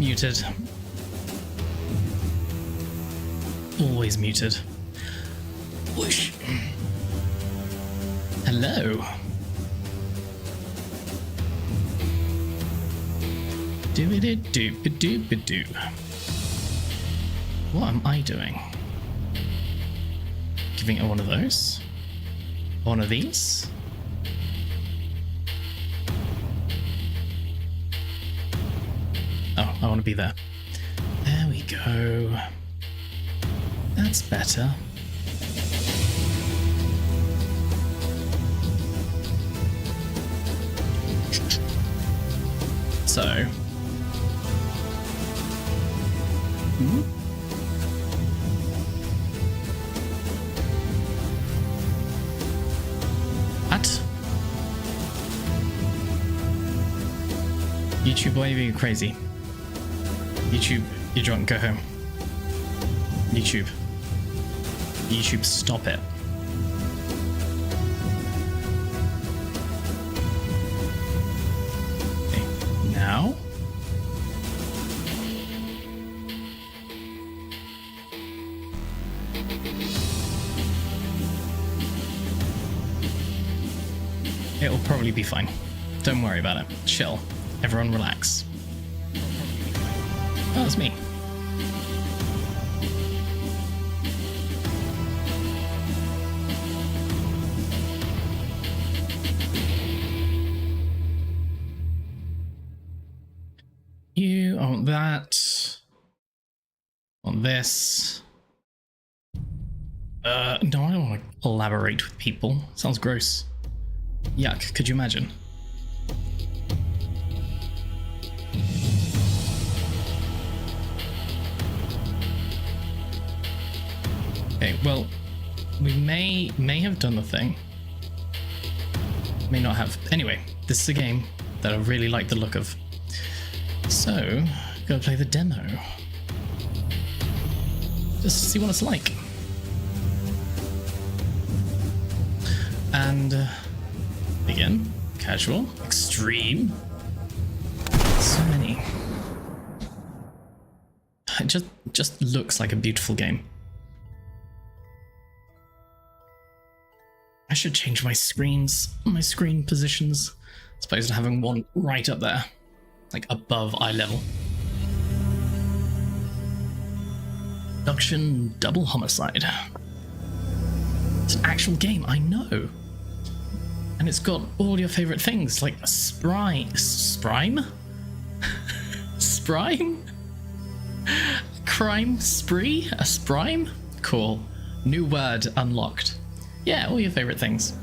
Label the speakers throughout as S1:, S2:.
S1: Muted. Always muted. Whoosh. Hello. Do-ba-do-do-ba-do-ba-do. What am I doing? Giving it one of those? One of these? Oh, I want to be there. There we go. That's better. So. What? YouTube, why are you being crazy? YouTube, you're drunk, go home. YouTube. YouTube, stop it. Okay, now? It'll probably be fine. Don't worry about it. Chill. Everyone relax. Oh, that's me. You on that. On this. No, I don't want to collaborate with people. Sounds gross. Yuck, could you imagine? Okay, well, we may have done the thing. May not have. Anyway, this is a game that I really like the look of. So, go play the demo. Just to see what it's like. And again, casual, extreme. So many. It just looks like a beautiful game. I should change my screen positions, as opposed to having one right up there, like above eye level. Production Double Homicide. It's an actual game, I know. And it's got all your favorite things, like a sprime? Sprime? Crime spree? A sprime? Cool. New word unlocked. Yeah, all your favorite things.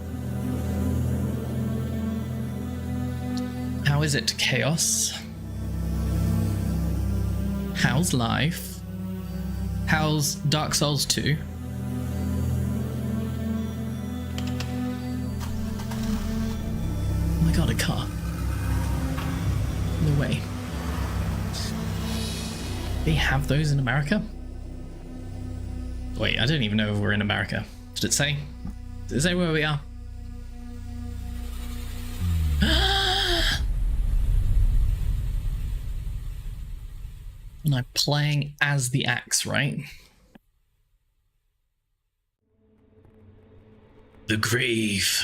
S1: How is it, Chaos? How's life? How's Dark Souls 2? Oh my god, a car. No way. They have those in America? Wait, I don't even know if we're in America. Did it say? Did it say where we are? And I'm playing as the axe, right? The grave.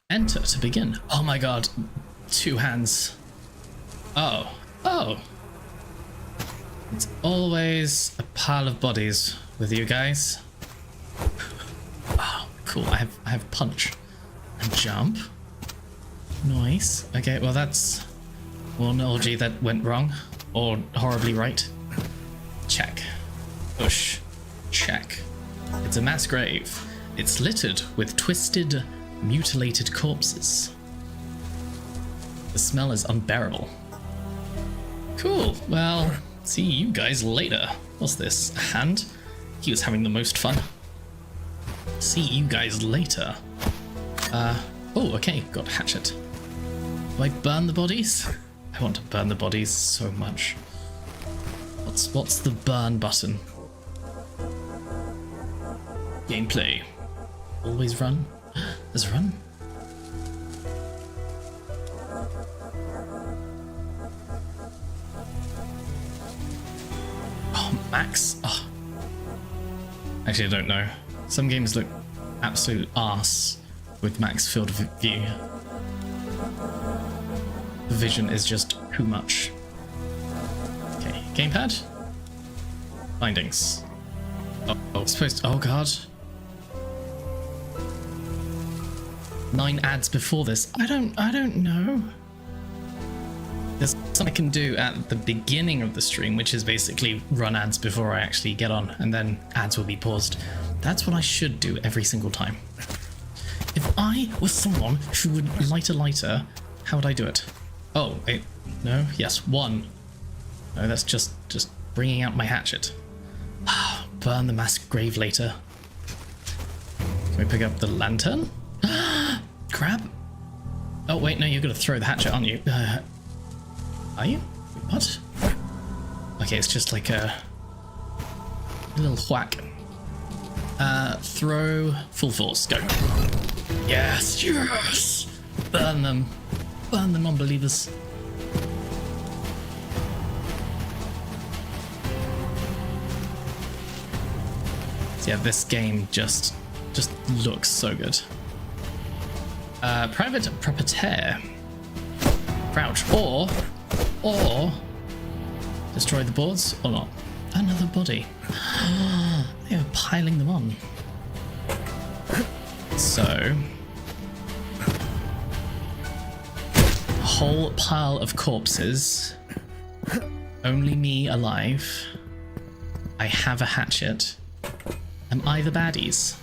S1: Enter to begin. Oh my god. 2 hands. Oh. Oh. It's always a pile of bodies with you guys. Oh, cool. I have punch and jump. Nice. Okay, well that's one orgy that went wrong or horribly right. Check. Push. Check. It's a mass grave. It's littered with twisted, mutilated corpses. The smell is unbearable. Cool. Well, see you guys later. What's this? A hand? He was having the most fun. See you guys later. Oh, okay. Got a hatchet. Do I burn the bodies? I want to burn the bodies so much. What's the burn button? Gameplay. Always run. There's run. Max? Oh. Actually, I don't know. Some games look absolute arse with max field of view. The vision is just too much. Okay, gamepad. Findings. Oh, supposed to, oh god. 9 ads before this. I don't know. There's something I can do at the beginning of the stream, which is basically run ads before I actually get on, and then ads will be paused. That's what I should do every single time. If I was someone who would light a lighter, how would I do it? Oh, wait, no, yes, 1. No, that's just bringing out my hatchet. Burn the mass grave later. Can we pick up the lantern? Crab? Oh wait, no, you're gonna throw the hatchet, aren't you? Are you? What? Okay, it's just like a little whack. Throw full force, go. Yes, yes! Burn them, unbelievers. Yeah, this game just looks so good. Private Proprietaire. Crouch. Or destroy the boards or not. Another body. They were piling them on. So a whole pile of corpses. Only me alive. I have a hatchet. Am I the baddies?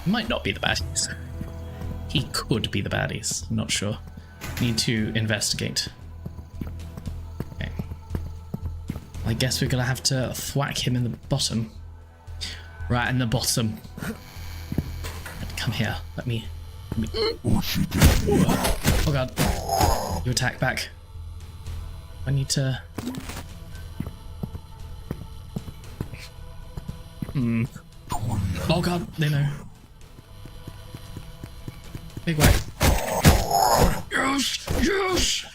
S1: Might not be the baddies. He could be the baddies. I'm not sure. Need to investigate. Okay. I guess we're gonna have to thwack him in the bottom. Right in the bottom. Come here. Let me. Oh god. You attack back. I need to... Oh god, they know. Big whack. Yes! Yes!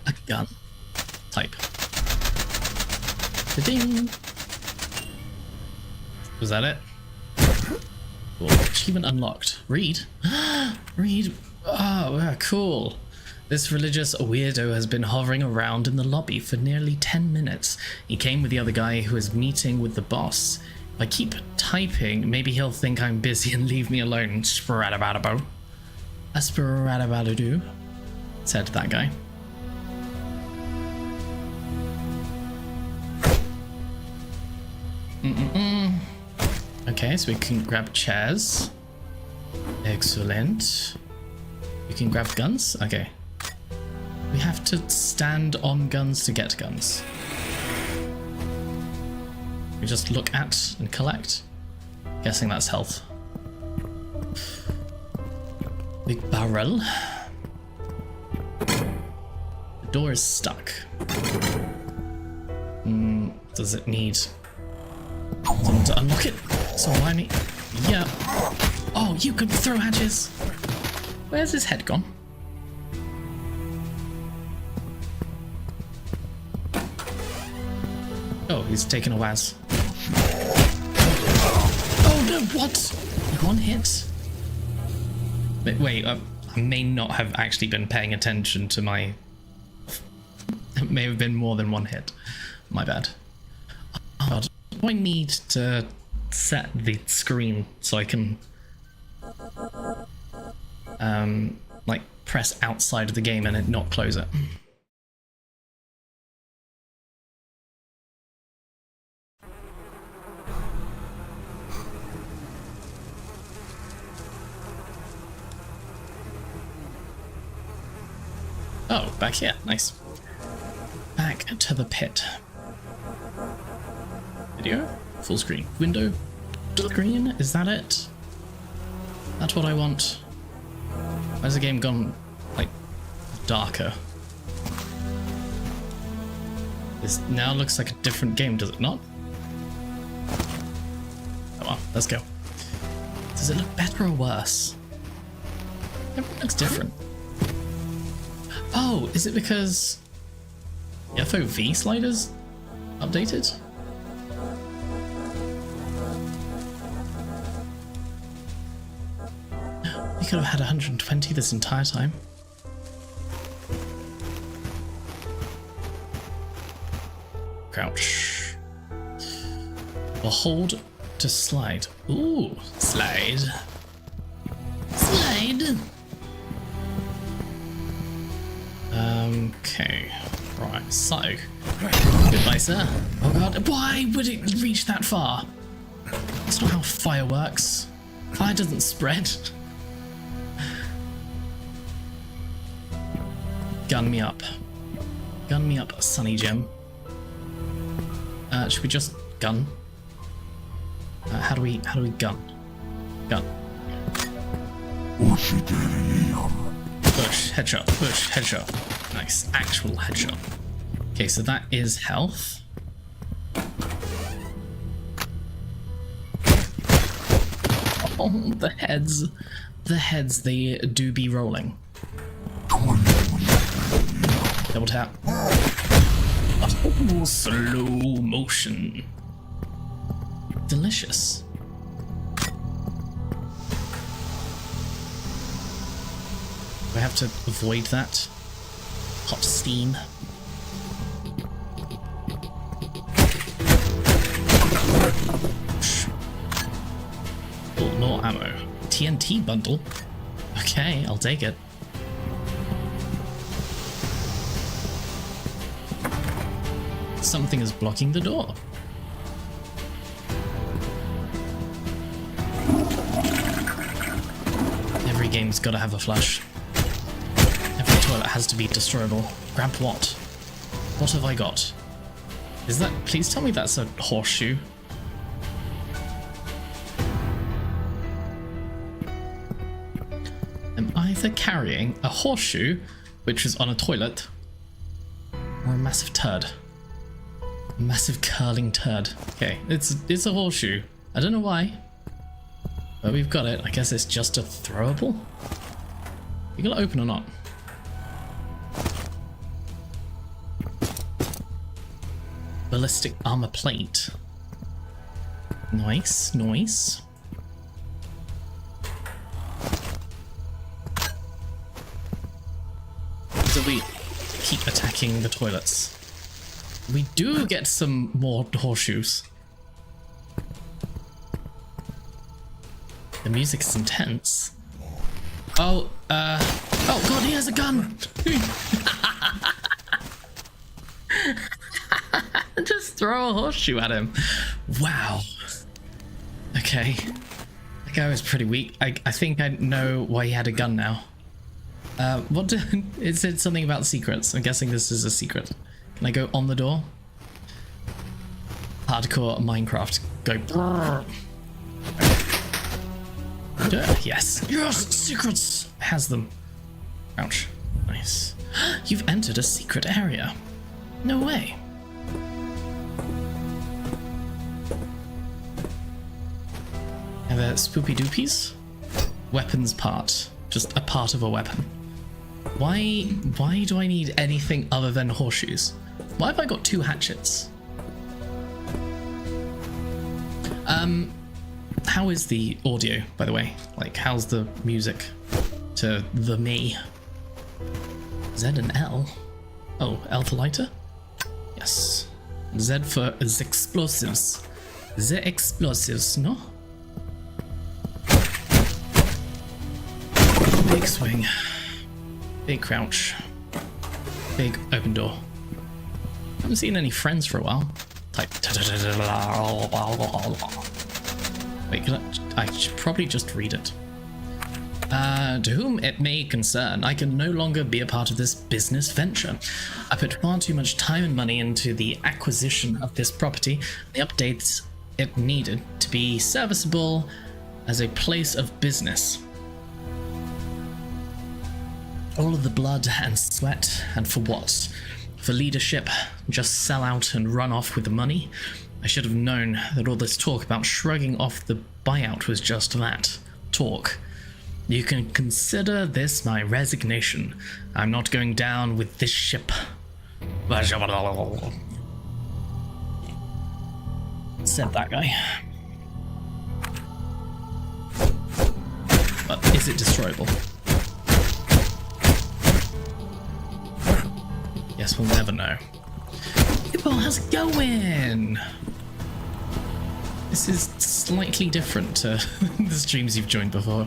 S1: A gun. Type. Ding! Was that it? Cool. Achievement unlocked. Read? Read? Oh, yeah, cool. This religious weirdo has been hovering around in the lobby for nearly 10 minutes. He came with the other guy who is meeting with the boss. If I keep typing, maybe he'll think I'm busy and leave me alone. Sporadabadabo. A sporadabadoo, said that guy. Okay, so we can grab chairs. Excellent. We can grab guns? Okay. We have to stand on guns to get guns. We just look at and collect. Guessing that's health. Big barrel. The door is stuck. Does it need someone to unlock it? So why me? Yeah. Oh, you can throw hatches. Where's his head gone? Oh, he's taken a waz. Oh no, what? One hit? Wait, I may not have actually been paying attention to my... It may have been more than one hit. My bad. Oh god, do I need to set the screen so I can... like press outside of the game and it not close it? Oh, back here. Nice. Back to the pit. Video? Full screen. Window? Screen? Is that it? That's what I want. Why's the game gone, like, darker? This now looks like a different game, does it not? Oh well, let's go. Does it look better or worse? Everything looks different. Oh, is it because the FOV sliders updated? We could have had 120 this entire time. Crouch. Or hold to slide. Ooh, slide. Slide. Okay. Right, so. Goodbye, sir. Oh god, why would it reach that far? That's not how fire works. Fire doesn't spread. Gun me up. Gun me up, Sunny Gem. Should we just gun? How do we gun? Gun. Push, headshot, push, headshot. Nice, actual headshot. Okay, so that is health. Oh, the heads. The heads, they do be rolling. Double tap. Oh, slow motion. Delicious. Do I have to avoid that? Hot steam. Oh, more ammo. TNT bundle. Okay, I'll take it. Something is blocking the door. Every game's gotta have a flush. Every toilet has to be destroyable. Grab what? What have I got? Is that... Please tell me that's a horseshoe. I'm either carrying a horseshoe, which is on a toilet, or a massive turd. A massive curling turd. Okay, it's a horseshoe. I don't know why, but we've got it. I guess it's just a throwable. You gonna open or not? Ballistic armor plate. Nice, nice. So we keep attacking the toilets. We do get some more horseshoes. The music is intense. Oh, oh god, he has a gun! Just throw a horseshoe at him. Wow. Okay. That guy was pretty weak. I think I know why he had a gun now. It said something about secrets. I'm guessing this is a secret. Can I go on the door? Hardcore Minecraft. Go. Yes. Yes! Secrets! Has them. Ouch. Nice. You've entered a secret area. No way. Are there spoopy doopies? Weapons part. Just a part of a weapon. Why do I need anything other than horseshoes? Why have I got 2 hatchets? How is the audio, by the way? Like, how's the music to the me? Z and L? Oh, L for lighter? Yes. Z for the explosives. The explosives, no? Big swing. Big crouch. Big open door. Haven't seen any friends for a while. Type. Wait, I should probably just read it. To whom it may concern, I can no longer be a part of this business venture. I put far too much time and money into the acquisition of this property, the updates it needed to be serviceable as a place of business. All of the blood and sweat, and for what? For leadership, just sell out and run off with the money? I should have known that all this talk about shrugging off the buyout was just that. Talk. You can consider this my resignation. I'm not going down with this ship. Said that guy. But is it destroyable? Yes, we'll never know. Well, how's it going? This is slightly different to the streams you've joined before.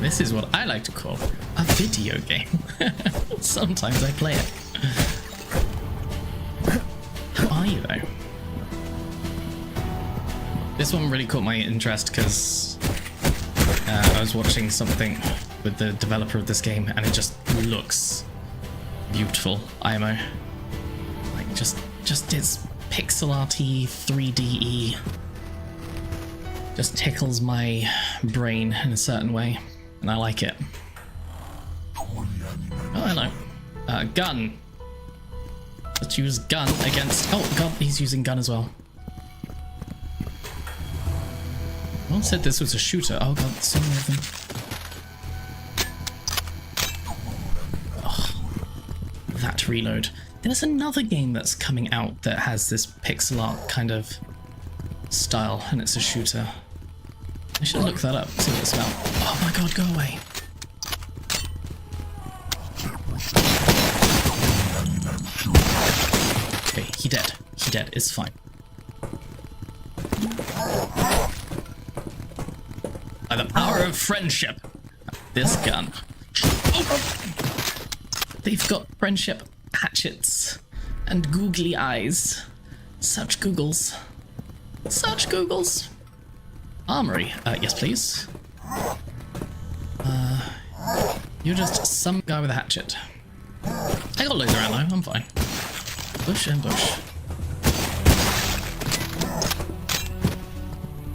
S1: This is what I like to call a video game. Sometimes I play it. How are you, though? This one really caught my interest because I was watching something with the developer of this game, and it just looks beautiful. IMO, like just it's pixel arty 3D, just tickles my brain in a certain way, and I like it. Oh, hello. Gun. Let's use gun against. Oh god, he's using gun as well. No one said this was a shooter. Oh god, so many of them. That reload. There's another game that's coming out that has this pixel art kind of style, and it's a shooter. I should look that up, see what it's about. Oh my god, go away. Okay, he dead. He dead. It's fine. By the power of friendship, this gun. Oh. They've got friendship hatchets and googly eyes. Such googles. Such googles. Armory. Yes, please. You're just some guy with a hatchet. I got loads of ammo. I'm fine. Bush and bush.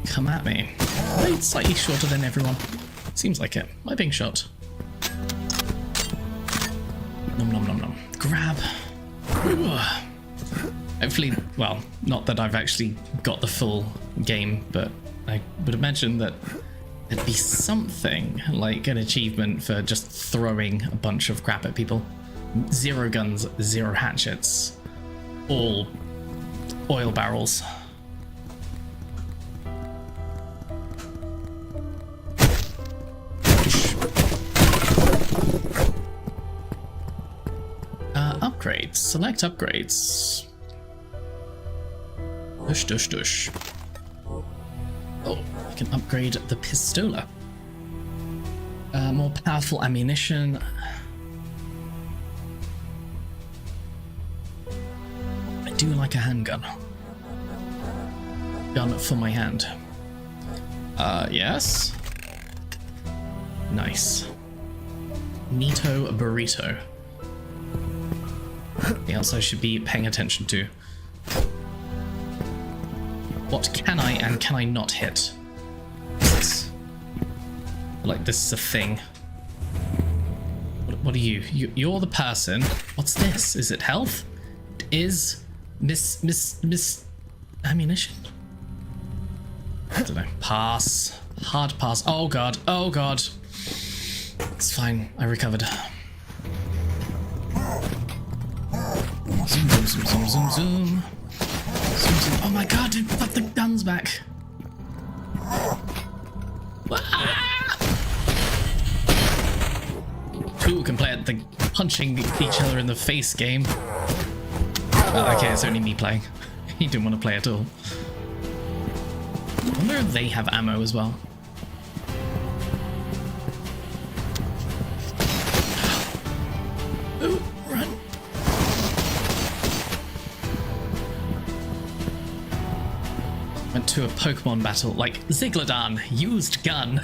S1: Come at me. I'm slightly shorter than everyone. Seems like it. Am I being shot? Nom nom nom nom. Grab. Hopefully, well, not that I've actually got the full game, but I would imagine that there'd be something like an achievement for just throwing a bunch of crap at people. 0 guns, 0 hatchets, all oil barrels. Upgrades. Select upgrades. Dush, dush, dush. Oh, I can upgrade the pistola. More powerful ammunition. I do like a handgun. Gun for my hand. Yes. Nice. Neato burrito. Something else I should be paying attention to. What can I and can I not hit? This. Like this is a thing. What are you? You're the person. What's this? Is it health? It is miss ammunition? I don't know. Pass. Hard pass. Oh god. Oh god. It's fine. I recovered. Zoom, zoom, zoom, zoom, zoom, zoom. Zoom, zoom. Oh my god, dude, put the guns back. Ah! Two can play at the punching each other in the face game. Okay, it's only me playing. He didn't want to play at all. I wonder if they have ammo as well. Ooh, run. Went to a Pokemon battle, like Zigladon, used gun.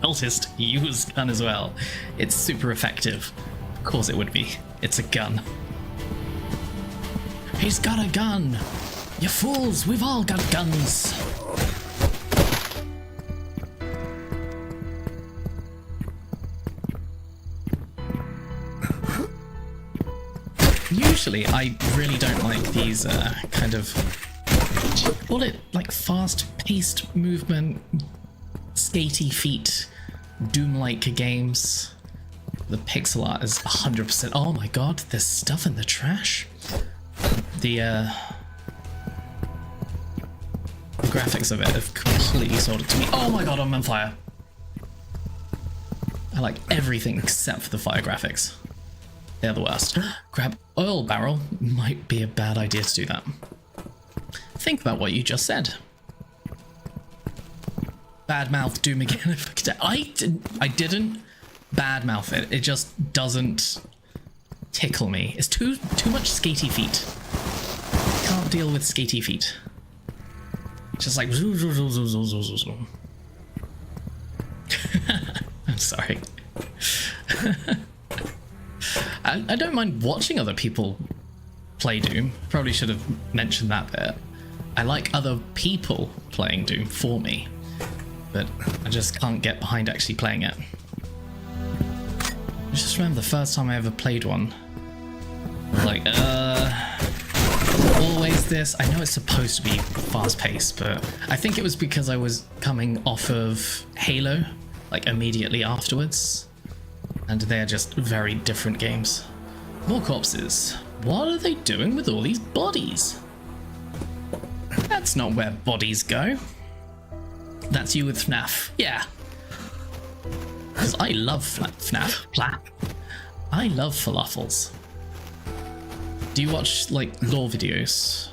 S1: Cultist, used gun as well. It's super effective. Of course it would be. It's a gun. He's got a gun! You fools, we've all got guns! Usually, I really don't like these kind of, call it like fast-paced movement, skatey feet Doom-like games, the pixel art is 100%. Oh my god, there's stuff in the trash. The graphics of it have completely sold it to me. Oh my god, I'm on fire. I like everything except for the fire graphics. They're the worst. Grab oil barrel. Might be a bad idea to do that. Think about what you just said. Badmouth Doom again. I didn't badmouth it. It just doesn't tickle me. It's too much skatey feet. Can't deal with skatey feet. Just like I'm sorry. I don't mind watching other people play Doom. Probably should have mentioned that bit. I like other people playing Doom for me, but I just can't get behind actually playing it. I just remember the first time I ever played one. Like, always this. I know it's supposed to be fast-paced, but I think it was because I was coming off of Halo, like immediately afterwards. And they're just very different games. More corpses. What are they doing with all these bodies? That's not where bodies go. That's you with FNAF. Yeah. Because I love FNAF. I love falafels. Do you watch, like, lore videos?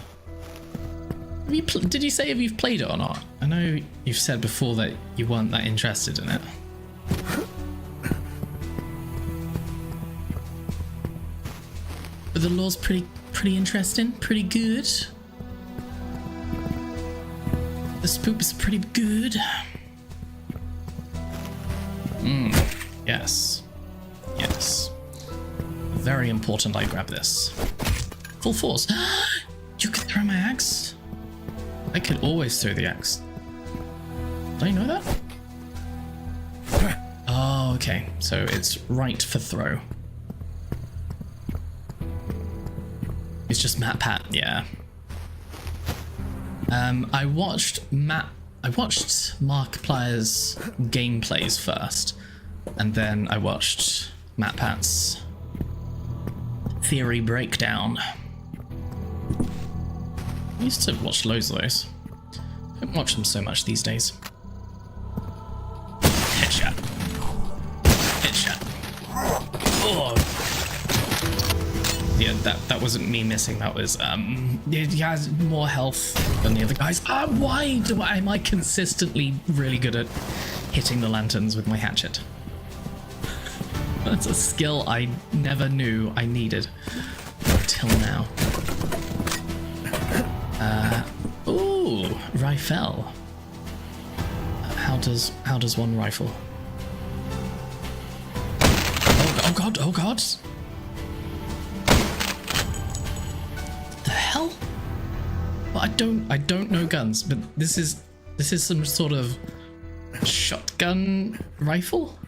S1: Did you say if you've played it or not? I know you've said before that you weren't that interested in it. But the lore's pretty interesting, pretty good. The spoop is pretty good. Yes. Yes. Very important I grab this. Full force. You can throw my axe? I can always throw the axe. Did I know that? Oh, okay. So it's right for throw. It's just MatPat, yeah. I watched Markiplier's gameplays first, and then I watched MatPat's theory breakdown. I used to watch loads of those. I don't watch them so much these days. Headshot. Headshot. Oh. Yeah, that wasn't me missing. That was he has more health than the other guys. Why am I consistently really good at hitting the lanterns with my hatchet? That's a skill I never knew I needed until now. Ooh, rifle. How does one rifle? Oh god! Oh god! The hell? Well, I don't know guns, but this is some sort of shotgun rifle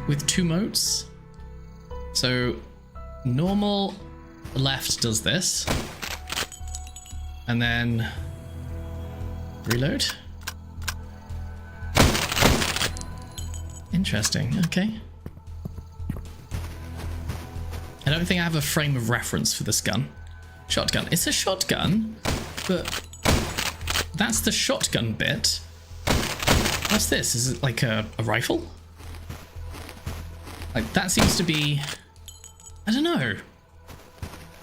S1: with 2 modes. So normal left does this, and then reload. Interesting. Okay. I don't think I have a frame of reference for this gun. Shotgun. It's a shotgun, but that's the shotgun bit. What's this? Is it like a rifle? Like, that seems to be... I don't know.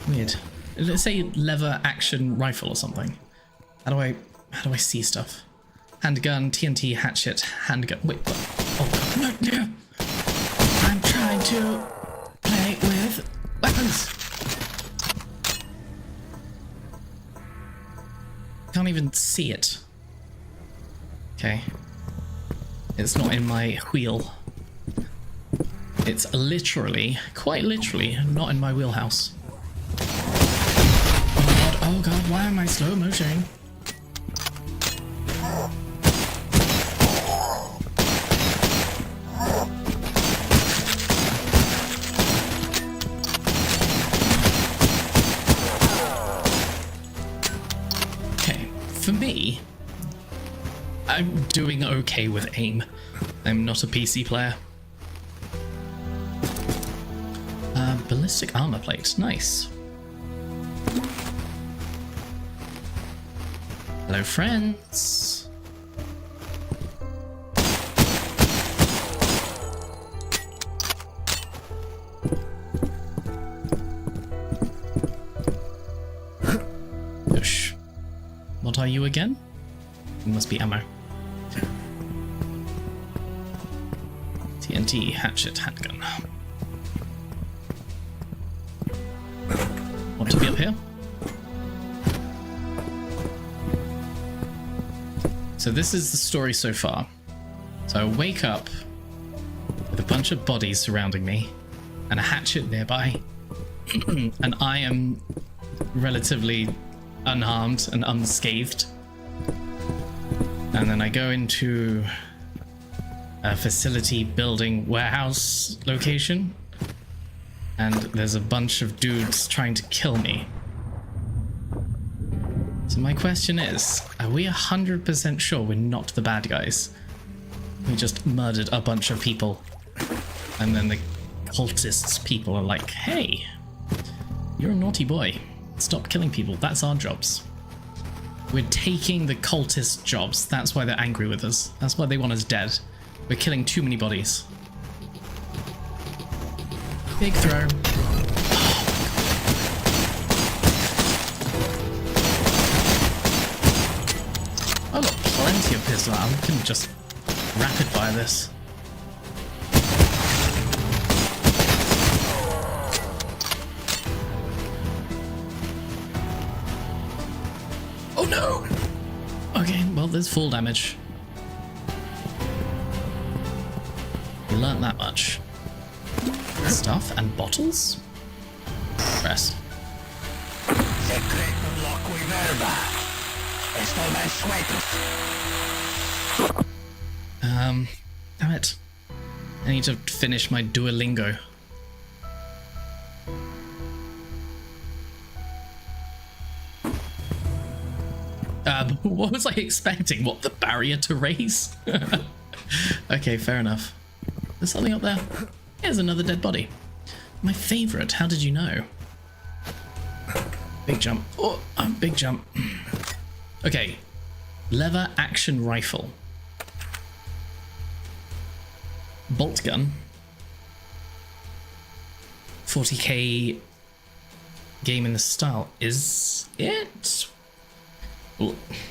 S1: Weird. Let's say lever action rifle or something. How do I see stuff? Handgun, TNT, hatchet, handgun. Wait, what? Oh, no, no. I'm trying to play with weapons. Can't even see it. Okay. It's not in my wheel. It's literally, quite literally, not in my wheelhouse. Oh god, why am I slow motioning? Okay, for me, I'm doing okay with aim. I'm not a PC player. Ballistic armor plate, nice. Hello, friends. Push. What are you again? It must be ammo. TNT, hatchet, handgun. Want to be up here? So this is the story so far. So I wake up with a bunch of bodies surrounding me and a hatchet nearby, and I am relatively unharmed and unscathed. And then I go into a facility building warehouse location, and there's a bunch of dudes trying to kill me. So my question is, are we 100% sure we're not the bad guys? We just murdered a bunch of people, and then the cultists people are like, hey, you're a naughty boy. Stop killing people. That's our jobs. We're taking the cultist jobs. That's why they're angry with us. That's why they want us dead. We're killing too many bodies. Big throw. I've got plenty of pistol ammo. I can just rapid fire this. Oh no! Okay, well, there's full damage. We learned that much. Stuff and bottles? Rest. Damn it. I need to finish my Duolingo. What was I expecting? What, the barrier to raise? Okay, fair enough. There's something up there. Here's another dead body. My favorite. How did you know? Big jump. Oh, big jump. Okay. Lever action rifle. Bolt gun. 40k game in the style. Is it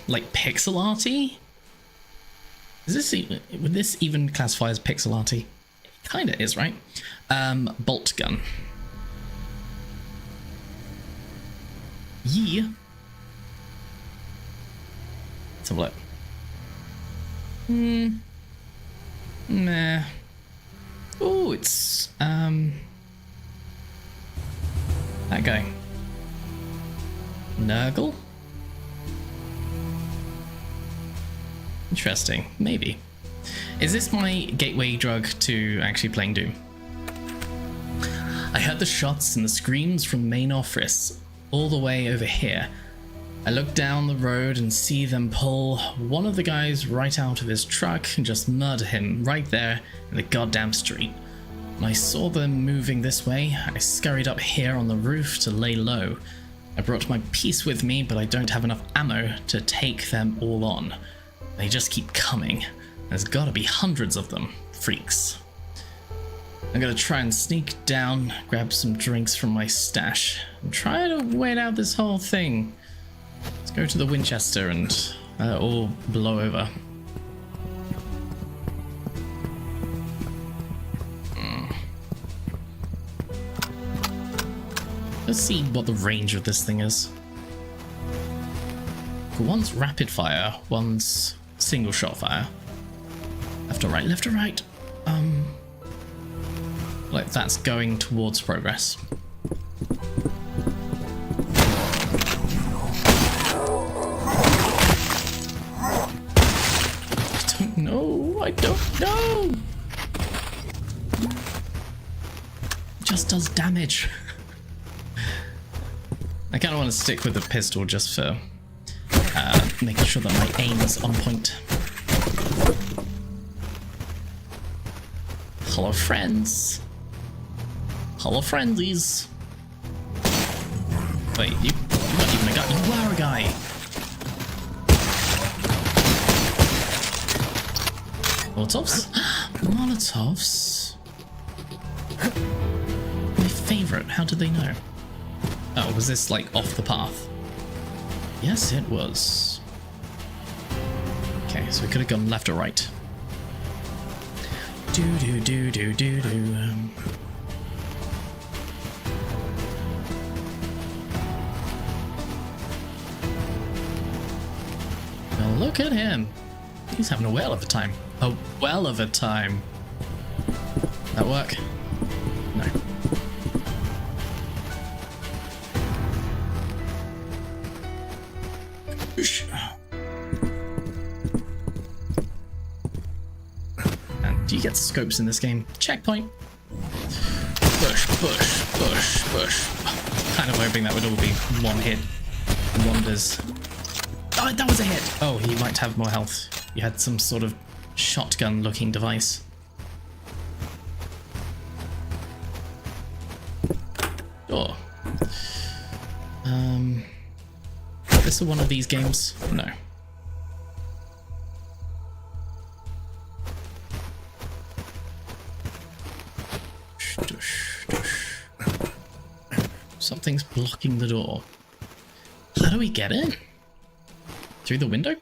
S1: like pixel arty? Is this even, would this even classify as pixel arty? Kinda is, right? Bolt gun. Yeah. Let's have a look. Nah. Oh, it's that guy. Nurgle? Interesting, maybe. Is this my gateway drug to actually playing Doom? I heard the shots and the screams from the main office all the way over here. I look down the road and see them pull one of the guys right out of his truck and just murder him right there in the goddamn street. When I saw them moving this way, I scurried up here on the roof to lay low. I brought my piece with me, but I don't have enough ammo to take them all on. They just keep coming. There's gotta be hundreds of them. Freaks. I'm gonna try and sneak down, grab some drinks from my stash, and try to wait out this whole thing. Let's go to the Winchester and all blow over. Let's see what the range of this thing is. One's rapid fire, one's single shot fire. Left or right, left or right. Like that's going towards progress. I don't know. Just does damage. I kind of want to stick with the pistol just for making sure that my aim is on point. Hello, friends. Hello, friendlies. Wait, you're not even a guy. You are a guy. Molotovs? Molotovs? My favorite. How did they know? Oh, was this like off the path? Yes, it was. Okay, so we could have gone left or right. Do do do do do do. Well, look at him. He's having a whale of a time. A whale of a time. That work? No. And do you get scopes in this game? Checkpoint. Push, push, push, push. Kind of hoping that would all be one hit wonders. Oh, that was a hit! Oh, he might have more health. You had some sort of shotgun-looking device. Oh. Is this one of these games? No. Something's blocking the door. How do we get in? Through the window?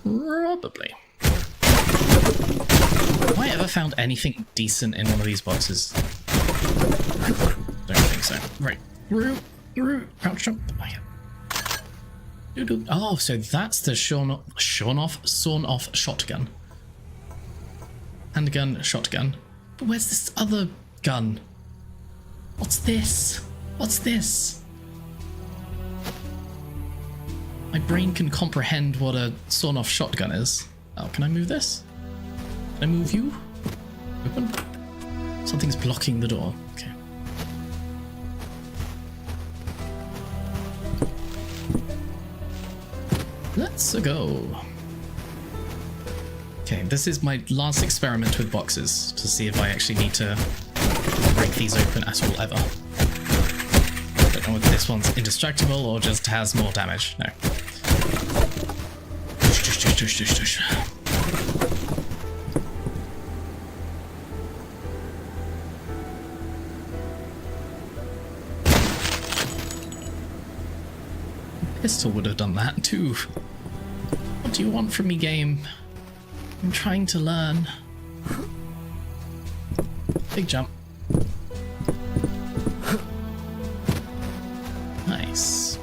S1: Probably. Have I ever found anything decent in one of these boxes? Don't think so. Right. Crouch jump. Oh, so that's the sawn-off shotgun. Handgun, shotgun. But where's this other gun? What's this? What's this? My brain can comprehend what a sawn-off shotgun is. Oh, can I move this? Can I move you? Open? Something's blocking the door. Okay. Let's go. Okay, this is my last experiment with boxes to see if I actually need to break these open at all ever. I don't know if this one's indestructible or just has more damage. No. Tush. Pistol would have done that too. What do you want from me, game? I'm trying to learn. Big jump. Nice.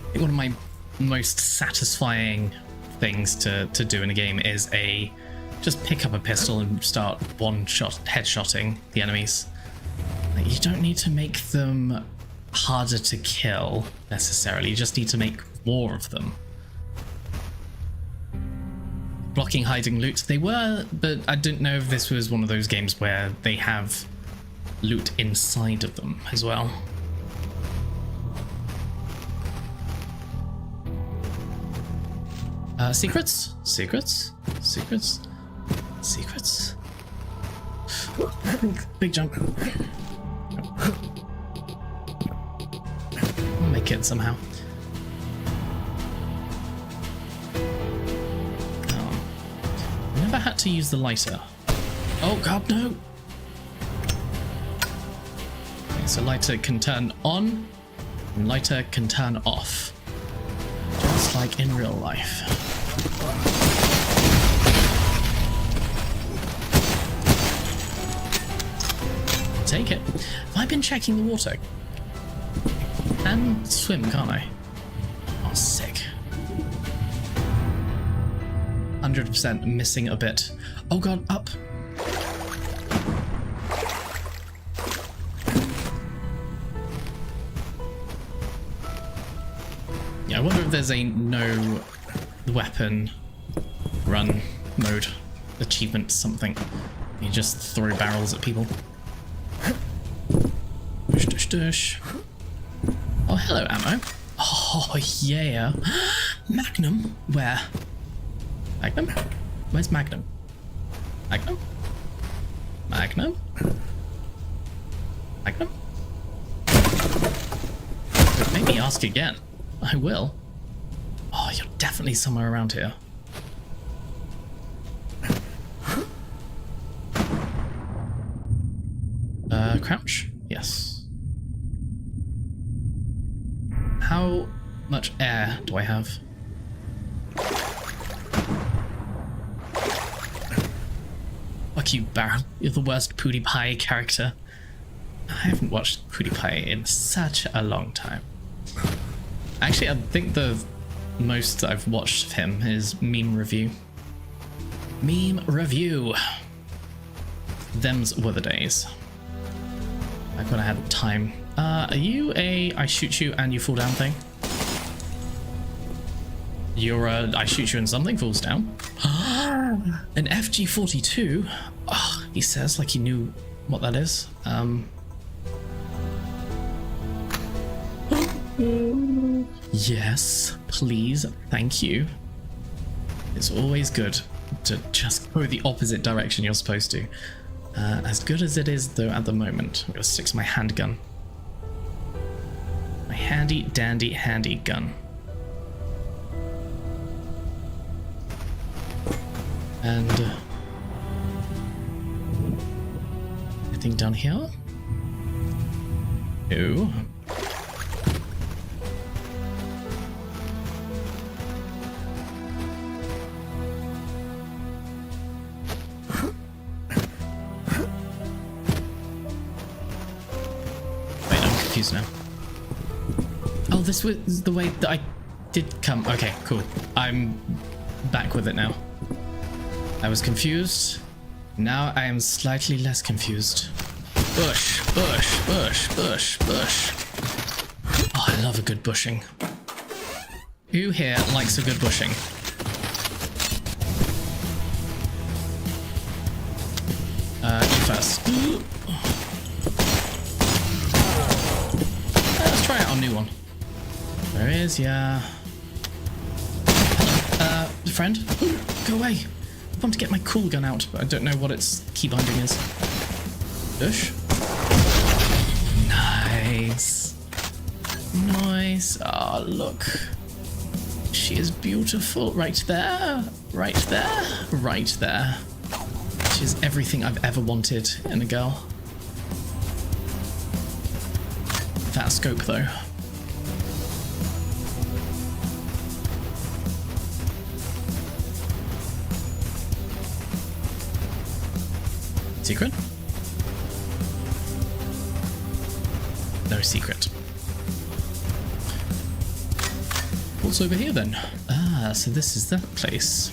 S1: I think one of my most satisfying things to do in a game is just pick up a pistol and start headshotting the enemies. Like, you don't need to make them harder to kill necessarily, you just need to make more of them. Blocking, hiding, loot, they were, but I didn't know if this was one of those games where they have loot inside of them as well. Secrets? Secrets? Secrets? Secrets? Big jump. I'll make it somehow. Oh. I never had to use the lighter. Oh god, no! Okay, so lighter can turn on, and lighter can turn off. Just like in real life. Take it. Have I been checking the water? And swim, can't I? Oh, sick. 100% missing a bit. Oh god, up. Yeah, I wonder if there's a no weapon run mode achievement something. You just throw barrels at people. Dush, dush, dush. Oh, hello, ammo. Oh, yeah. Magnum? Where? Magnum? Where's Magnum? Magnum? Magnum? Magnum? Make me ask again. I will. Oh, you're definitely somewhere around here. Crouch? Yes. How much air do I have? Fuck you, Baron. You're the worst PewDiePie character. I haven't watched PewDiePie in such a long time. Actually, I think the most I've watched of him is Meme Review. Meme Review. Them's were the days. Back when I had time. Are you a I shoot you and you fall down thing? You're a I shoot you and something falls down. An FG42? Oh, he says like he knew what that is. Yes, please, thank you. It's always good to just go the opposite direction you're supposed to. As good as it is, though, at the moment, I'm gonna stick to my handgun. My handy dandy handy gun. And anything down here? No. Now. Oh, this was the way that I did come. Okay, cool. I'm back with it now. I was confused. Now I am slightly less confused. Bush, bush, bush, bush, bush. Oh, I love a good bushing. Who here likes a good bushing? You first. Try out our new one. Where is ya? Friend? Go away. I want to get my cool gun out, but I don't know what its key binding is. Bush. Nice. Nice. Ah, oh, look. She is beautiful. Right there. Right there. Right there. She is everything I've ever wanted in a girl. That scope though. Secret? No secret. What's over here then? Ah, so this is that place.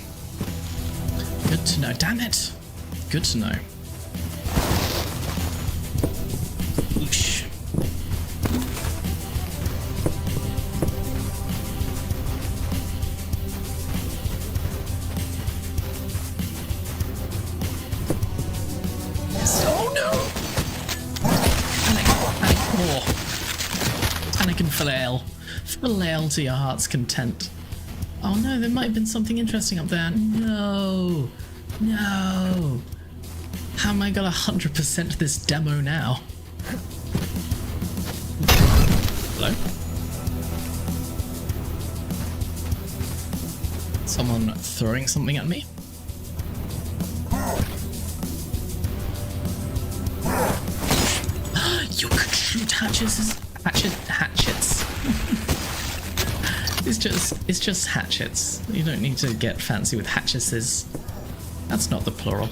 S1: Good to know. Damn it! Good to know. Flail to your heart's content. Oh no, there might have been something interesting up there. No. No. How am I gonna 100% this demo now? Hello? Someone throwing something at me? You could shoot hatchets. Hatchets. It's just hatchets. You don't need to get fancy with hatcheses. That's not the plural.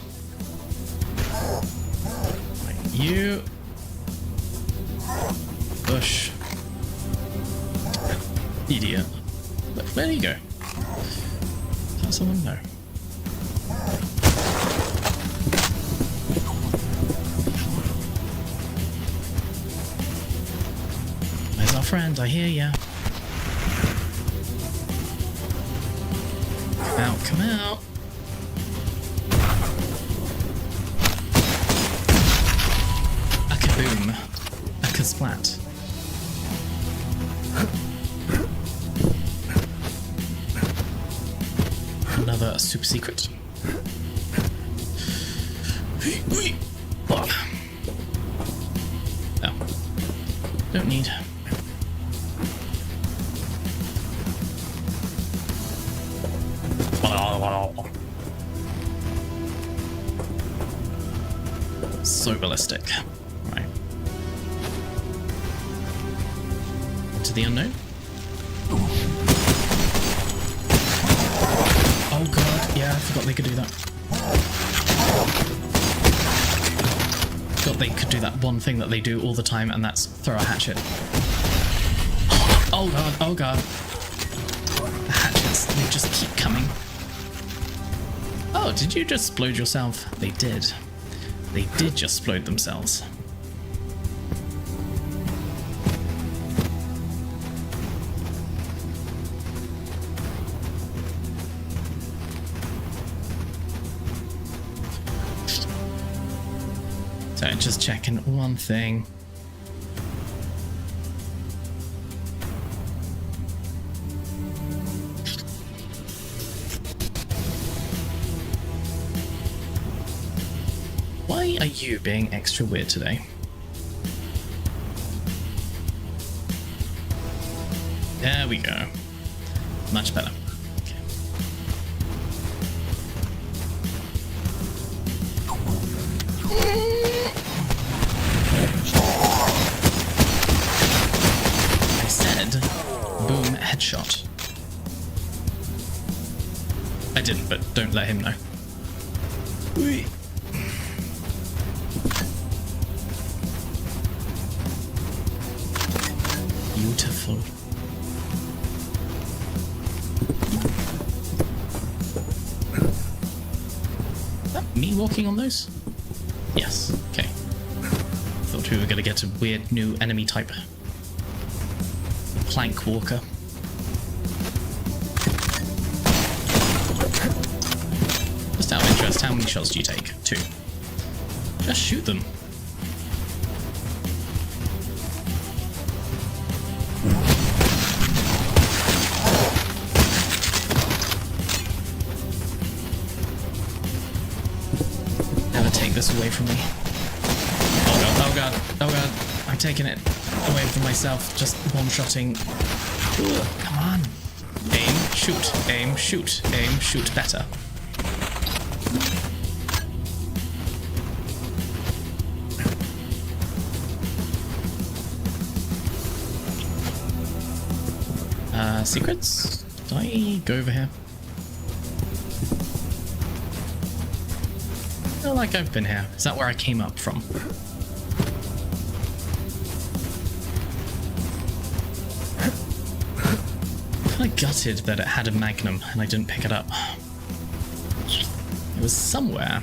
S1: Like you. Bush. Idiot. But where do you go? Tell someone no. Where's our friend? I hear ya. Come out. A kaboom. A kasplat. super secret. Oh. No. Don't need. So ballistic. Right. To the unknown. Oh god, yeah, I forgot they could do that. Forgot they could do that one thing that they do all the time, and that's throw a hatchet. Oh god, oh god. The hatchets, they just keep coming. Oh, did you just explode yourself? They did. They did just explode themselves. So just checking one thing. Why are you being extra weird today? There we go. Much better. Okay. I said, boom, headshot. I didn't, but don't let him know. Whee. Beautiful. Is that me walking on those? Yes, okay. Thought we were going to get a weird new enemy type. Plank walker. Just out of interest, how many shots do you take? 2. Just shoot them. This away from me. Oh god, oh god, oh god. I'm taking it away from myself, just one-shotting. Come on. Aim, shoot, aim, shoot, aim, shoot better. Secrets? Did I go over here? I feel like I've been here. Is that where I came up from? I'm kind of gutted that it had a magnum and I didn't pick it up. It was somewhere.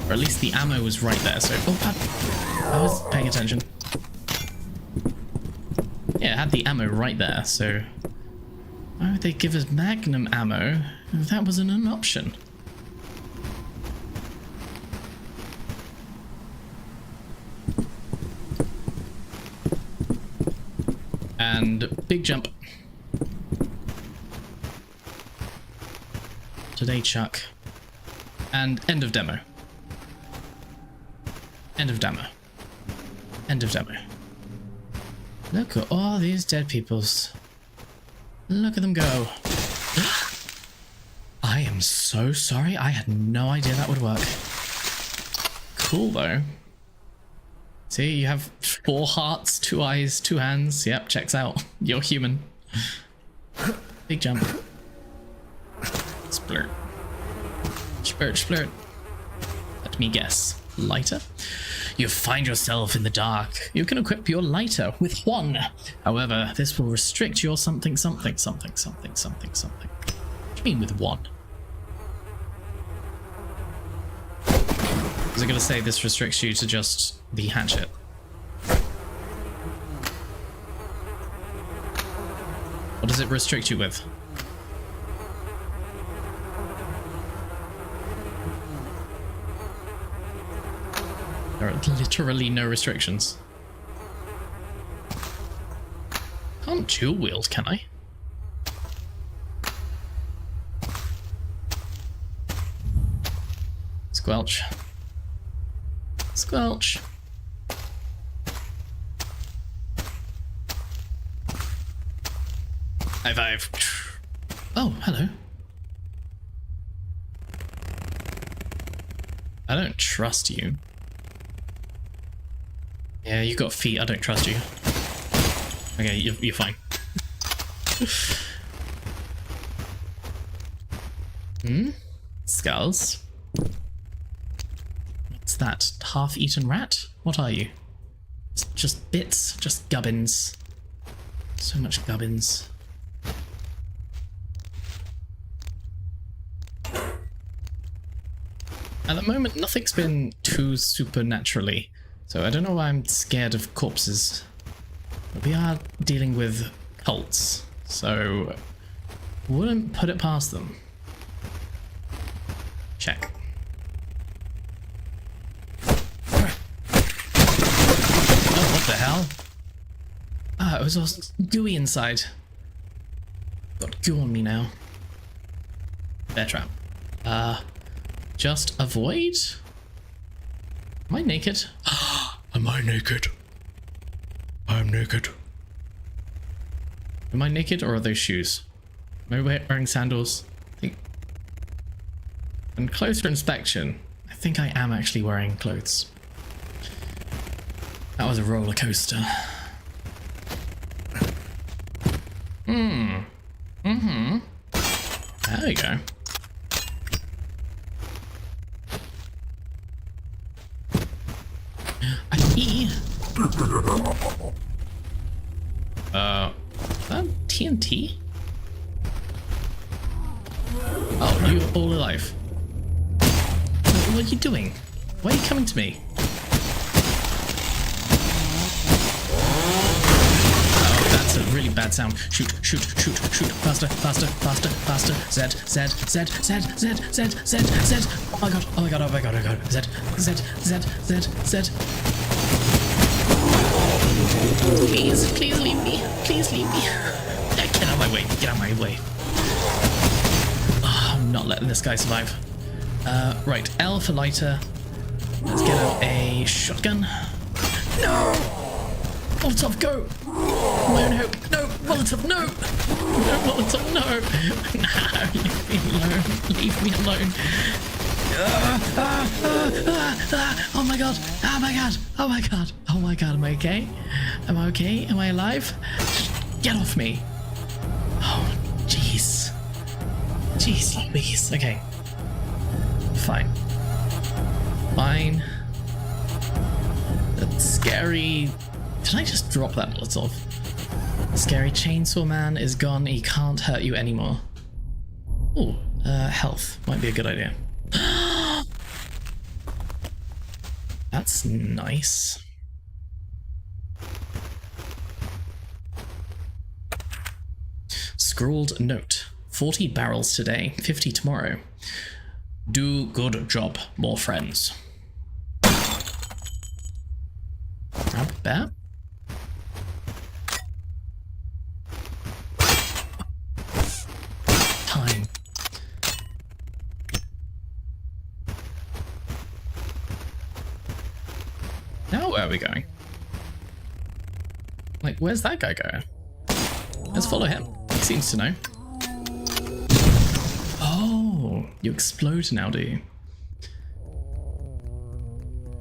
S1: Or at least the ammo was right there, so... Oh, I was paying attention. Yeah, it had the ammo right there, so... Why would they give us magnum ammo if that wasn't an option? And big jump. Today, Chuck. And end of demo. End of demo. End of demo. Look at all these dead peoples. Look at them go. I am so sorry. I had no idea that would work. Cool, though. See, you have 4 hearts, 2 eyes, 2 hands. Yep, checks out. You're human. Big jump. Splurt. Splurt, splurt. Let me guess. Lighter? You find yourself in the dark. You can equip your lighter with 1. However, this will restrict your something, something, something, something, something, something. What do you mean with 1? Was I going to say this restricts you to just the hatchet? What does it restrict you with? There are literally no restrictions. Can't dual wield, can I? Squelch. Squelch. High five. Oh, hello. I don't trust you. Yeah, you got feet. I don't trust you. Okay, you're fine. Skulls. What's that? Half-eaten rat? What are you? It's just bits. Just gubbins. So much gubbins. At the moment, nothing's been too supernaturally, so I don't know why I'm scared of corpses. But we are dealing with cults, so wouldn't put it past them. Check. Oh, what the hell? Ah, it was all gooey inside. Got goo on me now. Bear trap. Just avoid? Am I naked? Am I naked? I'm naked. Am I naked or are those shoes? Am I wearing sandals? I think. On closer inspection, I think I am actually wearing clothes. That was a roller coaster. There we go. Is that TNT? Oh, you're all alive. What are you doing? Why are you coming to me? Oh, that's a really bad sound. Shoot, shoot, shoot, shoot. Faster, faster, faster, faster. Z, Z, Z, Z, Z, Z, Z, Z. Oh my god, oh my god, oh my god, oh my god. Z, Z, Z, Z, Z. Please, please leave me. Please leave me. Get out of my way. Get out of my way. Oh, I'm not letting this guy survive. Right, L for lighter. Let's get out a shotgun. No! Molotov, go! My own hope. No! Molotov, no! No, Molotov, no! No, leave me alone. Leave me alone. Oh my god! Oh my god! Oh my god! Oh my god! Am I okay? Am I okay? Am I alive? Get off me! Oh, jeez. Jeez Louise. Okay. Fine. Fine. That scary... Did I just drop that Molotov? Scary chainsaw man is gone. He can't hurt you anymore. Ooh, health. Might be a good idea. That's nice. Scrawled note. 40 barrels today, 50 tomorrow. Do good job, more friends. Grab a bear. Time. Now where are we going? Like, where's that guy going? Let's follow him. He seems to know. Oh, you explode now, do you?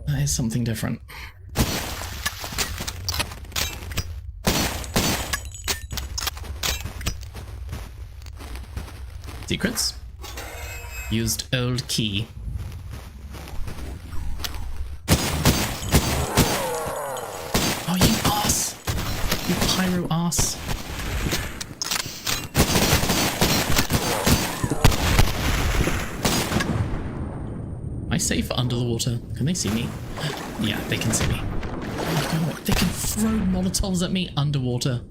S1: That is something different. Secrets. Used old key. Oh, you ass! You pyro ass. Am I safe under the water? Can they see me? Yeah, they can see me. Oh my god, they can throw Molotovs at me underwater.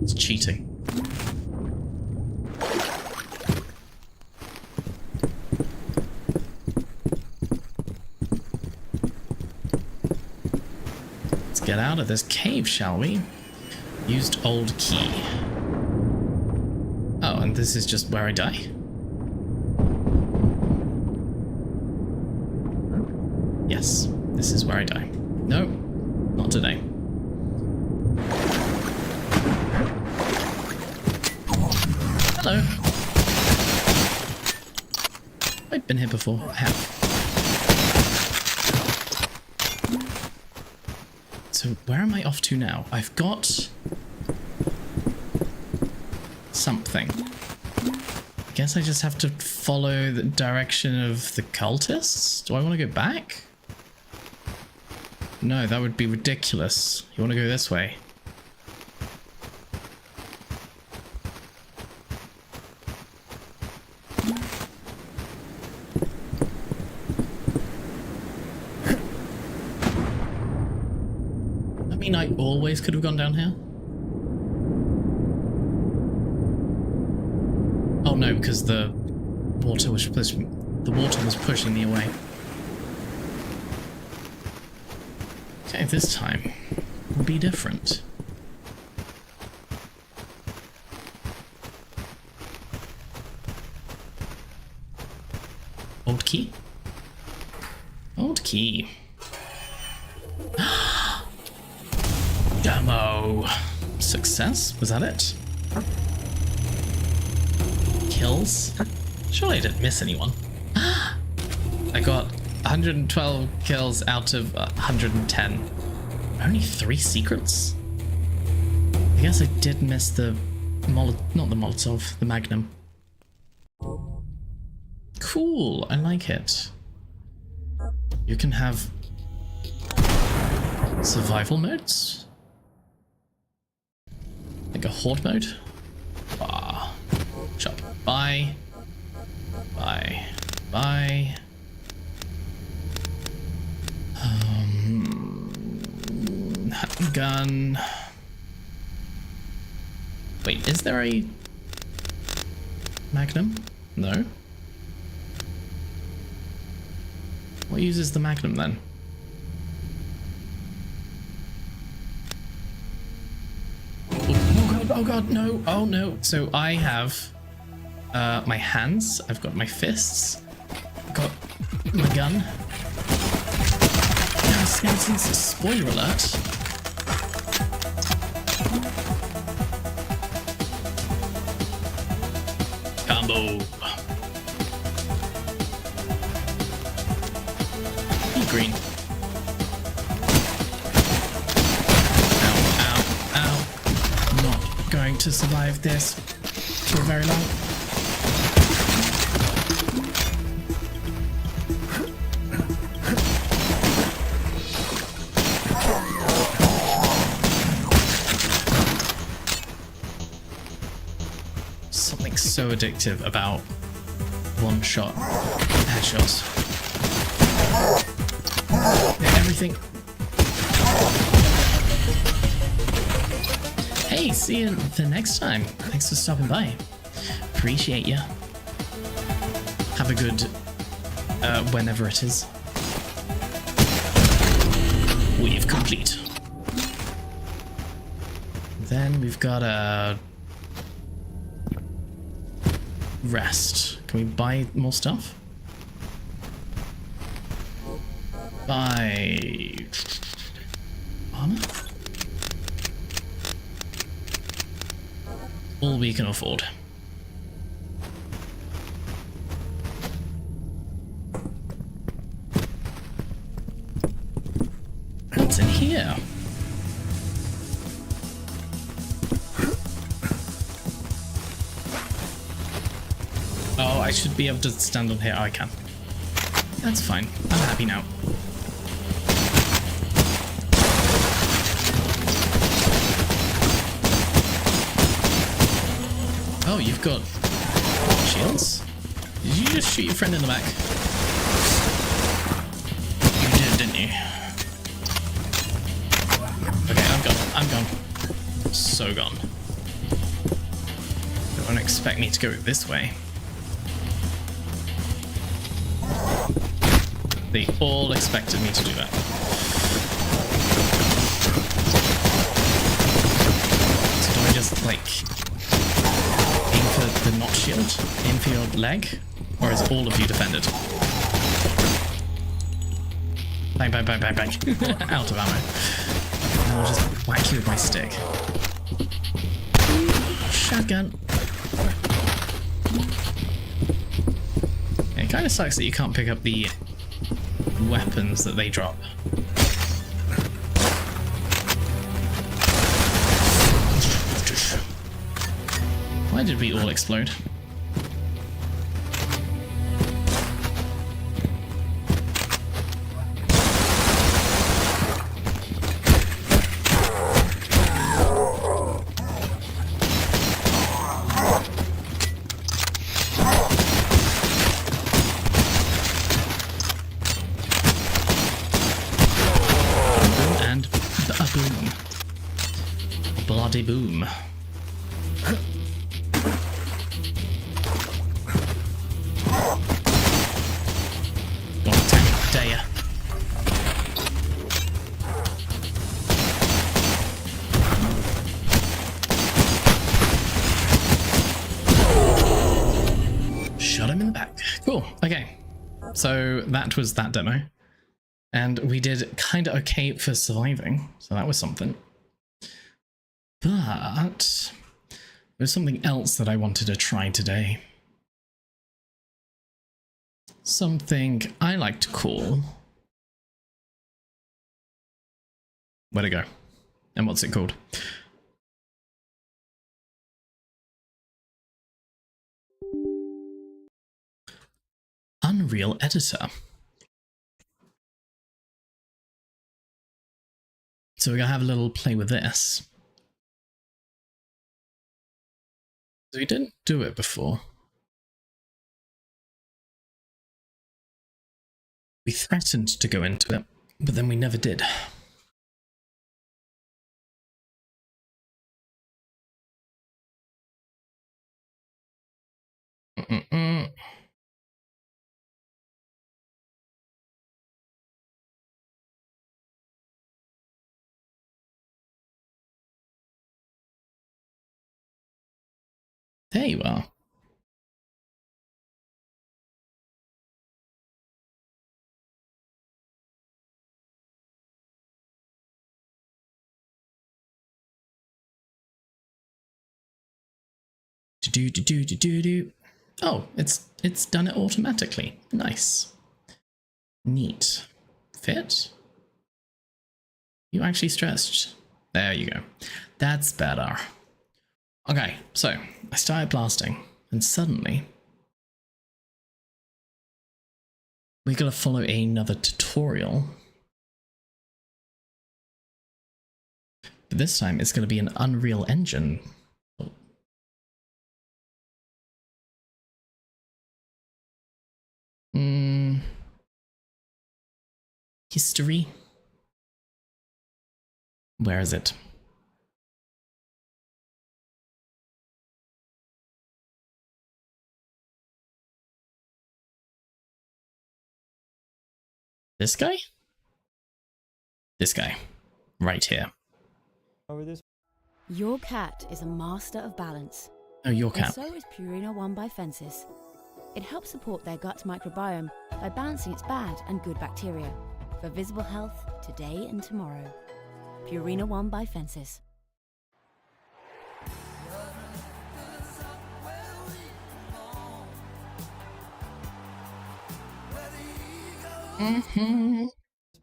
S1: It's cheating. Let's get out of this cave, shall we? Used old key. Oh, and this is just where I die? This is where I die. No, not today. Hello. I've been here before. I have. So where am I off to now? I've got something. I guess I just have to follow the direction of the cultists? Do I want to go back? No, that would be ridiculous. You want to go this way? I mean, I always could have gone down here. Oh no, because the water was pushing me away. Okay, this time will be different. Old key? Old key. Demo. Success? Was that it? Kills? Surely I didn't miss anyone. I got 112 kills out of 110. Only 3 secrets? I guess I did miss the not the Molotov, the Magnum. Cool, I like it. You can have survival modes? Like a horde mode? Ah. Chop. Bye. Bye. Bye. Gun. Wait, is there a Magnum? No. What uses the Magnum then? Oh god, no. Oh no. So I have my hands, I've got my fists, I've got my gun. Now, skeletons, spoiler alert. Combo. Be green. Ow, ow, ow. I'm not going to survive this for very long. Something so addictive about one-shot headshots. Everything. Hey, see you the next time. Thanks for stopping by. Appreciate ya. Have a good whenever it is. We've complete. Then we've got a rest. Can we buy more stuff? Buy armor? All we can afford. What's in here? Oh, I should be able to stand on here. Oh, I can. That's fine. I'm happy now. Oh, you've got shields? Did you just shoot your friend in the back? You did, didn't you? Okay, I'm gone. I'm gone. So gone. Don't expect me to go this way. They all expected me to do that. So do I just, like, aim for the not shield? Aim for your leg? Or is all of you defended? Bang, bang, bang, bang, bang. Out of ammo. And I'll just whack you with my stick. Shotgun. It kind of sucks that you can't pick up the weapons that they drop. Why did we all explode? And a boom. Bloody boom. Cool, okay. So that was that demo. And we did kind of okay for surviving, so that was something. But there's something else that I wanted to try today. Something I like to call... Where'd it go? And what's it called? Unreal Editor. So we're gonna have a little play with this. We didn't do it before. We threatened to go into it, but then we never did. There you are. Oh, it's done it automatically. Nice. Neat. Fit? You actually stretched. There you go. That's better. Okay, so I started blasting, and suddenly we gotta follow another tutorial. But this time it's gonna be an Unreal Engine. History? Where is it? This guy? This guy. Right here.
S2: Over this.
S3: Your cat is a master of balance.
S1: Oh, your cat.
S3: And so is Purina One by Fences. It helps support their gut microbiome by balancing its bad and good bacteria for visible health today and tomorrow. Purina One by Fences.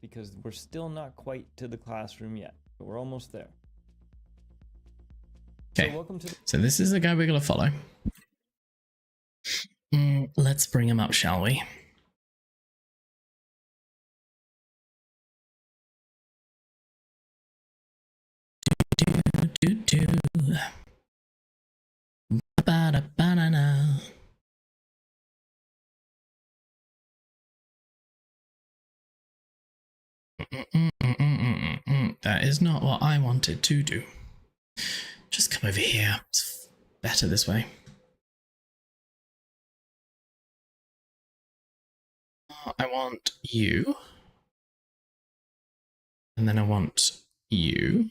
S2: Because we're still not quite to the classroom yet, but we're almost there.
S1: Okay,
S2: so welcome to
S1: so this is the guy we're gonna follow. Let's bring him up, shall we? Ba-da-ba-na-na. That is not what I wanted to do. Just come over here. It's better this way. I want you. And then I want you.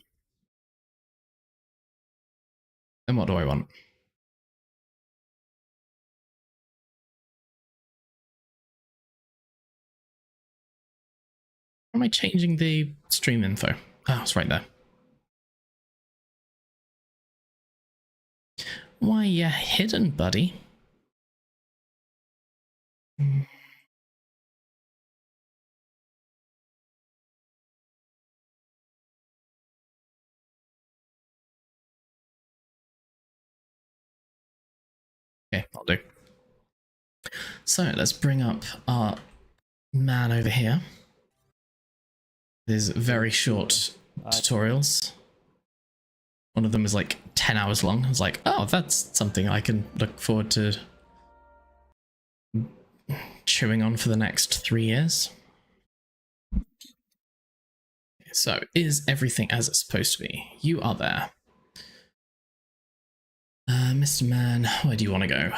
S1: Then what do I want? am I changing the stream info? Oh, it's right there. Why, you're hidden, buddy. Okay, I'll do. So let's bring up our man over here. There's very short tutorials. One of them is like 10 hours long. I was like, oh, that's something I can look forward to chewing on for the next 3 years. So, is everything as it's supposed to be? You are there. Mr. Man, where do you want to go?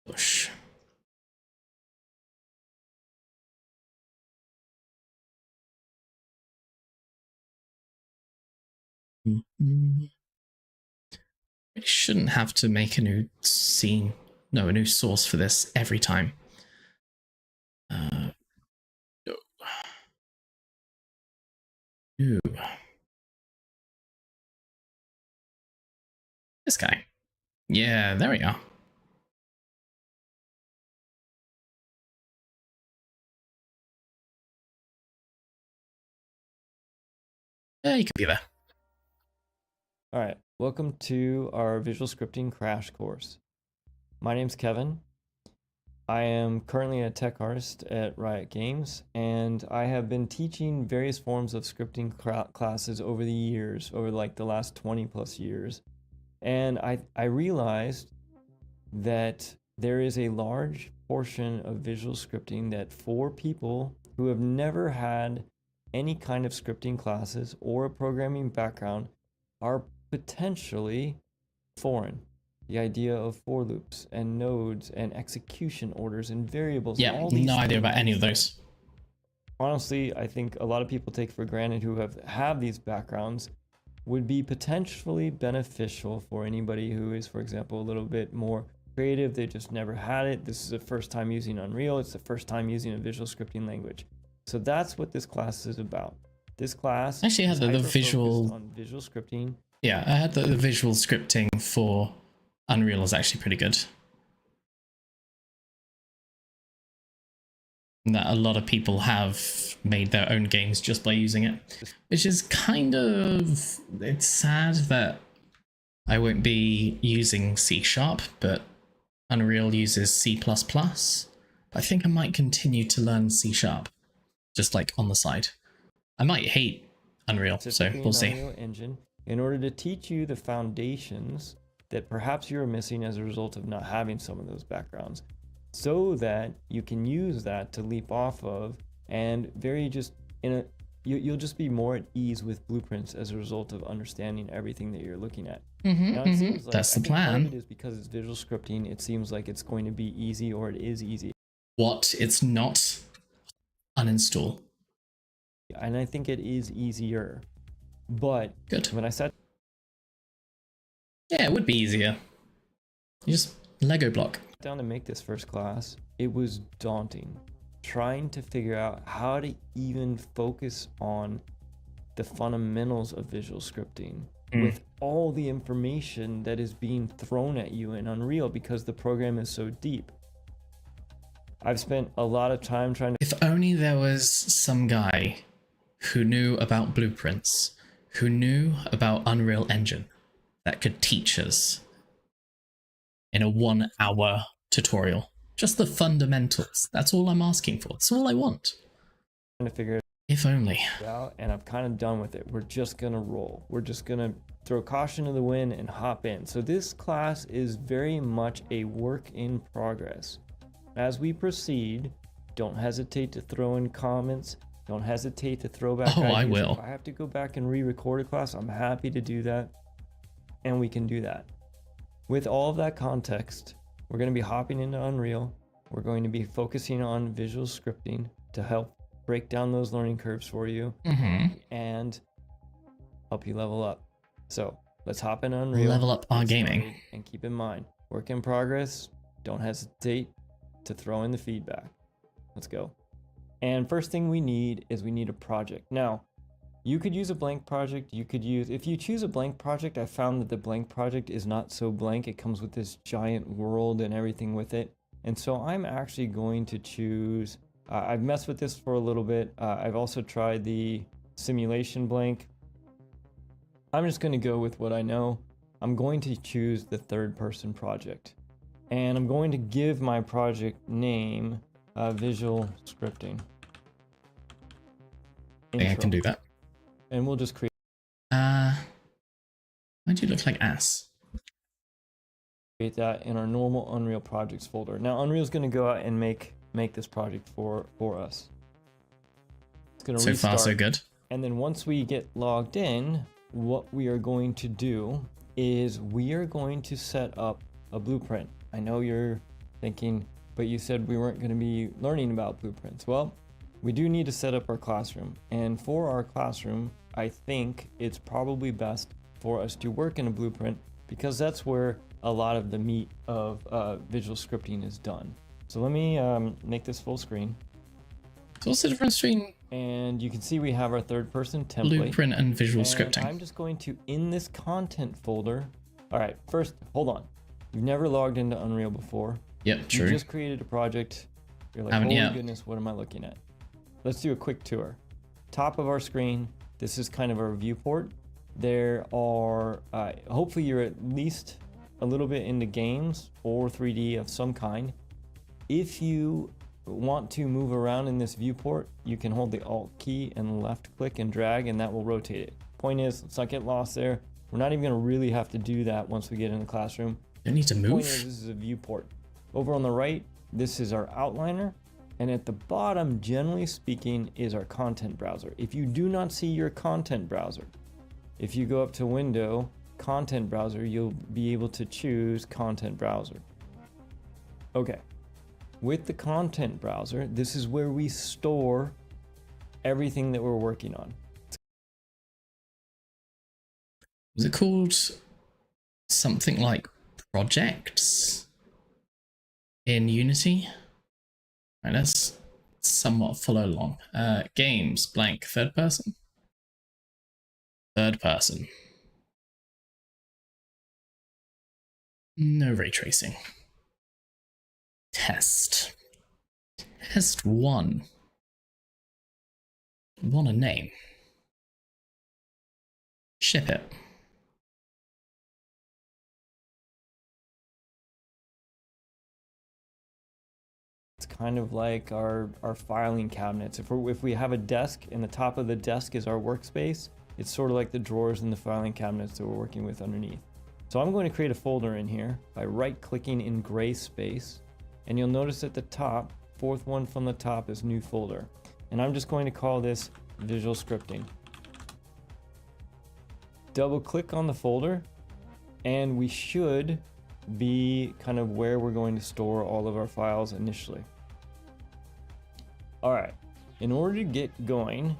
S1: Push. I shouldn't have to make a new scene, no, a new source for this every time. Ooh. This guy. Yeah, there we are. Yeah, you could be there.
S2: All right, welcome to our visual scripting crash course. My name's Kevin. I am currently a tech artist at Riot Games, and I have been teaching various forms of scripting classes over the years, over like the last 20 plus years. And I realized that there is a large portion of visual scripting that for people who have never had any kind of scripting classes or a programming background are potentially foreign. The idea of for loops and nodes and execution orders and variables.
S1: Yeah,
S2: and all these
S1: no idea
S2: things.
S1: about any of those.
S2: Honestly, I think a lot of people take for granted who have these backgrounds would be potentially beneficial for anybody who is, for example, a little bit more creative. They just never had it. This is the first time using Unreal. It's the first time using a visual scripting language. So that's what this class is about. This class
S1: actually had the visual
S2: on visual scripting.
S1: Yeah, I had the visual scripting for Unreal is actually pretty good. And that a lot of people have made their own games just by using it, which is kind of, it's sad that I won't be using C#, but Unreal uses C++. I think I might continue to learn C#, just like on the side. I might hate Unreal, so we'll see.
S2: Unreal Engine, in order to teach you the foundations that perhaps you're missing as a result of not having some of those backgrounds, so that you can use that to leap off of, and you'll just be more at ease with blueprints as a result of understanding everything that you're looking at. Now, it seems like,
S1: that's the
S2: I think part
S1: plan.
S2: of it is because it's visual scripting, it seems like it's going to be easy, or it is easy.
S1: What? It's not. Uninstall.
S2: And I think it is easier. But
S1: Good.
S2: when I said,
S1: yeah, it would be easier. You just Lego block.
S2: down to make this first class, it was daunting. Trying to figure out how to even focus on the fundamentals of visual scripting with all the information that is being thrown at you in Unreal because the program is so deep. I've spent a lot of time trying to...
S1: If only there was some guy who knew about blueprints, who knew about Unreal Engine, that could teach us in a 1 hour tutorial. Just the fundamentals. That's all I'm asking for. That's all I want.
S2: figure it
S1: If only.
S2: out, and I'm kind of done with it. We're just gonna roll. We're just gonna throw caution to the wind and hop in. So this class is very much a work in progress. As we proceed, don't hesitate to throw in comments. Don't hesitate to throw back ideas.
S1: I will.
S2: If I have to go back and re-record a class, I'm happy to do that, and we can do that. With all of that context, we're going to be hopping into Unreal. We're going to be focusing on visual scripting to help break down those learning curves for you and help you level up. So let's hop in Unreal.
S1: Level up our
S2: get
S1: gaming.
S2: started, and keep in mind, work in progress. Don't hesitate to throw in the feedback. Let's go. And first thing we need is we need a project. Now, you could use a blank project. You could use, if you choose a blank project, I found that the blank project is not so blank. It comes with this giant world and everything with it. And so I'm actually going to choose, I've messed with this for a little bit. I've also tried the simulation blank. I'm just going to go with what I know. I'm going to choose the third person project. And I'm going to give my project name Visual Scripting.
S1: I think I can do that.
S2: And we'll just create
S1: Why do you look like ass?
S2: that in our normal Unreal projects folder. Now Unreal's going to go out and make this project for us. It's going to
S1: So
S2: restart.
S1: far, so good.
S2: And then once we get logged in, what we are going to do is we are going to set up a blueprint. I know you're thinking, but you said we weren't going to be learning about blueprints. Well, we do need to set up our classroom. And for our classroom, I think it's probably best for us to work in a blueprint because that's where a lot of the meat of visual scripting is done. So let me make this full screen.
S1: So what's the difference between
S2: And you can see we have our third person template.
S1: blueprint and visual
S2: And
S1: scripting?
S2: I'm just going to, in this content folder. All right, first, hold on. You've never logged into Unreal before.
S1: Yep, true.
S2: You just created a project. You're like,
S1: Haven't
S2: holy
S1: yet.
S2: goodness, what am I looking at? Let's do a quick tour. Top of our screen, this is kind of our viewport. There are, hopefully you're at least a little bit into games or 3D of some kind. If you want to move around in this viewport, you can hold the Alt key and left click and drag, and that will rotate it. Point is, let's not get lost there. We're not even gonna really have to do that once we get in the classroom.
S1: Don't need to
S2: Point
S1: move.
S2: is, this is a viewport. Over on the right, this is our outliner. And at the bottom, generally speaking, is our content browser. If you do not see your content browser, if you go up to Window, Content Browser, you'll be able to choose Content Browser. Okay. With the Content Browser, this is where we store everything that we're working on.
S1: Was it called something like projects in Unity? Right, let's somewhat follow along. Games, blank, third person? Third person. No ray tracing. Test. Test 1. Want a name. Ship it.
S2: It's kind of like our filing cabinets. If we have a desk and the top of the desk is our workspace, it's sort of like the drawers and the filing cabinets that we're working with underneath. So I'm going to create a folder in here by right-clicking in gray space, and you'll notice at the top, fourth one from the top is new folder. And I'm just going to call this Visual Scripting. Double click on the folder, and we should be kind of where we're going to store all of our files initially. All right, in order to get going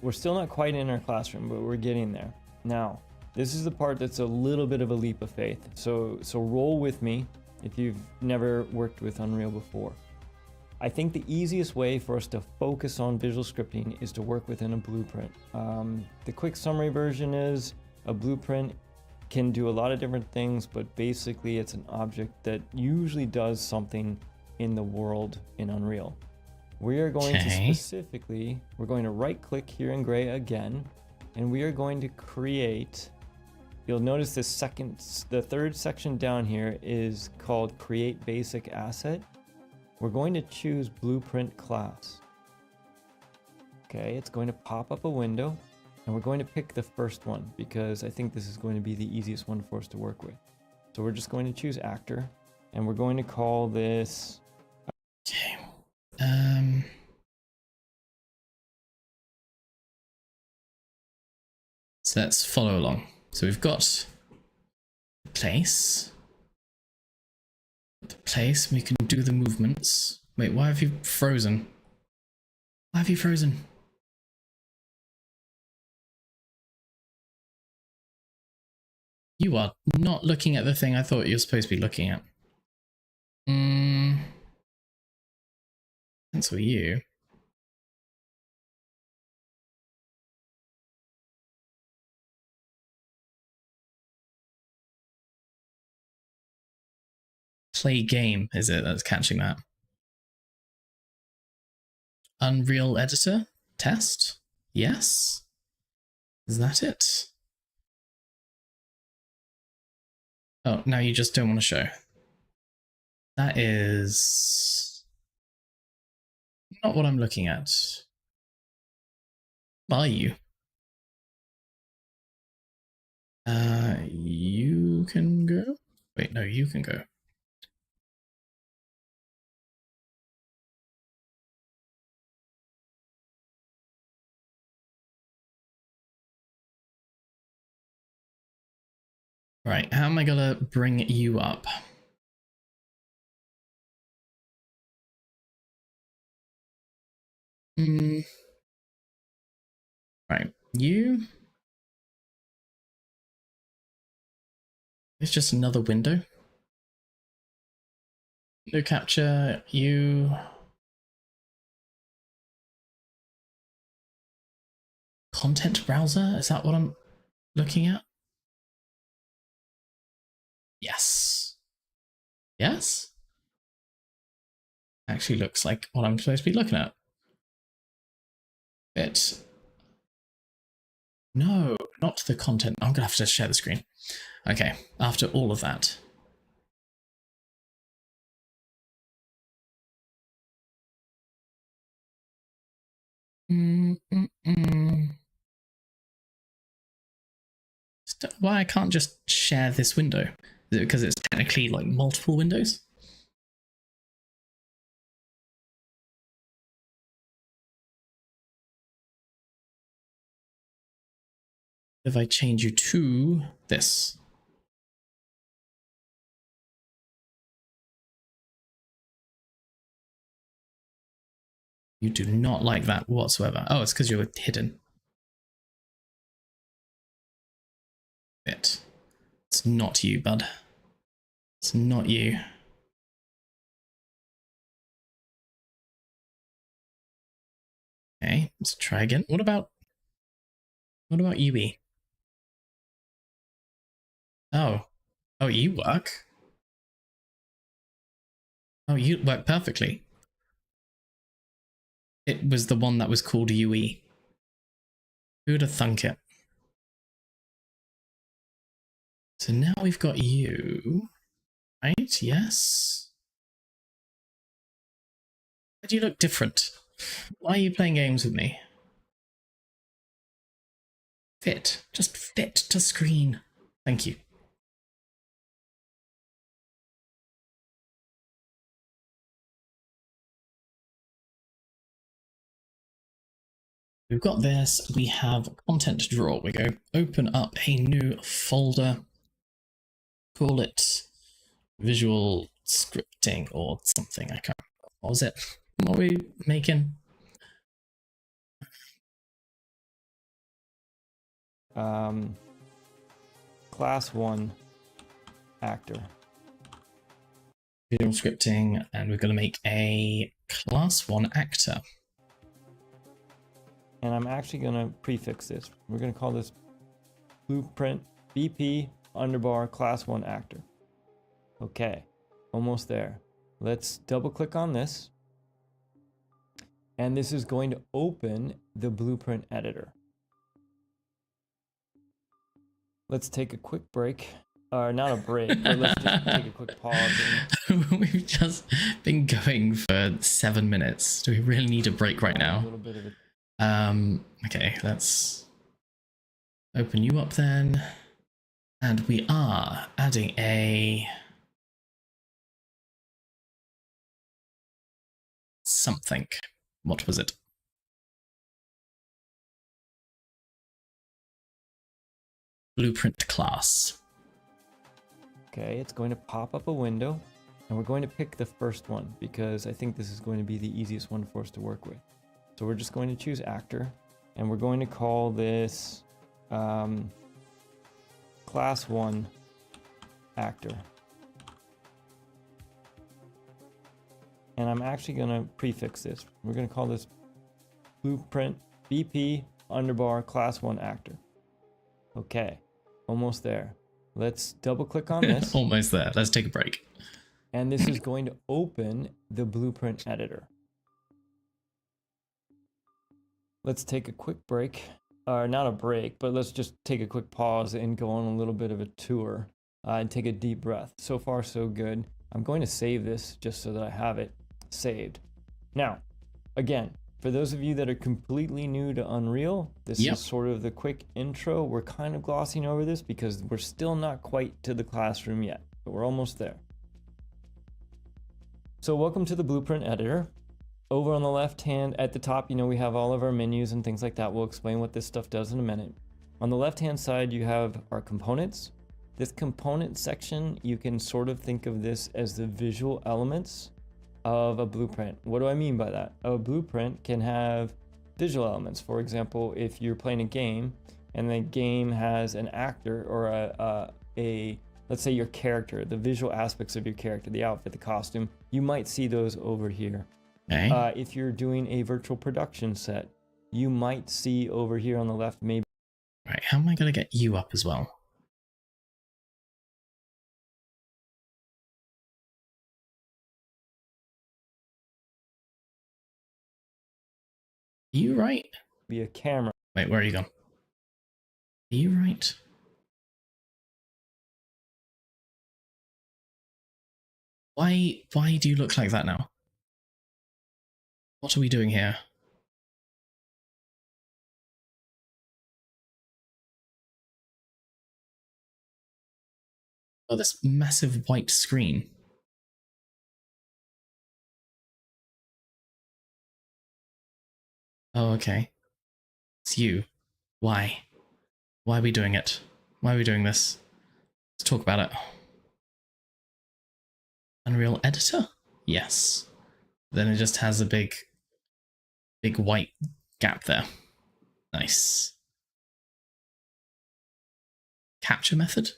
S2: we're still not quite in our classroom, but we're getting there. Now, this is the part that's a little bit of a leap of faith. So roll with me if you've never worked with Unreal before. I think the easiest way for us to focus on visual scripting is to work within a blueprint. The quick summary version is a blueprint can do a lot of different things, but basically it's an object that usually does something in the world in Unreal. We are going to specifically, we're going to right click here in gray again, and we are going to create, you'll notice the third section down here is called Create Basic Asset. We're going to choose Blueprint Class. Okay, it's going to pop up a window, and we're going to pick the first one because I think this is going to be the easiest one for us to work with. So we're just going to choose Actor, and we're going to call this...
S1: Okay. So let's follow along. So we've got the place. We can do the movements. Wait, why have you frozen? Why have you frozen? You are not looking at the thing I thought you were supposed to be looking at. Cancel you. play game, is it, that's catching that? Unreal Editor? Test? Yes? Is that it? Oh, now you just don't want to show. That is not what I'm looking at. Are you? You can go? Wait, no, you can go. Right, how am I gonna bring you up? Right, you... It's just another window. Window capture, you... Content browser? Is that what I'm looking at? Yes. Yes? Actually looks like what I'm supposed to be looking at. No, not the content. I'm gonna have to share the screen. Okay, after all of that. Why I can't just share this window? Is it because it's technically like multiple windows? If I change you to this. You do not like that whatsoever. Oh, it's because you're hidden. It's not you, bud. It's not you. Okay, let's try again. What about UE? Oh. Oh, you work? Oh, you work perfectly. It was the one that was called UE. Who would have thunk it? So now we've got you. Right? Yes. Why do you look different? Why are you playing games with me? Fit. Just fit to screen. Thank you. We've got this. We have content drawer. We go open up a new folder. Call it visual scripting or something. I can't remember. What was it? What were we making?
S2: Class 1 actor.
S1: Visual scripting, and we're going to make a class 1 actor.
S2: And I'm actually going to prefix this. We're going to call this blueprint BP underbar class 1 actor. Okay, almost there. Let's double click on this. And this is going to open the blueprint editor. Let's take a quick break. Or not a break, but let's just take a quick pause.
S1: We've just been going for 7 minutes. Do we really need a break right now?
S2: A little bit of it.
S1: Okay, let's open you up then. And we are adding a something. What was it? Blueprint class.
S2: Okay, it's going to pop up a window, and we're going to pick the first one because I think this is going to be the easiest one for us to work with. So we're just going to choose actor, and we're going to call this class 1 actor. And I'm actually going to prefix this. We're going to call this blueprint BP underbar class 1 actor. Okay, almost there. Let's double click on this.
S1: Almost there. Let's take a break.
S2: And this is going to open the blueprint editor. Let's take a quick break, or not a break, but let's just take a quick pause and go on a little bit of a tour and take a deep breath. So far, so good. I'm going to save this just so that I have it saved. Now, again, for those of you that are completely new to Unreal, this is sort of the quick intro. We're kind of glossing over this because we're still not quite to the classroom yet, but we're almost there. So welcome to the blueprint editor. Over on the left hand at the top, we have all of our menus and things like that. We'll explain what this stuff does in a minute. On the left hand side, you have our components. This component section, you can sort of think of this as the visual elements of a blueprint. What do I mean by that? A blueprint can have visual elements. For example, if you're playing a game and the game has an actor or let's say your character, the visual aspects of your character, the outfit, the costume, you might see those over here.
S1: Okay.
S2: If you're doing a virtual production set, you might see over here on the left, maybe.
S1: Right, how am I going to get you up as well? Are you right?
S2: Be a camera.
S1: Wait, where are you gone? Are you right? Why do you look like that now? What are we doing here? Oh, this massive white screen. Oh, okay. It's you. Why? Why are we doing it? Why are we doing this? Let's talk about it. Unreal Editor? Yes. Then it just has a big white gap there. Nice. Capture method?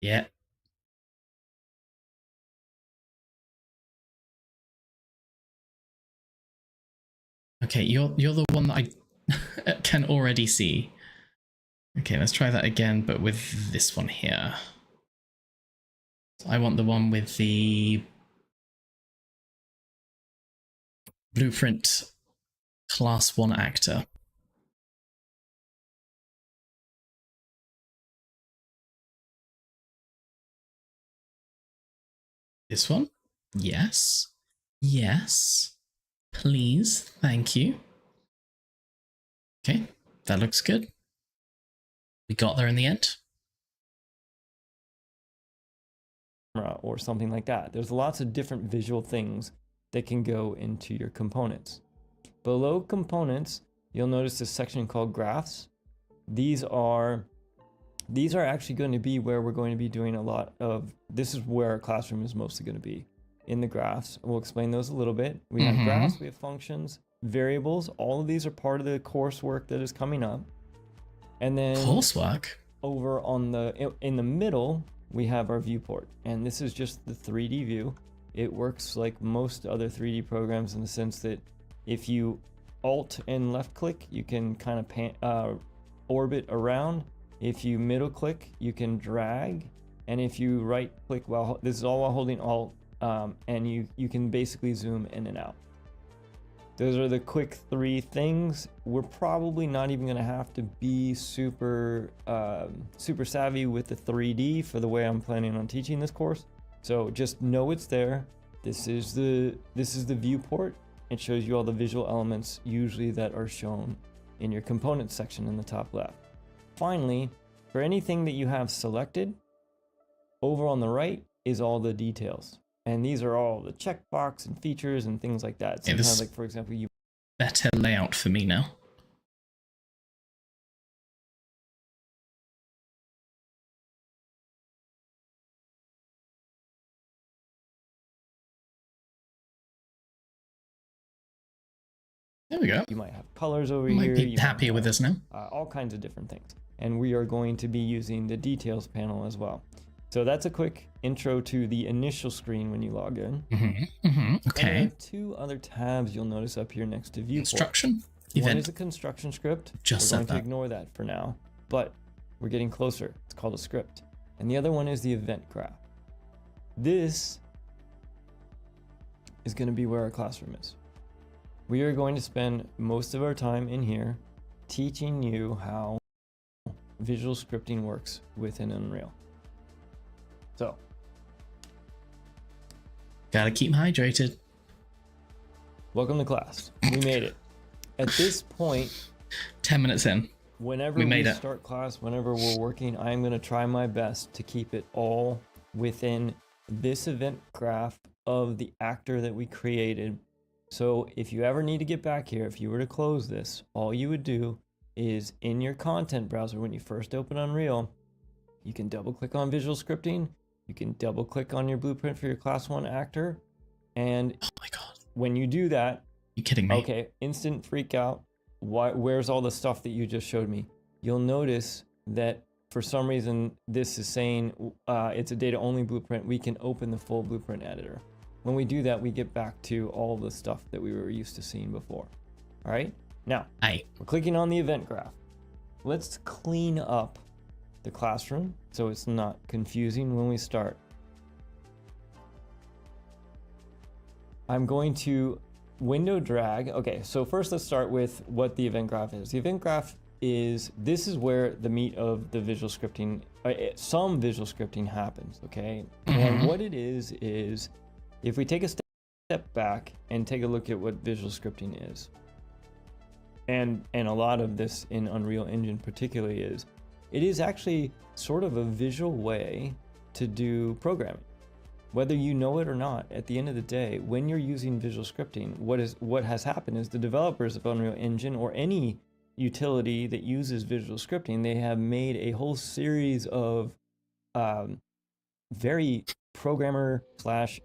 S1: Yeah. Okay, you're the one that I can already see. Okay, let's try that again, but with this one here. So I want the one with the blueprint class 1 actor. This one? Yes. Yes. Please. Thank you. Okay, that looks good. We got there in the end.
S2: Or something like that. There's lots of different visual things that can go into your components. Below components, you'll notice this section called graphs. These are actually going to be where we're going to be doing a lot of, this is where our classroom is mostly going to be, in the graphs. We'll explain those a little bit. We have graphs, we have functions, variables. All of these are part of the coursework that is coming up. And then
S1: coursework
S2: over on in the middle, we have our viewport, and this is just the 3D view. It works like most other 3D programs in the sense that if you Alt and left click, you can kind of orbit around. If you middle click, you can drag, and if you right click, this is all while holding Alt, and you can basically zoom in and out. Those are the quick 3 things. We're probably not even going to have to be super savvy with the 3D for the way I'm planning on teaching this course. So just know it's there. This is the viewport. It shows you all the visual elements usually that are shown in your components section in the top left. Finally, for anything that you have selected, over on the right is all the details. And these are all the checkbox and features and things like that. Sometimes, like for example, you
S1: better layout for me now. There we go.
S2: You might have colors over
S1: here.
S2: Might
S1: be happier with this now.
S2: All kinds of different things. And we are going to be using the details panel as well. So that's a quick intro to the initial screen when you log in.
S1: Okay.
S2: And 2 other tabs you'll notice up here next to viewport.
S1: Construction.
S2: One is a construction script.
S1: Just
S2: We're going
S1: said that.
S2: to ignore that for now, but we're getting closer. It's called a script. And the other one is the event graph. This is going to be where our classroom is. We are going to spend most of our time in here teaching you how visual scripting works within Unreal. So,
S1: Gotta keep hydrated.
S2: welcome to class. We made it. At this point,
S1: 10 minutes in.
S2: whenever
S1: We
S2: we
S1: made it.
S2: start class, whenever we're working, I'm going to try my best to keep it all within this event graph of the actor that we created. So if you ever need to get back here, if you were to close this, all you would do is in your content browser, when you first open Unreal, you can double click on visual scripting. You can double click on your blueprint for your class 1 actor. And
S1: Oh my god.
S2: when you do that,
S1: You kidding me?
S2: okay, instant freak out. Where's all the stuff that you just showed me? You'll notice that for some reason, this is saying it's a data only blueprint. We can open the full blueprint editor. When we do that, we get back to all the stuff that we were used to seeing before. All right, now
S1: Hey.
S2: we're clicking on the event graph. Let's clean up the classroom so it's not confusing when we start. I'm going to window drag. Okay, so first let's start with what the event graph is. The event graph this is where the meat of the visual scripting, some visual scripting happens, okay? And what it is if we take a step back and take a look at what visual scripting is, and a lot of this in Unreal Engine particularly it is actually sort of a visual way to do programming. Whether you know it or not, at the end of the day, when you're using visual scripting, what has happened is the developers of Unreal Engine or any utility that uses visual scripting, they have made a whole series of very programmer slash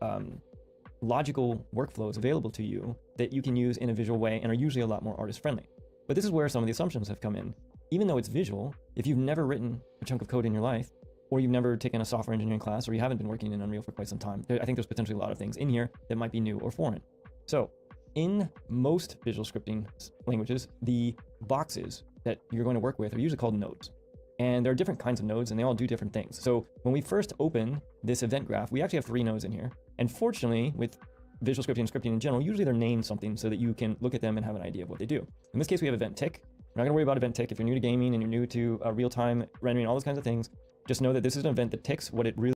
S2: logical workflows available to you that you can use in a visual way and are usually a lot more artist friendly. But this is where some of the assumptions have come in. Even though it's visual, if you've never written a chunk of code in your life, or you've never taken a software engineering class, or you haven't been working in Unreal for quite some time, I think there's potentially a lot of things in here that might be new or foreign. So in most visual scripting languages, the boxes that you're going to work with are usually called nodes. And there are different kinds of nodes and they all do different things. So when we first open this event graph, we actually have 3 nodes in here. And fortunately, with visual scripting and scripting in general, usually they're named something so that you can look at them and have an idea of what they do. In this case, we have event tick. We're not gonna worry about event tick. If you're new to gaming and you're new to real-time rendering, all those kinds of things, just know that this is an event that ticks what it really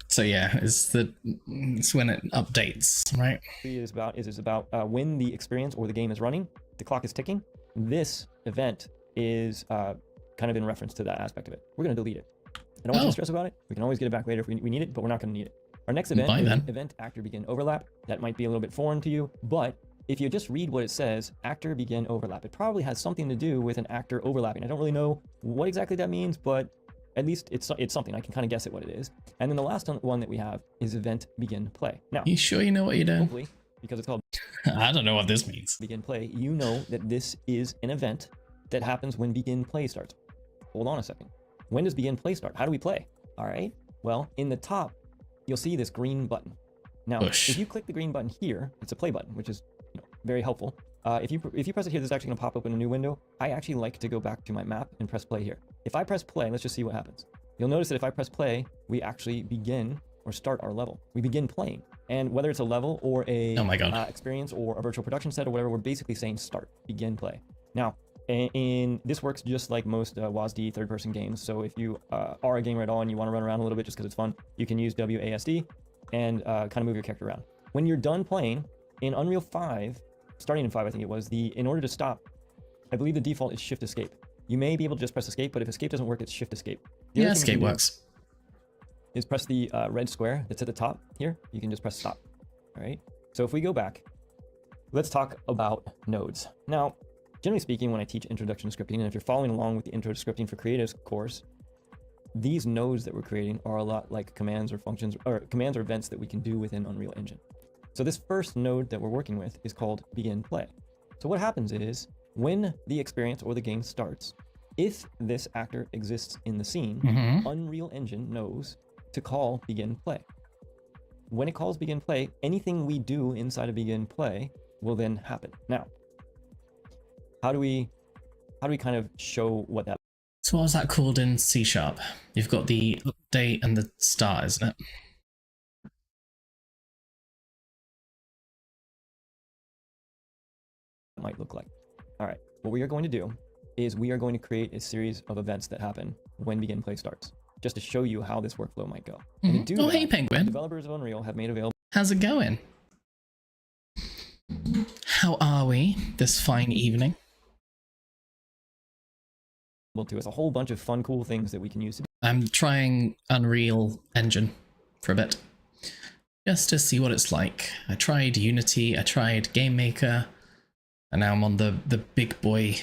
S1: So yeah, it's when it updates, right?
S2: is about. Is about when the experience or the game is running, the clock is ticking. This event is kind of in reference to that aspect of it. We're gonna delete it. I don't want you to stress about it. We can always get it back later if we need it, but we're not gonna need it. Our next event
S1: Bye,
S2: is
S1: then.
S2: event actor begin overlap. That might be a little bit foreign to you, but if you just read what it says, actor begin overlap, it probably has something to do with an actor overlapping. I don't really know what exactly that means, but at least it's something. I can kind of guess at what it is. And then the last one that we have is event begin play. Now,
S1: You sure you know what you're doing?
S2: hopefully, because it's called
S1: I don't know what this means.
S2: begin play, you know that this is an event that happens when begin play starts. Hold on a second. When does begin play start? How do we play? All right. Well, in the top, you'll see this green button. Now,
S1: Push.
S2: if you click the green button here, it's a play button, which is very helpful. If you press it here, this is actually going to pop open a new window. I actually like to go back to my map and press play here. If I press play, let's just see what happens. You'll notice that if I press play, we actually begin or start our level. We begin playing. And whether it's a level or a
S1: Oh my God.
S2: experience or a virtual production set or whatever, we're basically saying start, begin play. Now, in this works just like most WASD third-person games. So if you are a gamer at all and you want to run around a little bit just because it's fun, you can use WASD and kind of move your character around. When you're done playing, in Unreal 5, starting in 5, I think it was, in order to stop, I believe the default is Shift Escape. You may be able to just press Escape, but if Escape doesn't work, it's Shift Escape. The
S1: Yeah,
S2: other thing
S1: escape
S2: you can do
S1: works.
S2: is press the red square that's at the top here. You can just press stop. All right. So if we go back, let's talk about nodes. Now, generally speaking, when I teach Introduction to Scripting, and if you're following along with the Intro to Scripting for Creatives course, these nodes that we're creating are a lot like commands or functions or commands or events that we can do within Unreal Engine. So this first node that we're working with is called begin play. So what happens is when the experience or the game starts, if this actor exists in the scene, Unreal Engine knows to call begin play. When it calls begin play, anything we do inside of begin play will then happen. Now, how do we kind of show what that
S1: what was that called in C#? You've got the update and the start, isn't it?
S2: Might look like. All right, what we are going to do is we are going to create a series of events that happen when begin play starts, just to show you how this workflow might go. And to do
S1: Oh,
S2: that,
S1: hey, Penguin.
S2: developers of Unreal have made available
S1: How's it going? How are we this fine evening?
S2: to us a whole bunch of fun, cool things that we can use to do.
S1: I'm trying Unreal Engine for a bit, just to see what it's like. I tried Unity, I tried Game Maker, and now I'm on the big boy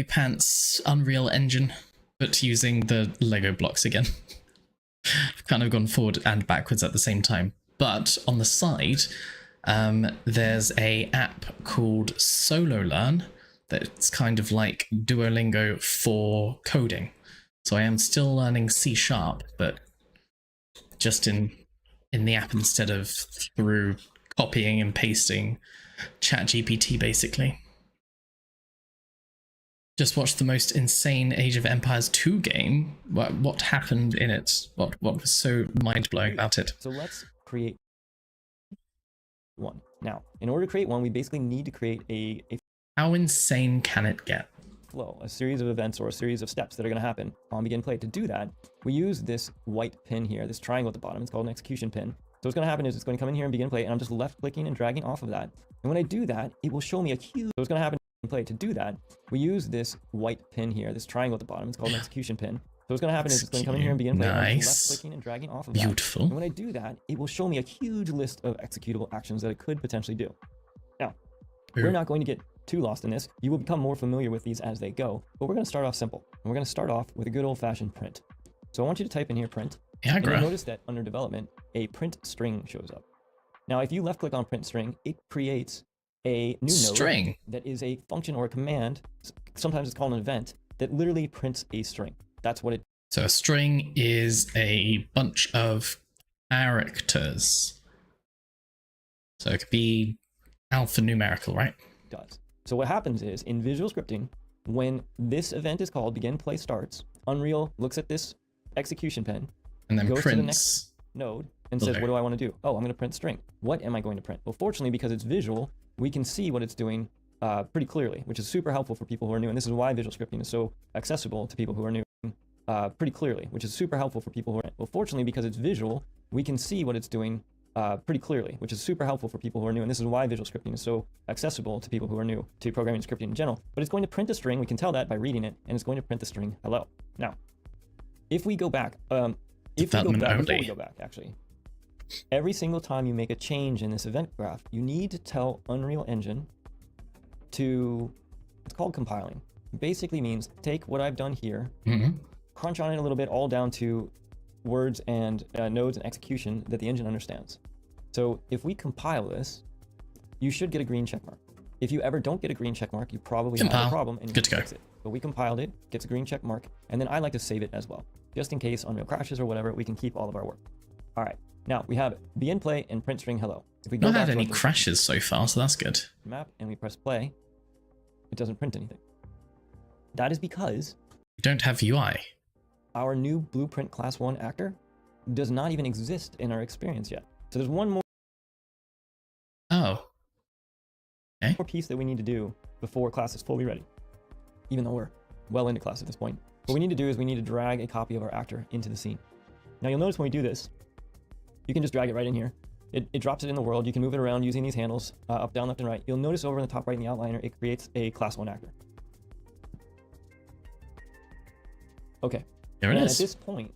S1: pants Unreal Engine, but using the Lego blocks again. I've kind of gone forward and backwards at the same time. But on the side, there's a app called Solo Learn that's kind of like Duolingo for coding. So I am still learning C#, but just in the app instead of through copying and pasting ChatGPT, basically. Just watched the most insane Age of Empires 2 game. What happened in it? What was so mind-blowing about it?
S2: So let's create one. Now, in order to create one, we basically need to create a
S1: How insane can it get?
S2: flow, a series of events or a series of steps that are going to happen on begin play. To do that, we use this white pin here, this triangle at the bottom. It's called an execution pin. So what's going to happen is it's going to come in here and begin play, and I'm just left clicking and dragging off of that. And when I do that, it will show me a huge. So what's going to happen in play. To do that, we use this white pin here, this triangle at the bottom. It's called an execution pin. So what's going to happen is it's going to come in here and begin play. And I'm just left clicking and dragging off of that.
S1: Beautiful.
S2: And when I do that, it will show me a huge list of executable actions that it could potentially do. Now, we're not going to get too lost in this. You will become more familiar with these as they go, but we're going to start off simple. And we're going to start off with a good old-fashioned print. So I want you to type in here print. And you'll notice that under development, a print string shows up. Now, if you left click on print string, it creates a new node that is a function or a command. Sometimes it's called an event that literally prints a string. That's what it.
S1: So a string is a bunch of characters. So it could be alphanumerical, right?
S2: Does. So what happens is in visual scripting, when this event is called begin play starts, Unreal looks at this execution pen
S1: and then
S2: goes
S1: prints
S2: to the next node and says, what do I want to do? Oh, I'm going to print string. What am I going to print? Well, fortunately, because it's visual, we can see what it's doing pretty clearly, which is super helpful for people who are new. And this is why visual scripting is so accessible to people who are new pretty clearly, which is super helpful for people who are. Well, fortunately, because it's visual, we can see what it's doing pretty clearly, which is super helpful for people who are new. And this is why visual scripting is so accessible to people who are new to programming and scripting in general. But it's going to print a string. We can tell that by reading it, and it's going to print the string hello. Now, if we go back, before we go back, actually, every single time you make a change in this event graph, you need to tell Unreal Engine to, it's called compiling. It basically means take what I've done here, crunch on it a little bit, all down to words and nodes and execution that the engine understands. So if we compile this, you should get a green check mark. If you ever don't get a green check mark, you probably have a problem and you can fix it. But we compiled it, gets a green check mark, and then I like to save it as well. Just in case Unreal crashes or whatever, we can keep all of our work. All right, now we have begin play and print string hello. If we go
S1: not
S2: back
S1: had
S2: to
S1: any crashes so far, so that's good.
S2: Map and we press play, it doesn't print anything. That is because
S1: We don't have UI.
S2: our new Blueprint Class 1 actor does not even exist in our experience yet. So there's one more piece that we need to do before class is fully ready, even though we're well into class at this point. What we need to do is we need to drag a copy of our actor into the scene. Now you'll notice when we do this, you can just drag it right in here. It drops it in the world. You can move it around using these handles, up, down, left, and right. You'll notice over in the top right in the outliner, it creates a Class 1 actor. Okay.
S1: There it is.
S2: At this point,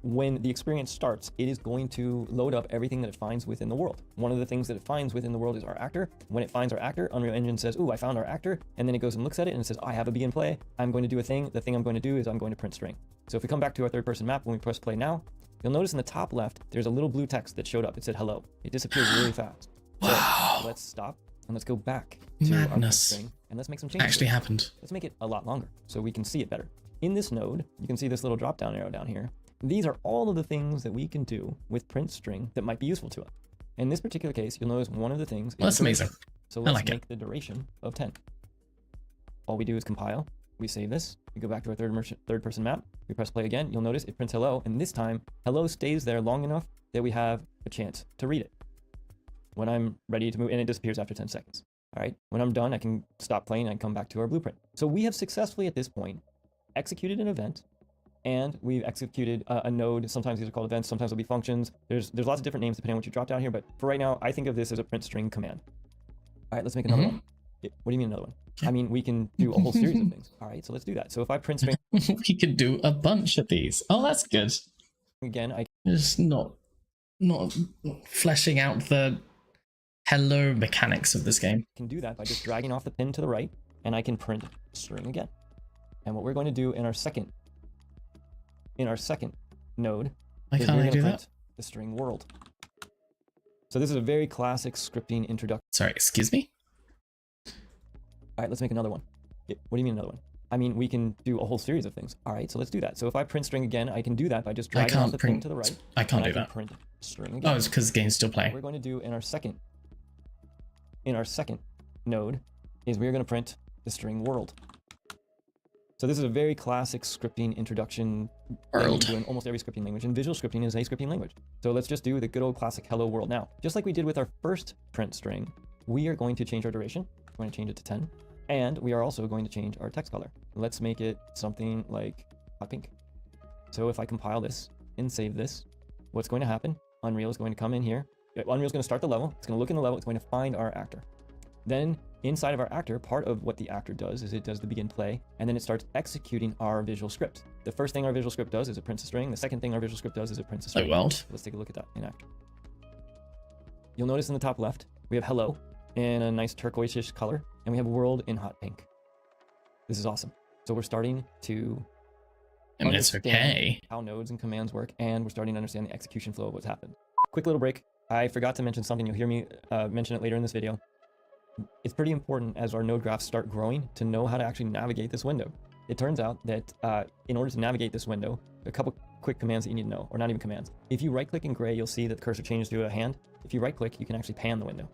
S2: when the experience starts, it is going to load up everything that it finds within the world. One of the things that it finds within the world is our actor. When it finds our actor, Unreal Engine says, ooh, I found our actor. And then it goes and looks at it and it says, I have a begin play. I'm going to do a thing. The thing I'm going to do is I'm going to print string. So if we come back to our third person map, when we press play now, you'll notice in the top left, there's a little blue text that showed up. It said hello. It disappeared really fast.
S1: Wow.
S2: So let's stop and let's go back to our print string and let's make some changes.
S1: Actually happened.
S2: Let's make it a lot longer so we can see it better. In this node, you can see this little drop down arrow down here. These are all of the things that we can do with print string that might be useful to us. In this particular case, you'll notice one of the things.
S1: Well, that's amazing.
S2: So let's make the duration of 10. All we do is compile, we save this, we go back to our third person map, we press play again, you'll notice it prints hello, and this time hello stays there long enough that we have a chance to read it. When I'm ready to move, and it disappears after 10 seconds. All right, when I'm done, I can stop playing and come back to our blueprint. So we have successfully at this point executed an event, and we've executed a node. Sometimes these are called events, sometimes they'll be functions. There's lots of different names depending on what you drop down here, but for right now, I think of this as a print string command. All right, let's make another one. What do you mean another one? I mean, we can do a whole series of things. All right, so let's do that. So if I print string
S1: We could do a bunch of these. Oh, that's good.
S2: again, I
S1: Just not fleshing out the hello mechanics of this game.
S2: can do that by just dragging off the pin to the right, and I can print string again. And what we're going to do in our second node
S1: Why
S2: is
S1: can't
S2: we're
S1: I
S2: going to
S1: do
S2: print
S1: that?
S2: the string world. So this is a very classic scripting introduction.
S1: Sorry, excuse me?
S2: All right, let's make another one. What do you mean another one? I mean, we can do a whole series of things. All right, so let's do that. So if I print string again, I can do that by just dragging off
S1: can't
S2: the pin
S1: print.
S2: to the right.
S1: I can't
S2: and
S1: do
S2: I
S1: that.
S2: can print string
S1: Oh,
S2: again.
S1: it's because the game's still
S2: What
S1: playing.
S2: we're going to do in our second node is we're going to print the string world. So this is a very classic scripting introduction that you
S1: World.
S2: do in almost every scripting language, and visual scripting is a scripting language. So let's just do the good old classic hello world. Now, just like we did with our first print string, we are going to change our duration. We're going to change it to 10, and we are also going to change our text color. Let's make it something like hot pink. So if I compile this and save this, what's going to happen? Unreal is going to come in here. Unreal is going to start the level. It's going to look in the level. It's going to find our actor. Then inside of our actor, part of what the actor does is it does the begin play, and then it starts executing our visual script. The first thing our visual script does is it prints a string. The second thing our visual script does is it prints a
S1: Hello
S2: string.
S1: world.
S2: Let's take a look at that in actor. You'll notice in the top left, we have hello in a nice turquoise-ish color, and we have world in hot pink. This is awesome. So we're starting to
S1: I mean, it's
S2: understand
S1: okay.
S2: how nodes and commands work, and we're starting to understand the execution flow of what's happened. Quick little break. I forgot to mention something. You'll hear me mention it later in this video. It's pretty important as our node graphs start growing to know how to actually navigate this window. It turns out that in order to navigate this window, a couple quick commands that you need to know, or not even commands. If you right click in gray, you'll see that the cursor changes to a hand. If you right click, you can actually pan the window.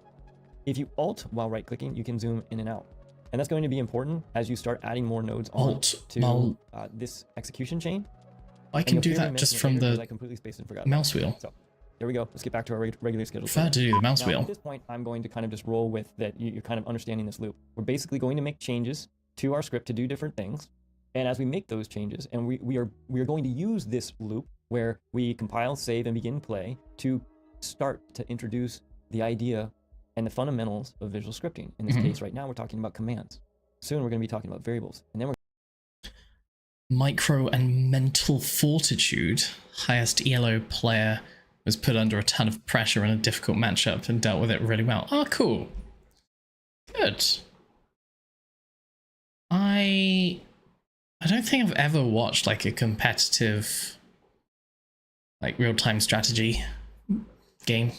S2: If you alt while right clicking, you can zoom in and out. And that's going to be important as you start adding more nodes on
S1: Alt
S2: to
S1: while
S2: this execution chain.
S1: I
S2: And
S1: can
S2: you'll
S1: do
S2: hear me
S1: that just
S2: mention it
S1: from
S2: later 'cause I
S1: the
S2: completely spaced and forgot.
S1: mouse wheel.
S2: So there we go. Let's get back to our regular schedule.
S1: Prefer to do the mouse
S2: Now,
S1: wheel.
S2: at this point, I'm going to kind of just roll with that. You're kind of understanding this loop. We're basically going to make changes to our script to do different things. And as we make those changes, and we are going to use this loop where we compile, save, and begin play to start to introduce the idea and the fundamentals of visual scripting. In this case, right now, we're talking about commands. Soon, we're going to be talking about variables. And then we're
S1: Micro and mental fortitude. Highest ELO player was put under a ton of pressure in a difficult matchup and dealt with it really well. Oh, cool. Good. I don't think I've ever watched like a competitive like real-time strategy game.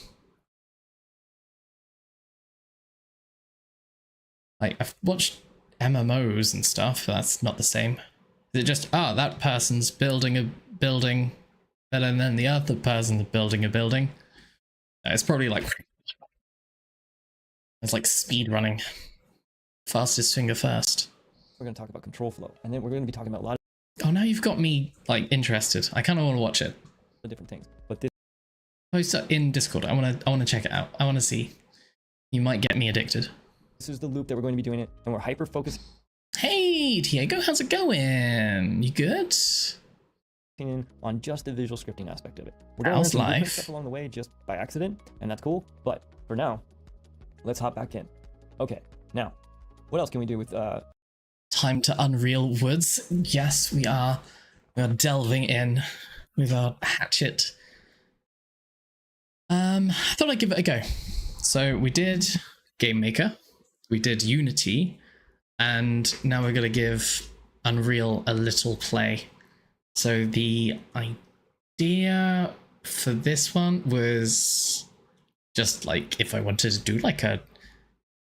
S1: Like I've watched MMOs and stuff, but that's not the same. Is it just, that person's building a building better than the other person's building a building? It's probably like, it's like speed running. Fastest finger first.
S2: going to talk about control flow. And then we're going to be talking about a lot
S1: Oh, now you've got me like interested. I kind of want to watch it.
S2: of different things. But this
S1: Post it in Discord. I want to check it out. I want to see. You might get me addicted.
S2: is the loop that we're going to be doing it. And we're hyper-focused
S1: Hey, Diego, how's it going? You good?
S2: in on just the visual scripting aspect of it. We're going to learn
S1: How's
S2: some different
S1: life?
S2: stuff along the way just by accident, and that's cool. But for now, let's hop back in. Okay, now, what else can we do with
S1: Time to Unreal Woods. Yes, we are. We are delving in with our hatchet. I thought I'd give it a go. So we did Game Maker, we did Unity, and now we're gonna give Unreal a little play. So the idea for this one was just like if I wanted to do like a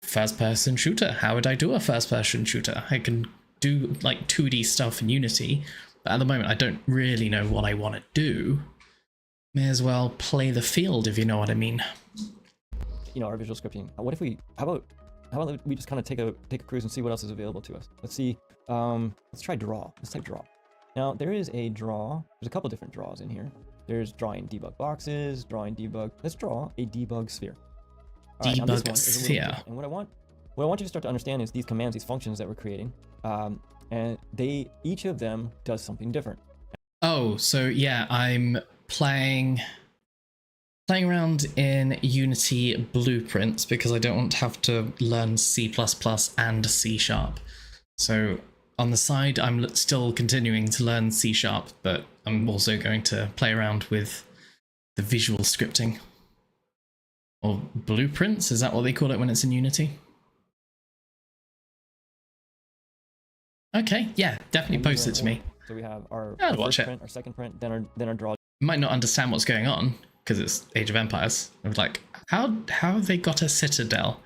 S1: first-person shooter, how would I do a first-person shooter? I can do like 2D stuff in Unity, but at the moment I don't really know what I want to do. May as well play the field, if you know what I mean.
S2: our visual scripting? What if we? How about how about we just kind of take a cruise and see what else is available to us? Let's see. Let's try draw. Let's type draw. Now there is a draw. There's a couple different draws in here. There's drawing debug boxes, drawing debug. Let's draw a debug sphere. All right, now this one is a little different. And what I want you to start to understand is these commands, these functions that we're creating, and each of them does something different.
S1: Oh, so yeah, I'm playing around in Unity blueprints because I don't want to have to learn C++ and C#. So on the side, I'm still continuing to learn C#, but I'm also going to play around with the visual scripting. Or blueprints, is that what they call it when it's in Unity? Okay, yeah, definitely post it to me.
S2: So we have our
S1: I'll
S2: first
S1: watch it.
S2: print, our second print, then our draw.
S1: You might not understand what's going on because it's Age of Empires. I'm like, how have they got a citadel?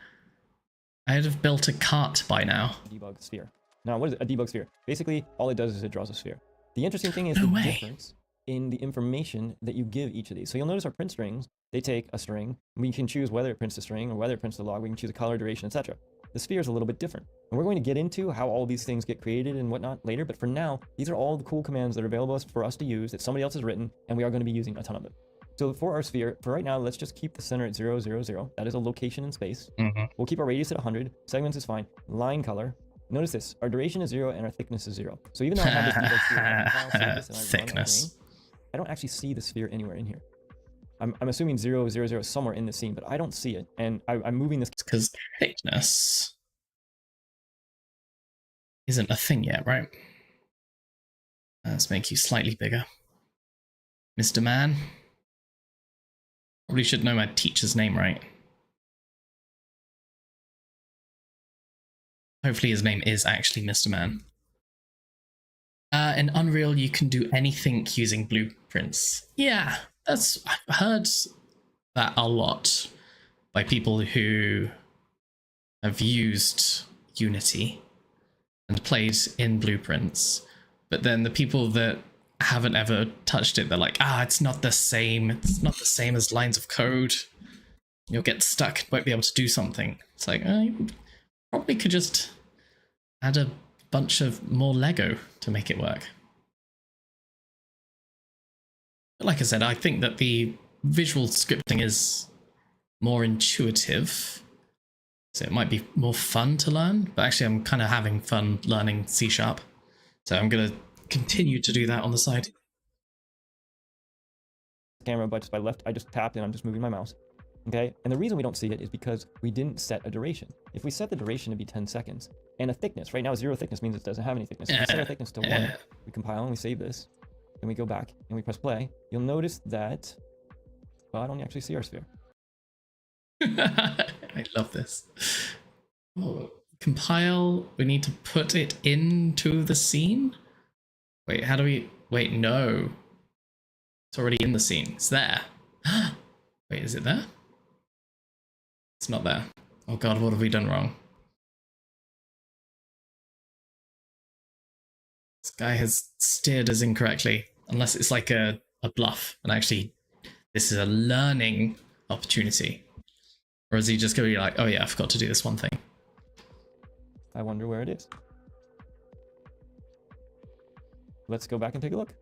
S1: I'd have built a cart by now.
S2: Debug sphere. Now, what is a debug sphere? Basically, all it does is it draws a sphere. The interesting thing is
S1: No
S2: the
S1: way.
S2: difference in the information that you give each of these. So you'll notice our print strings, they take a string. We can choose whether it prints the string or whether it prints the log. We can choose a color, duration, etc. The sphere is a little bit different. And we're going to get into how all these things get created and whatnot later. But for now, these are all the cool commands that are available for us to use that somebody else has written, and we are going to be using a ton of them. So for our sphere, for right now, let's just keep the center at 0, 0, 0. That is a location in space. We'll keep our radius at 100. Segments is fine. Line color. Notice this. Our duration is 0 and our thickness is 0. So even though I have this debug sphere on my file, save this, and I run that
S1: Thickness.
S2: game, I don't actually see the sphere anywhere in here. I'm assuming 0, 0, 0 is somewhere in the scene, but I don't see it. And I'm moving this.
S1: It's because thickness isn't a thing yet, right? Let's make you slightly bigger. Mr. Man. Probably should know my teacher's name, right? Hopefully his name is actually Mr. Man. In Unreal, you can do anything using blueprints. Yeah, I've heard that a lot by people who have used Unity and played in blueprints. But then the people that haven't ever touched it, they're like, it's not the same. It's not the same as lines of code. You'll get stuck, won't be able to do something. It's like, you probably could just add a bunch of more Lego to make it work. But like I said, I think that the visual scripting is more intuitive, so it might be more fun to learn, but actually I'm kind of having fun learning C#, so I'm going to continue to do that on the side.
S2: Camera, but just by left, I just tapped and I'm just moving my mouse. Okay, and the reason we don't see it is because we didn't set a duration. If we set the duration to be 10 seconds and a thickness, right now 0 thickness means it doesn't have any thickness. If we set our thickness to 1, we compile and we save this, then we go back and we press play. You'll notice that, well, I don't actually see our sphere.
S1: I love this. Oh, compile, we need to put it into the scene? Wait, how do we... Wait, no. It's already in the scene. It's there. Wait, is it there? It's not there. Oh god, what have we done wrong? This guy has steered us incorrectly. Unless it's like a bluff. And actually, this is a learning opportunity. Or is he just going to be like, oh yeah, I forgot to do this one thing?
S2: I wonder where it is. Let's go back and take a look.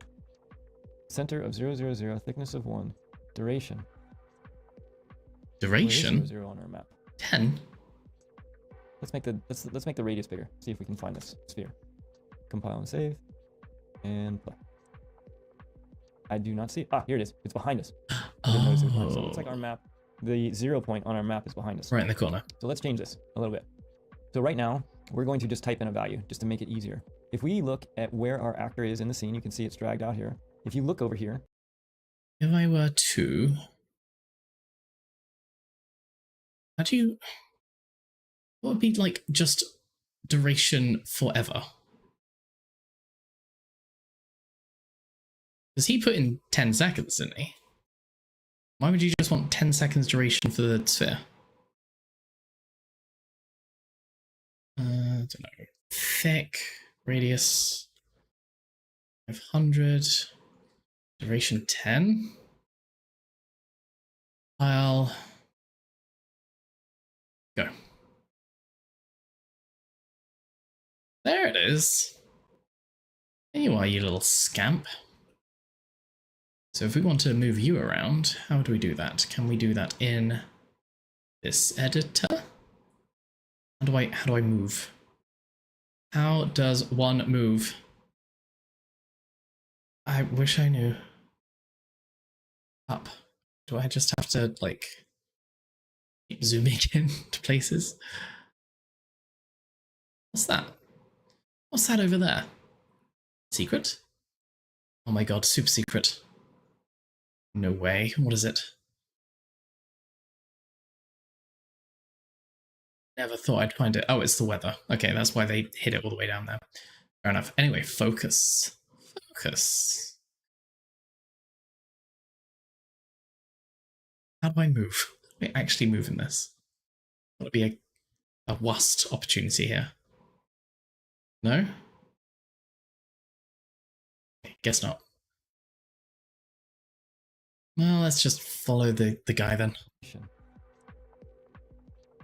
S2: Center of 0, 0, 0, thickness of 1, duration.
S1: Duration?
S2: 0 on our map.
S1: 10?
S2: Let's make the radius bigger. See if we can find this sphere. Compile and save. And play. I do not see it. Here it is. It's behind us. I didn't notice it was behind us. So it looks like our map, the 0 point on our map is behind us.
S1: Right in the corner.
S2: So let's change this a little bit. So right now, we're going to just type in a value just to make it easier. If we look at where our actor is in the scene, you can see it's dragged out here. If you look over here.
S1: If I were to... How do you... What would be like just duration forever? Because he put in 10 seconds, didn't he? Why would you just want 10 seconds duration for the sphere? I don't know. Thick, radius 500, duration 10. File. Go. There it is. There you are, you little scamp. So if we want to move you around, how do we do that? Can we do that in this editor? How do I move? How does one move? I wish I knew. Up. Do I just have to, like, keep zooming in to places? What's that? What's that over there? Secret? Oh my god, super secret. No way. What is it? Never thought I'd find it. Oh, it's the weather. Okay, that's why they hid it all the way down there. Fair enough. Anyway, focus. Focus. How do I move? How do I actually move in this? Would it be a WAST opportunity here? No? Guess not. Well, let's just follow the guy then.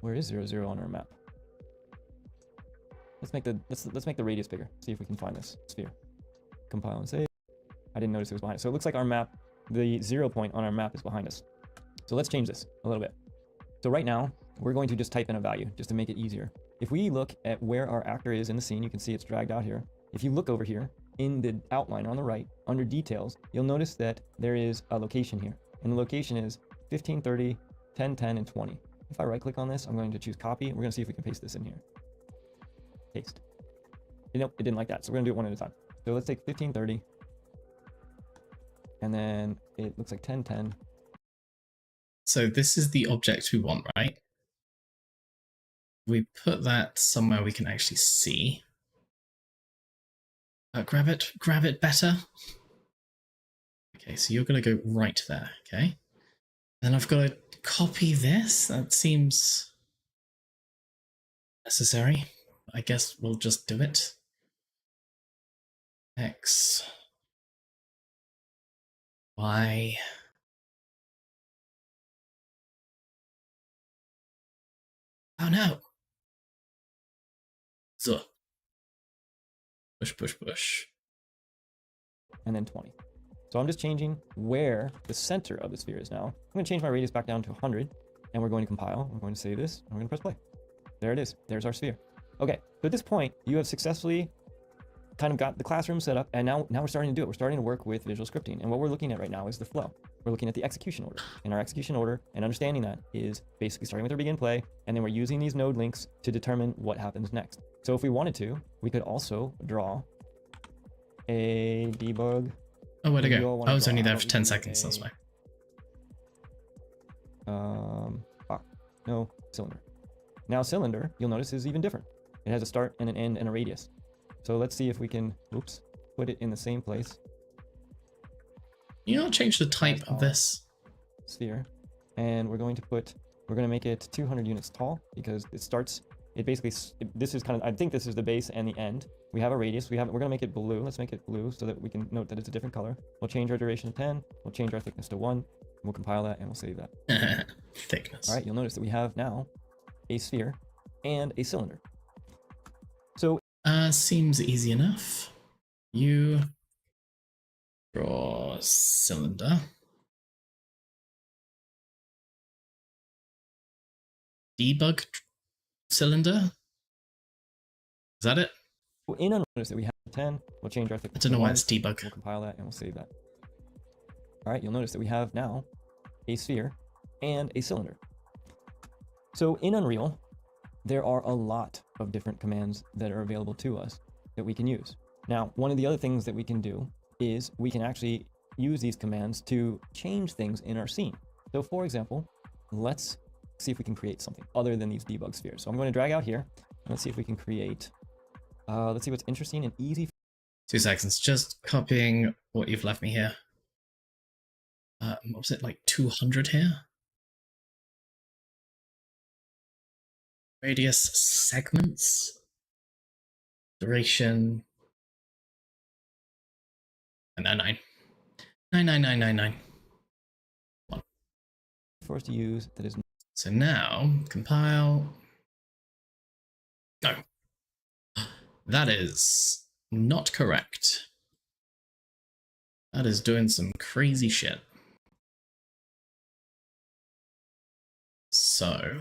S2: Where is 0, 0 on our map? Let's make the radius bigger. See if we can find this sphere. Compile and save. I didn't notice it was behind us. So it looks like our map, the 0 point on our map is behind us. So let's change this a little bit. So right now, we're going to just type in a value just to make it easier. If we look at where our actor is in the scene, you can see it's dragged out here. If you look over here in the outline on the right, under details, you'll notice that there is a location here. And the location is 1530, 1010, and 20. If I right click on this, I'm going to choose copy. And we're going to see if we can paste this in here. Paste. Nope, it didn't like that. So we're going to do it one at a time. So let's take 1530. And then it looks like 1010.
S1: So this is the object we want, right? We put that somewhere we can actually see. Grab it better. Okay, so you're going to go right there, okay? Then I've got to copy this. That seems necessary. I guess we'll just do it. X, Y. Oh no. So. Push, push, push.
S2: And then 20. So I'm just changing where the center of the sphere is now. I'm going to change my radius back down to 100, and we're going to compile. We're going to save this, and we're going to press play. There it is. There's our sphere. Okay, so at this point, you have successfully kind of got the classroom set up, and now we're starting to do it. We're starting to work with visual scripting, and what we're looking at right now is the flow. We're looking at the execution order, and our execution order, and understanding that is basically starting with our begin play, and then we're using these node links to determine what happens next. So if we wanted to, we could also draw a debug.
S1: Oh, where'd it go? I was only there for 10 seconds, that's why.
S2: No, cylinder. Now cylinder, you'll notice, is even different. It has a start and an end and a radius. So let's see if we can, put it in the same place.
S1: You know, change the type of this
S2: sphere, and we're going to make it 200 units tall because this is kind of, I think this is the base and the end. We have a radius. We're going to make it blue. Let's make it blue so that we can note that it's a different color. We'll change our duration to 10. We'll change our thickness to 1. We'll compile that and we'll save that.
S1: Thickness.
S2: All right, you'll notice that we have now a sphere and a cylinder. So
S1: seems easy enough. You draw cylinder. Debug cylinder. Is that it?
S2: in Unreal, notice that we have 10. We'll change our thickness.
S1: I don't know
S2: to
S1: why
S2: 1.
S1: it's debug.
S2: We'll compile that and we'll save that. All right, you'll notice that we have now a sphere and a cylinder. So in Unreal, there are a lot of different commands that are available to us that we can use. Now, one of the other things that we can do is we can actually use these commands to change things in our scene. So for example, let's see if we can create something other than these debug spheres. So I'm going to drag out here. And let's see if we can create, let's see what's interesting and easy.
S1: 2 seconds, just copying what you've left me here. What was it, like 200 here? Radius segments. Duration. 999. 99999. One.
S2: For us to use that is.
S1: So now, compile. No. That is not correct. That is doing some crazy shit. So,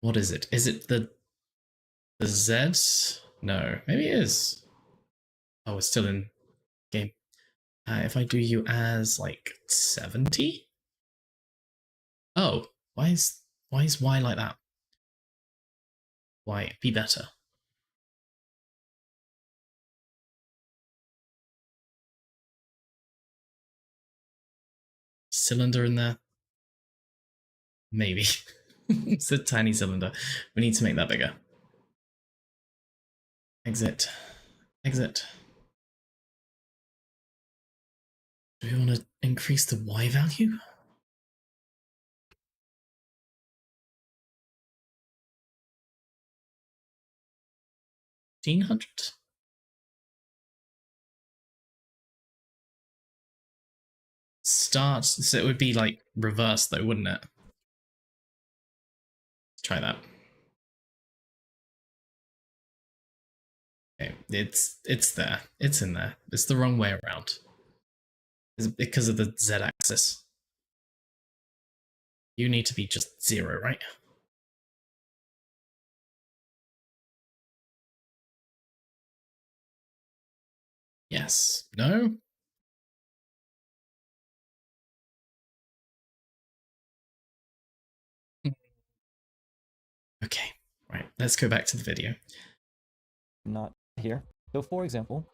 S1: what is it? Is it the Z? No, maybe it is. Oh, it's still in game. If I do you as like 70? Oh, why is Y like that? Why be better? Cylinder in there? Maybe. It's a tiny cylinder. We need to make that bigger. Exit. Exit. Do we want to increase the Y value? 1500? Start, so it would be like reverse though, wouldn't it? Let's try that. Okay, it's there. It's in there. It's the wrong way around. It's because of the Z axis. You need to be just 0, right? Yes. No? Okay. Right. Let's go back to the video.
S2: Not here. So for example,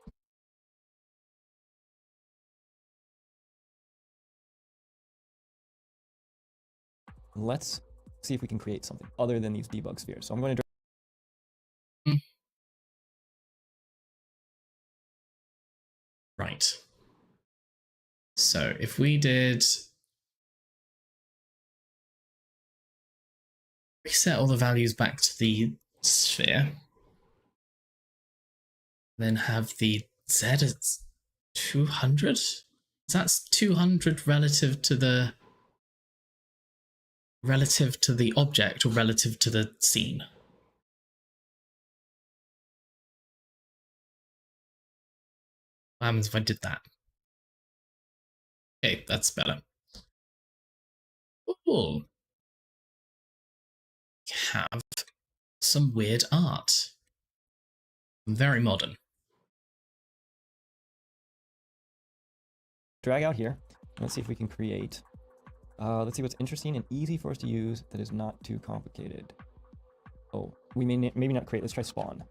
S2: let's see if we can create something other than these debug spheres. So I'm going to
S1: Right. So if we did reset all the values back to the sphere, then have the Z as 200? That's 200 relative to the object or relative to the scene? What happens if I did that? Okay, that's better. Ooh. Have some weird art. Very modern.
S2: drag out here. Let's see if we can create. Let's see what's interesting and easy for us to use that is not too complicated. Oh, we may maybe not create. Let's try spawn.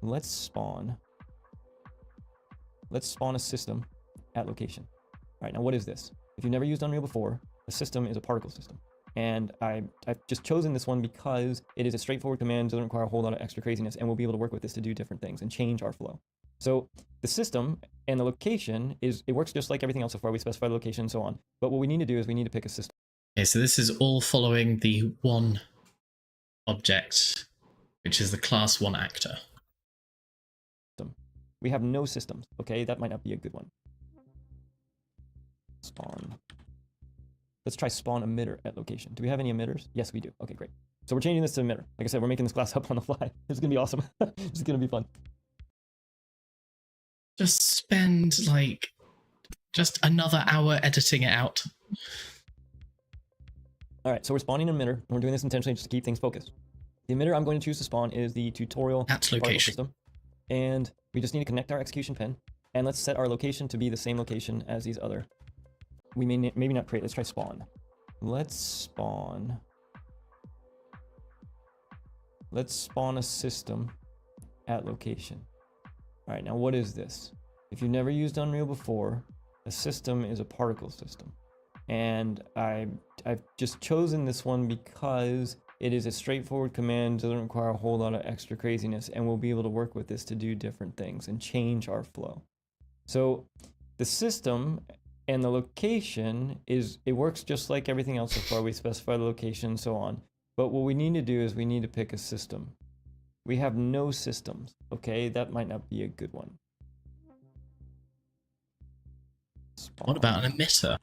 S2: Let's spawn a system at location. All right, now what is this? If you've never used Unreal before, a system is a particle system. And I've just chosen this one because it is a straightforward command, doesn't require a whole lot of extra craziness, and we'll be able to work with this to do different things and change our flow. So the system and the location it works just like everything else so far. We specify the location and so on. But what we need to do is we need to pick a system.
S1: Okay, so this is all following the one object, which is the class 1 actor.
S2: We have no systems, okay? That might not be a good one. Spawn. Let's try spawn emitter at location. Do we have any emitters? Yes, we do. Okay, great. So we're changing this to emitter. Like I said, we're making this class up on the fly. This is gonna be awesome. This is gonna be fun.
S1: Just spend like just another hour editing it out.
S2: All right, so we're spawning an emitter, and we're doing this intentionally just to keep things focused. The emitter I'm going to choose to spawn is the tutorial
S1: At location.
S2: system, and we just need to connect our execution pin, and let's set our location to be the same location as these other. We may maybe not create. Let's try spawn. Let's spawn a system at location. All right, now what is this? If you've never used Unreal before, a system is a particle system. And I've just chosen this one because it is a straightforward command, doesn't require a whole lot of extra craziness, and we'll be able to work with this to do different things and change our flow. So the system and the location it works just like everything else so far. We specify the location and so on. But what we need to do is we need to pick a system. We have no systems, okay? That might not be a good one. Spawn.
S1: What about an emitter?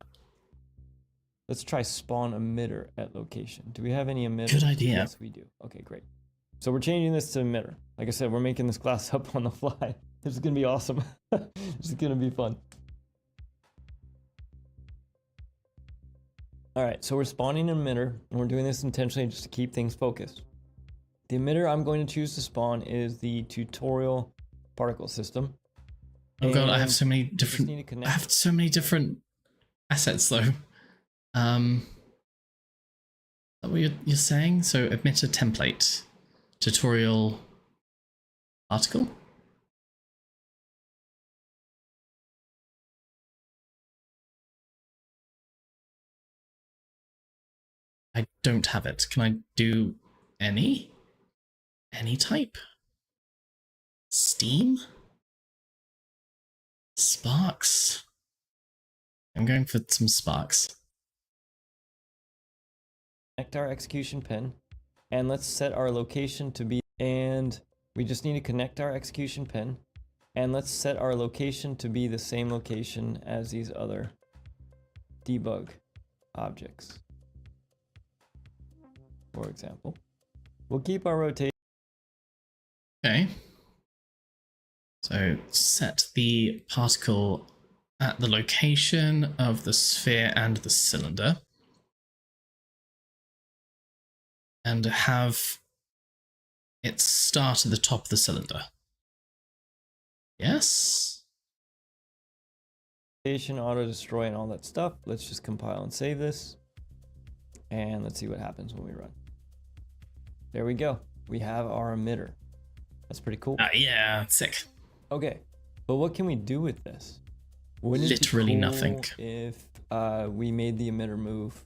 S2: Let's try spawn emitter at location. Do we have any emitters?
S1: Good idea.
S2: Yes, we do. Okay, great. So we're changing this to emitter. Like I said, we're making this class up on the fly. This is gonna be awesome. This is gonna be fun. All right, so we're spawning an emitter, and we're doing this intentionally just to keep things focused. The emitter I'm going to choose to spawn is the tutorial particle system.
S1: Oh god, I have
S2: And
S1: so many
S2: we just
S1: different.
S2: need to
S1: I
S2: connect
S1: have
S2: it.
S1: so many different assets though. Is that what you're saying? So emitter template, tutorial article. I don't have it. Can I do any type? Steam? Sparks? I'm going for some sparks.
S2: Connect our execution pin, and let's set our location to be, and we just need to connect our execution pin, and let's set our location to be the same location as these other debug objects. For example, we'll keep our rotation.
S1: Okay. So set the particle at the location of the sphere and the cylinder. And have it start at the top of the cylinder. Yes?
S2: Auto destroy and all that stuff. Let's just compile and save this, and let's see what happens when we run. There we go. We have our emitter. That's pretty cool.
S1: Yeah, sick.
S2: Okay, but what can we do with this? Wouldn't it be
S1: Literally
S2: cool
S1: nothing.
S2: if we made the emitter move?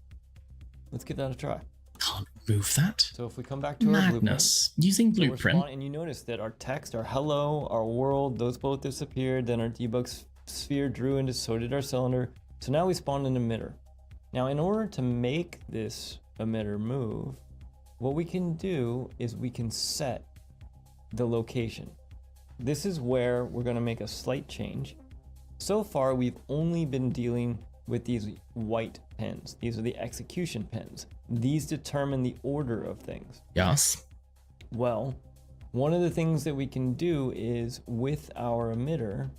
S2: Let's give that a try.
S1: Can't move that.
S2: So if we come back to our blueprint,
S1: Madness. Using
S2: so we're
S1: blueprint.
S2: spawning, and you notice that our text, our hello, our world, those both disappeared. Then our debug sphere drew into, so did our cylinder. So now we spawned an emitter. Now in order to make this emitter move, what we can do is we can set the location. This is where we're going to make a slight change. So far, we've only been dealing with these white pins. These are the execution pins. These determine the order of things.
S1: Yes.
S2: Well, one of the things that we can do is with our emitter,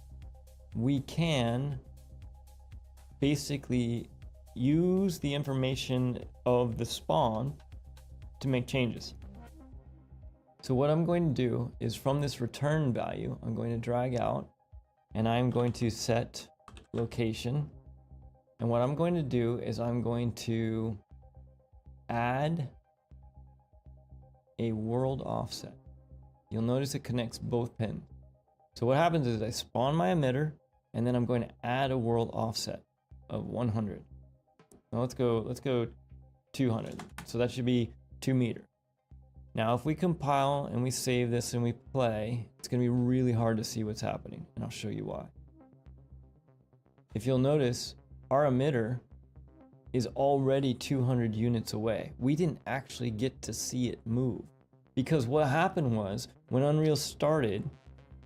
S2: we can basically use the information of the spawn to make changes. So what I'm going to do is from this return value, I'm going to drag out and I'm going to set location. And what I'm going to do is I'm going to add a world offset. You'll notice it connects both pins. So what happens is I spawn my emitter and then I'm going to add a world offset of 100. Now let's go 200. So that should be 2 meters. Now, if we compile and we save this and we play, it's going to be really hard to see what's happening, and I'll show you why. If you'll notice, our emitter is already 200 units away. We didn't actually get to see it move, because what happened was when Unreal started,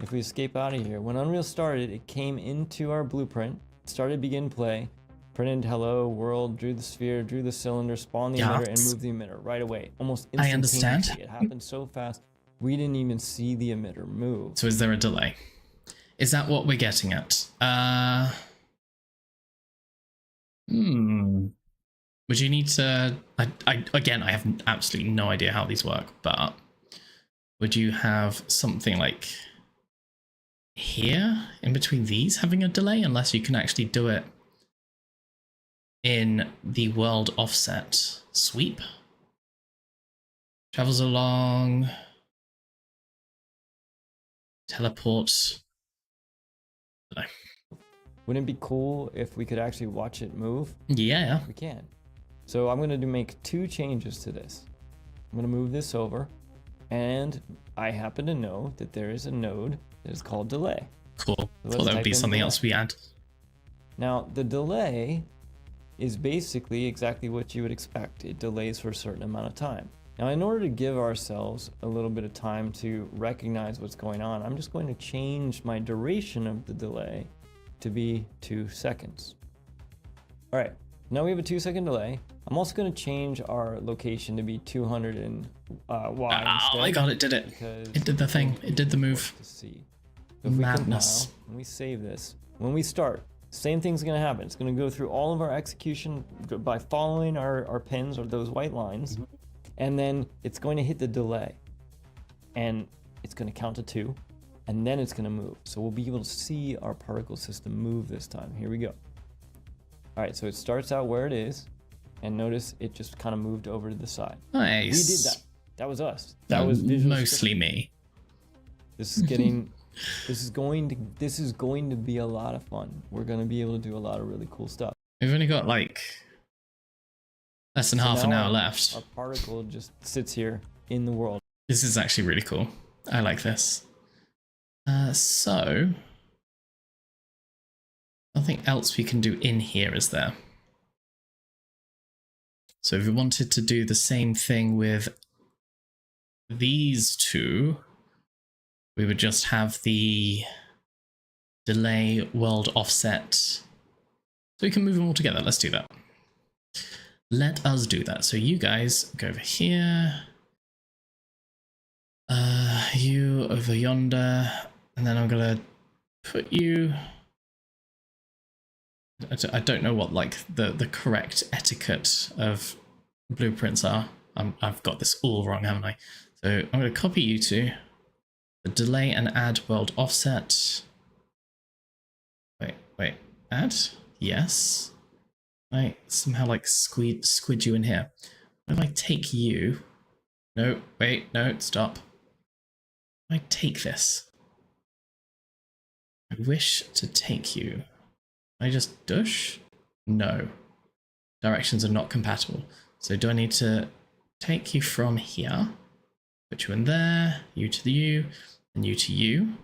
S2: if we escape out of here, when Unreal started, it came into our blueprint, started begin play, printed hello world, drew the sphere, drew the cylinder, spawned the emitter, and moved the emitter right away, almost
S1: I
S2: instantaneously.
S1: understand.
S2: It happened so fast, we didn't even see the emitter move.
S1: So is there a delay? Is that what we're getting at? Would you need to... Again, I have absolutely no idea how these work, but would you have something like here in between these having a delay, unless you can actually do it in the world offset sweep? Travels along, teleport.
S2: Wouldn't it be cool if we could actually watch it move?
S1: Yeah.
S2: We can. So I'm going to make 2 changes to this. I'm going to move this over, and I happen to know that there is a node that is called delay.
S1: Cool.
S2: So
S1: Thought
S2: let's
S1: that would
S2: type
S1: be
S2: in
S1: something
S2: delay.
S1: else we add.
S2: Now, the delay is basically exactly what you would expect. It delays for a certain amount of time. Now, in order to give ourselves a little bit of time to recognize what's going on, I'm just going to change my duration of the delay to be 2 seconds. All right, Now we have a 2-second delay. I'm also going to change our location to be 200 and Y
S1: Oh
S2: instead.
S1: my god, it did it.
S2: Because
S1: It did the thing. It did the move.
S2: to see. So if
S1: Madness.
S2: we compile and we save this, when we start, same thing's going to happen. It's going to go through all of our execution by following our pins or those white lines, and then it's going to hit the delay, and it's going to count to 2, and then it's going to move. So we'll be able to see our particle system move this time. Here we go. All right, so it starts out where it is, and notice it just kind of moved over to the side.
S1: Nice.
S2: We did that. That was us. That was visual
S1: mostly me.
S2: This is getting, this is going to be a lot of fun. We're going to be able to do a lot of really cool stuff.
S1: We've only got like less than half an
S2: now
S1: hour left.
S2: Our particle just sits here in the world.
S1: This is actually really cool. I like this. So nothing else we can do in here, is there? So if we wanted to do the same thing with these two, we would just have the delay world offset. So we can move them all together. Let's do that. Let us do that. So you guys go over here. You over yonder. And then I'm gonna put you... I don't know what like the correct etiquette of blueprints are. I've got this all wrong, haven't I? So I'm going to copy you two. The delay and add world offset. Wait, add? Yes. I somehow like squid you in here. What if I take you? No, wait, no, stop. If I take this. I wish to take you. I just dush? No. Directions are not compatible. So do I need to take you from here? Put you in there, you to the you, and you to you.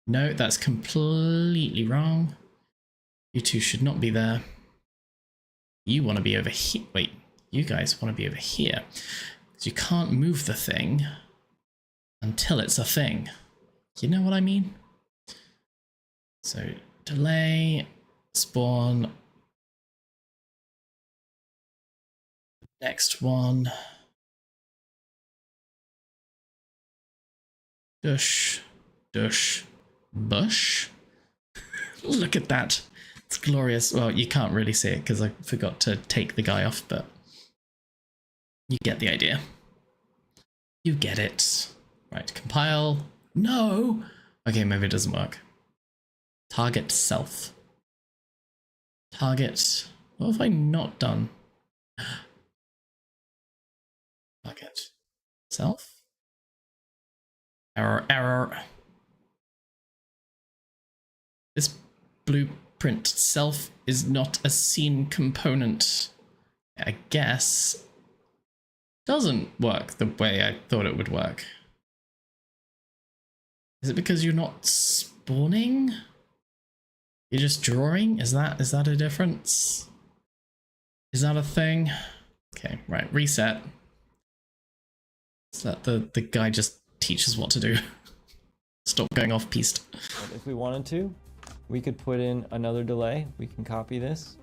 S1: No, that's completely wrong. You two should not be there. You want to be over here. Wait, you guys want to be over here. Because you can't move the thing until it's a thing. You know what I mean? So delay, spawn, next one, dush, dush, bush. Look at that. It's glorious. Well, you can't really see it because I forgot to take the guy off, but you get the idea. You get it. Right, compile. No! Okay, maybe it doesn't work. Target self. Target. What have I not done? Target self. Error, error. This blueprint self is not a scene component. I guess doesn't work the way I thought it would work. Is it because you're not spawning? You're just drawing? Is that a difference? Is that a thing? Okay, right, reset. So that the guy just teaches what to do. Stop going off piste.
S2: If we wanted to, we could put in another delay. We can copy this.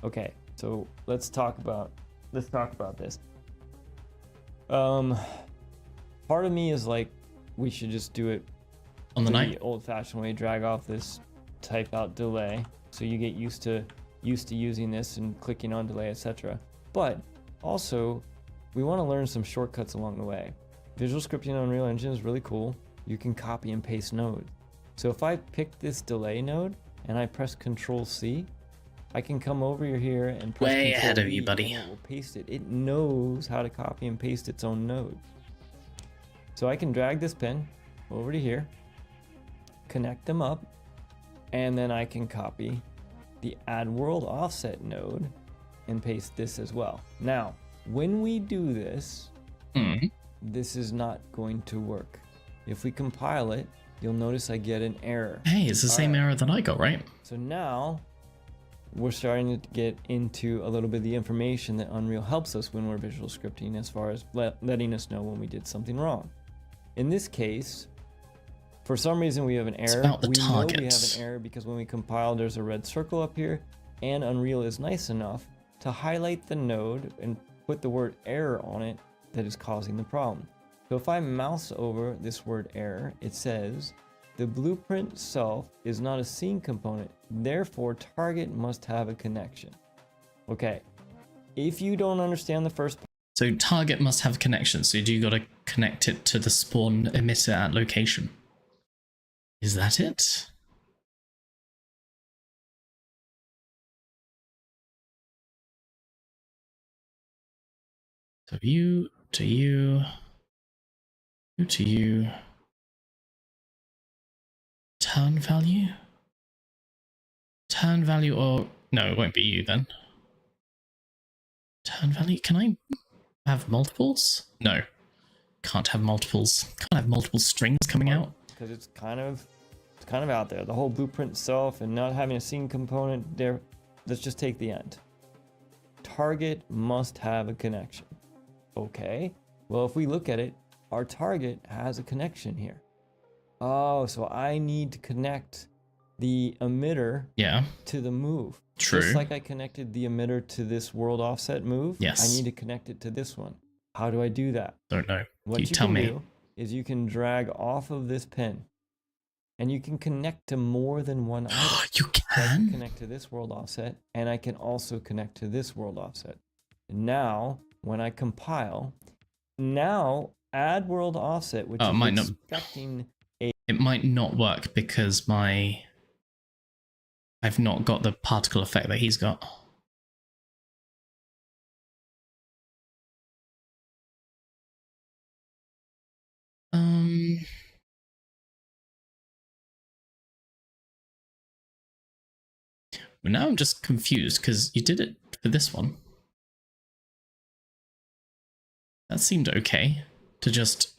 S2: Okay, so let's talk about this. Part of me is like, we should just do it
S1: On the night?
S2: old-fashioned way, drag off this type out delay so you get used to using this and clicking on delay, etc. But also we want to learn some shortcuts along the way. Visual scripting on Unreal Engine is really cool. You can copy and paste nodes. So if I pick this delay node and I press Control-C, I can come over here and press
S1: Way ahead of
S2: Control-V
S1: you, buddy.
S2: and it will paste it. It knows how to copy and paste its own node. So I can drag this pen over to here, connect them up, and then I can copy the add world offset node and paste this as well. Now, when we do this, this is not going to work. If we compile it, you'll notice I get an error.
S1: Hey, it's the same error that I got, right?
S2: So now we're starting to get into a little bit of the information that Unreal helps us when we're visual scripting as far as letting us know when we did something wrong. In this case, for some reason we have an error.
S1: It's about the
S2: we
S1: target.
S2: know we have an error because when we compile, there's a red circle up here. and Unreal is nice enough to highlight the node and put the word error on it that is causing the problem. So if I mouse over this word error, it says the blueprint self is not a scene component, therefore target must have a connection. Okay, if you don't understand the first part,
S1: So target must have connection, so you got to connect it to the spawn emitter at location. Is that it? So you to you to you. Turn value? Turn value, or no, it won't be you then. Turn value, can I have multiples? No, can't have multiples. Can't have multiple strings coming out.
S2: because it's kind of out there. The whole blueprint itself and not having a scene component there. Let's just take the end. Target must have a connection. Okay, well, if we look at it, our target has a connection here. Oh, so I need to connect the emitter
S1: Yeah,
S2: to the move.
S1: true.
S2: Just like I connected the emitter to this world offset move,
S1: Yes.
S2: I need to connect it to this one. How do I do that?
S1: Don't know.
S2: What
S1: You
S2: you
S1: tell
S2: can
S1: me.
S2: do is you can drag off of this pin and you can connect to more than one item.
S1: You
S2: So I can
S1: can?
S2: connect to this world offset and I can also connect to this world offset. Now, when I compile, now add world offset, which
S1: Oh, it
S2: is
S1: might not-
S2: expecting
S1: It might not work because I've not got the particle effect that he's got. Well, now I'm just confused because you did it for this one. That seemed okay to just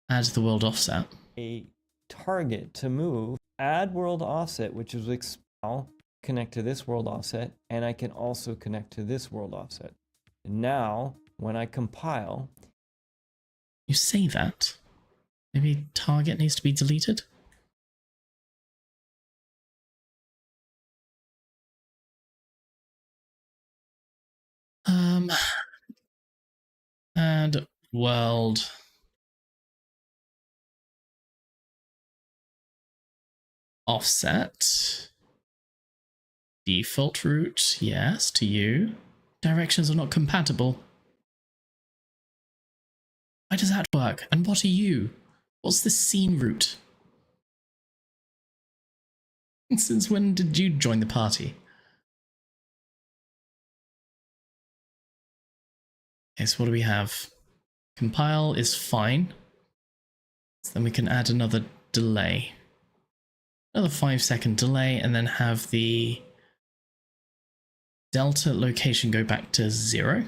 S1: add the world offset.
S2: a target to move, add world offset, which is expel, connect to this world offset, and I can also connect to this world offset. Now, when I compile,
S1: You say that? Maybe target needs to be deleted? Add world offset. Default route, yes, to you. Directions are not compatible. Why does that work? And what are you? What's the scene route? Since when did you join the party? Okay, so what do we have? Compile is fine. So then we can add another delay. Another 5-second delay, and then have the delta location go back to 0.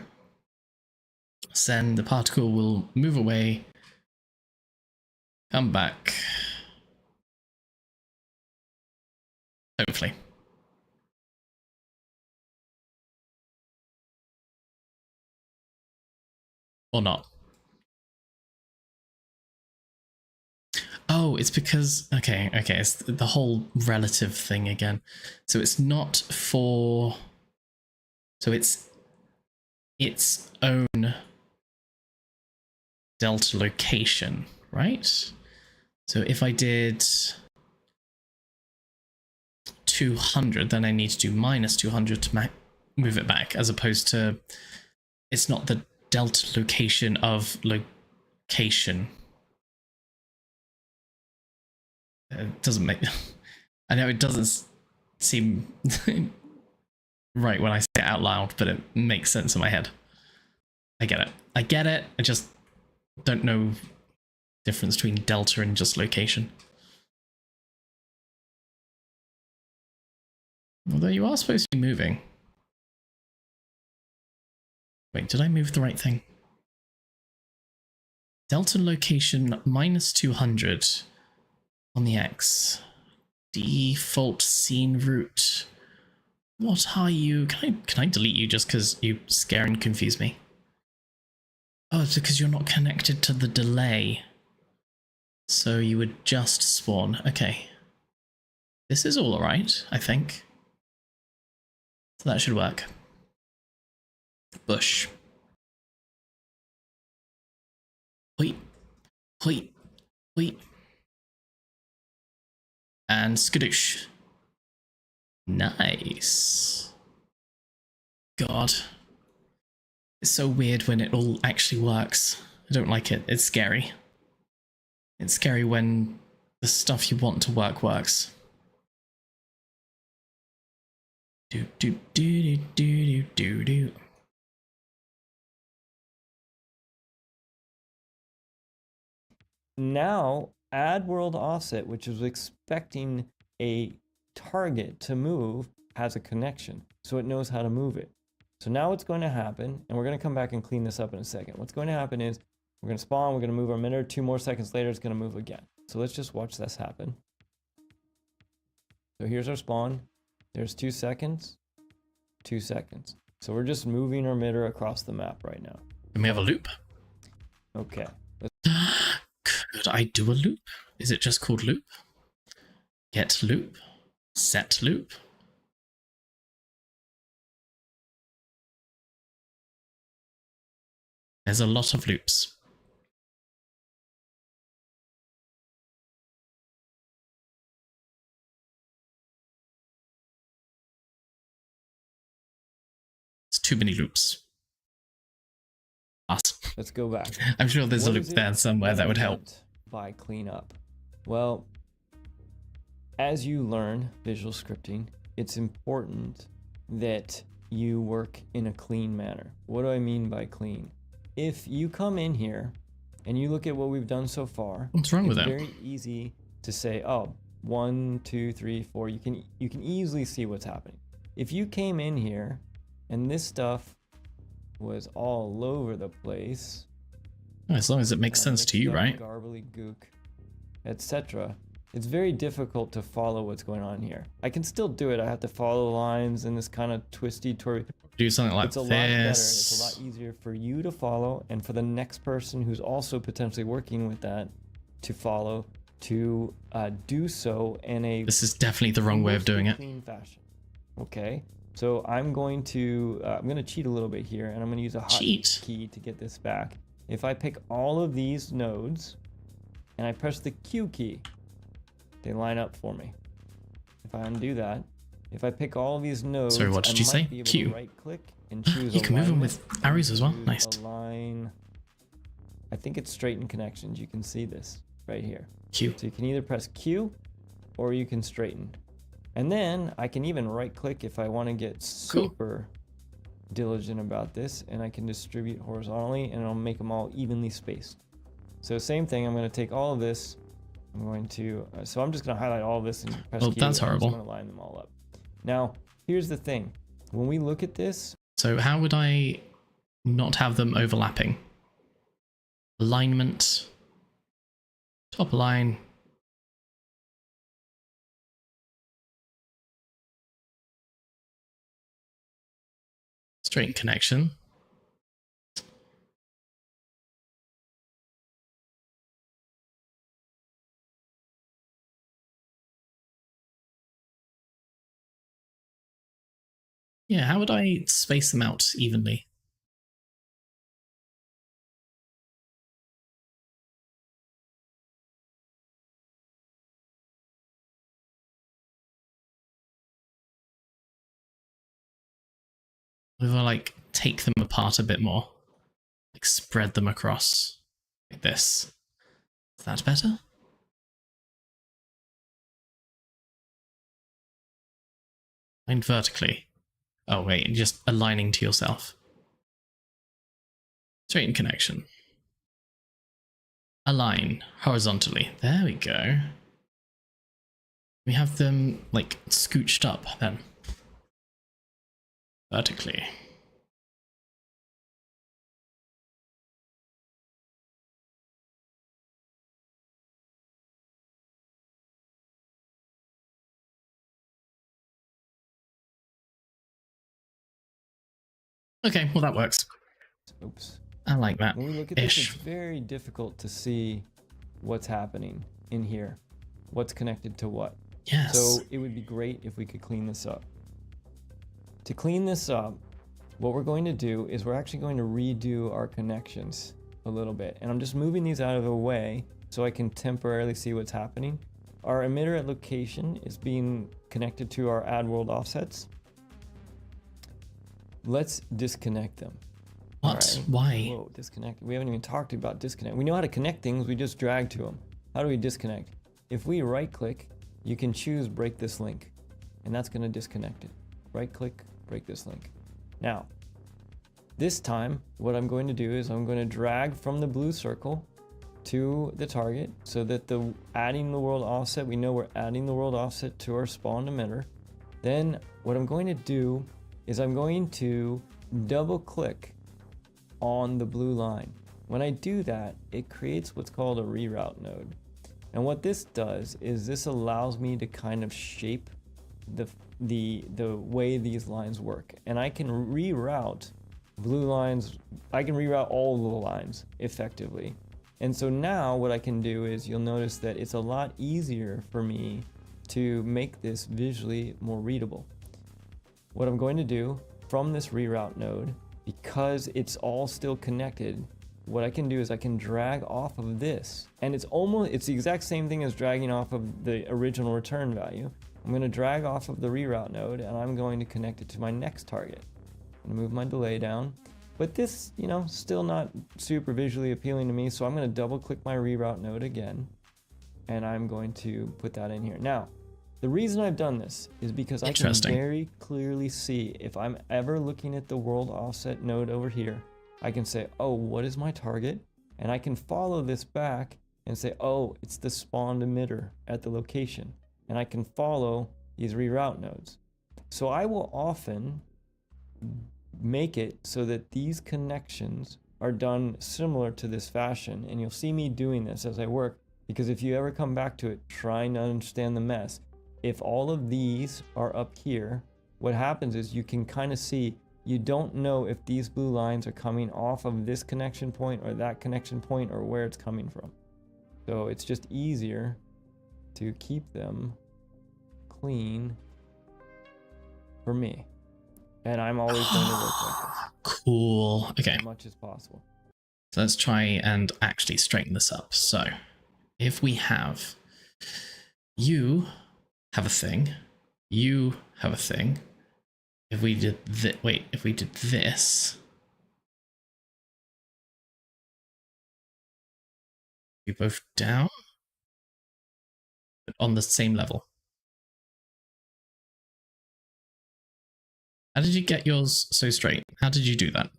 S1: Then the particle will move away, come back. Hopefully. Or not. Oh, it's because, okay, it's the whole relative thing again. So it's not for, so it's its own delta location, right? So if I did 200, then I need to do minus 200 to move it back, as opposed to, it's not the delta location of location. It doesn't make, I know it doesn't seem right when I say it out loud, but it makes sense in my head. I get it. I just don't know the difference between delta and just location. Although you are supposed to be moving. Wait, did I move the right thing? Delta location minus 200 on the X. Default scene route. What are you? Can I delete you just because you scare and confuse me? Oh, it's because you're not connected to the delay. So you would just spawn. Okay. This is all right, I think. So that should work. Bush. Wait. Wait. Wait. And skadoosh. Nice. God. It's so weird when it all actually works. I don't like it. It's scary. It's scary when the stuff you want to work works. Do do do do do do do.
S2: Now, add world offset, which is expecting a target to move, has a connection. So it knows how to move it. So now what's going to happen, and we're going to come back and clean this up in a second. What's going to happen is we're going to spawn, we're going to move our minute, 2 more seconds later, it's going to move again. So let's just watch this happen. So here's our spawn. There's 2 seconds, 2 seconds. So we're just moving our emitter across the map right now.
S1: And we have a loop.
S2: Okay.
S1: Could I do a loop? Is it just called loop? Get loop. Set loop. There's a lot of loops. It's too many loops. Us.
S2: Let's go back.
S1: I'm sure there's a
S2: What
S1: loop
S2: is it
S1: there somewhere that would help.
S2: meant by cleanup? Well, as you learn visual scripting, it's important that you work in a clean manner. What do I mean by clean? If you come in here and you look at what we've done so far,
S1: What's wrong with
S2: it's
S1: it?
S2: very easy to say, oh, 1, 2, 3, 4. You can easily see what's happening. If you came in here and this stuff was all over the place,
S1: As long as it makes sense to you, right?
S2: Garbly gook, etc. It's very difficult to follow what's going on here. I can still do it. I have to follow lines in this kind of twisty,
S1: Do something like
S2: it's a lot better.
S1: this.
S2: It's a lot easier for you to follow and for the next person who's also potentially working with that to follow, to do so in a
S1: This is definitely the wrong way of doing it.
S2: clean fashion. Okay, so I'm going to cheat a little bit here, and I'm going to use a
S1: Cheat?
S2: hotkey to get this back. If I pick all of these nodes and I press the Q key, they line up for me. If I undo that, if I pick all of these nodes,
S1: Sorry, what did you say?
S2: Be able
S1: Q.
S2: to right click and choose
S1: You can move them
S2: alignment.
S1: with arrows as well.
S2: Choose
S1: Nice.
S2: Align. I think it's straighten connections. You can see this right here.
S1: Q.
S2: So you can either press Q or you can straighten. And then I can even right click if I want to get super diligent about this, and I can distribute horizontally and it'll make them all evenly spaced. So same thing, I'm going to take all of this. I'm going to, so I'm just going to highlight all of this and press
S1: Oh,
S2: Q.
S1: that's
S2: and I'm
S1: horrible.
S2: just going to line them all up. Now, here's the thing. When we look at this,
S1: So how would I not have them overlapping? Alignment. Top line. Straight connection. Yeah, how would I space them out evenly? If I like take them apart a bit more, like spread them across like this. Is that better? And vertically. Oh wait, just aligning to yourself. Straighten connection. Align horizontally. There we go. We have them like scooched up then. Vertically. Okay, well that works.
S2: oops.
S1: I like that.
S2: When we look at this,
S1: Ish.
S2: it's very difficult to see what's happening in here. What's connected to what.
S1: Yes.
S2: So it would be great if we could clean this up. To clean this up, what we're going to do is we're actually going to redo our connections a little bit. And I'm just moving these out of the way so I can temporarily see what's happening. Our emitter at location is being connected to our add world offsets. Let's disconnect them.
S1: What?
S2: Alright.
S1: Why?
S2: Whoa, disconnect. We haven't even talked about disconnect. We know how to connect things, we just drag to them. How do we disconnect? If we right click, you can choose break this link, and that's gonna disconnect it. Right click, break this link. Now, this time, what I'm going to do is I'm going to drag from the blue circle to the target so that adding the world offset, we know we're adding the world offset to our spawned emitter. Then what I'm going to do is I'm going to double click on the blue line. When I do that, it creates what's called a reroute node. And what this does is this allows me to kind of shape the way these lines work. And I can reroute blue lines, I can reroute all the lines effectively. And so now what I can do is you'll notice that it's a lot easier for me to make this visually more readable. What I'm going to do from this reroute node, because it's all still connected, what I can do is I can drag off of this, and it's the exact same thing as dragging off of the original return value. I'm going to drag off of the reroute node and I'm going to connect it to my next target. I'm going to move my delay down, but this, still not super visually appealing to me, so I'm going to double click my reroute node again and I'm going to put that in here. Now, the reason I've done this is because I can very clearly see if I'm ever looking at the world offset node over here, I can say, oh, what is my target? And I can follow this back and say, oh, it's the spawned emitter at the location. And I can follow these reroute nodes. So I will often make it so that these connections are done similar to this fashion. And you'll see me doing this as I work, because if you ever come back to it trying to understand the mess, if all of these are up here, what happens is you can kind of see, you don't know if these blue lines are coming off of this connection point or that connection point or where it's coming from. So it's just easier to keep them clean for me. And I'm always going to work like this.
S1: Cool. Okay.
S2: As much as possible.
S1: So let's try and actually straighten this up. So if we have you have a thing, you have a thing. If we did if we did this, we both down, but on the same level. How did you get yours so straight? How did you do that?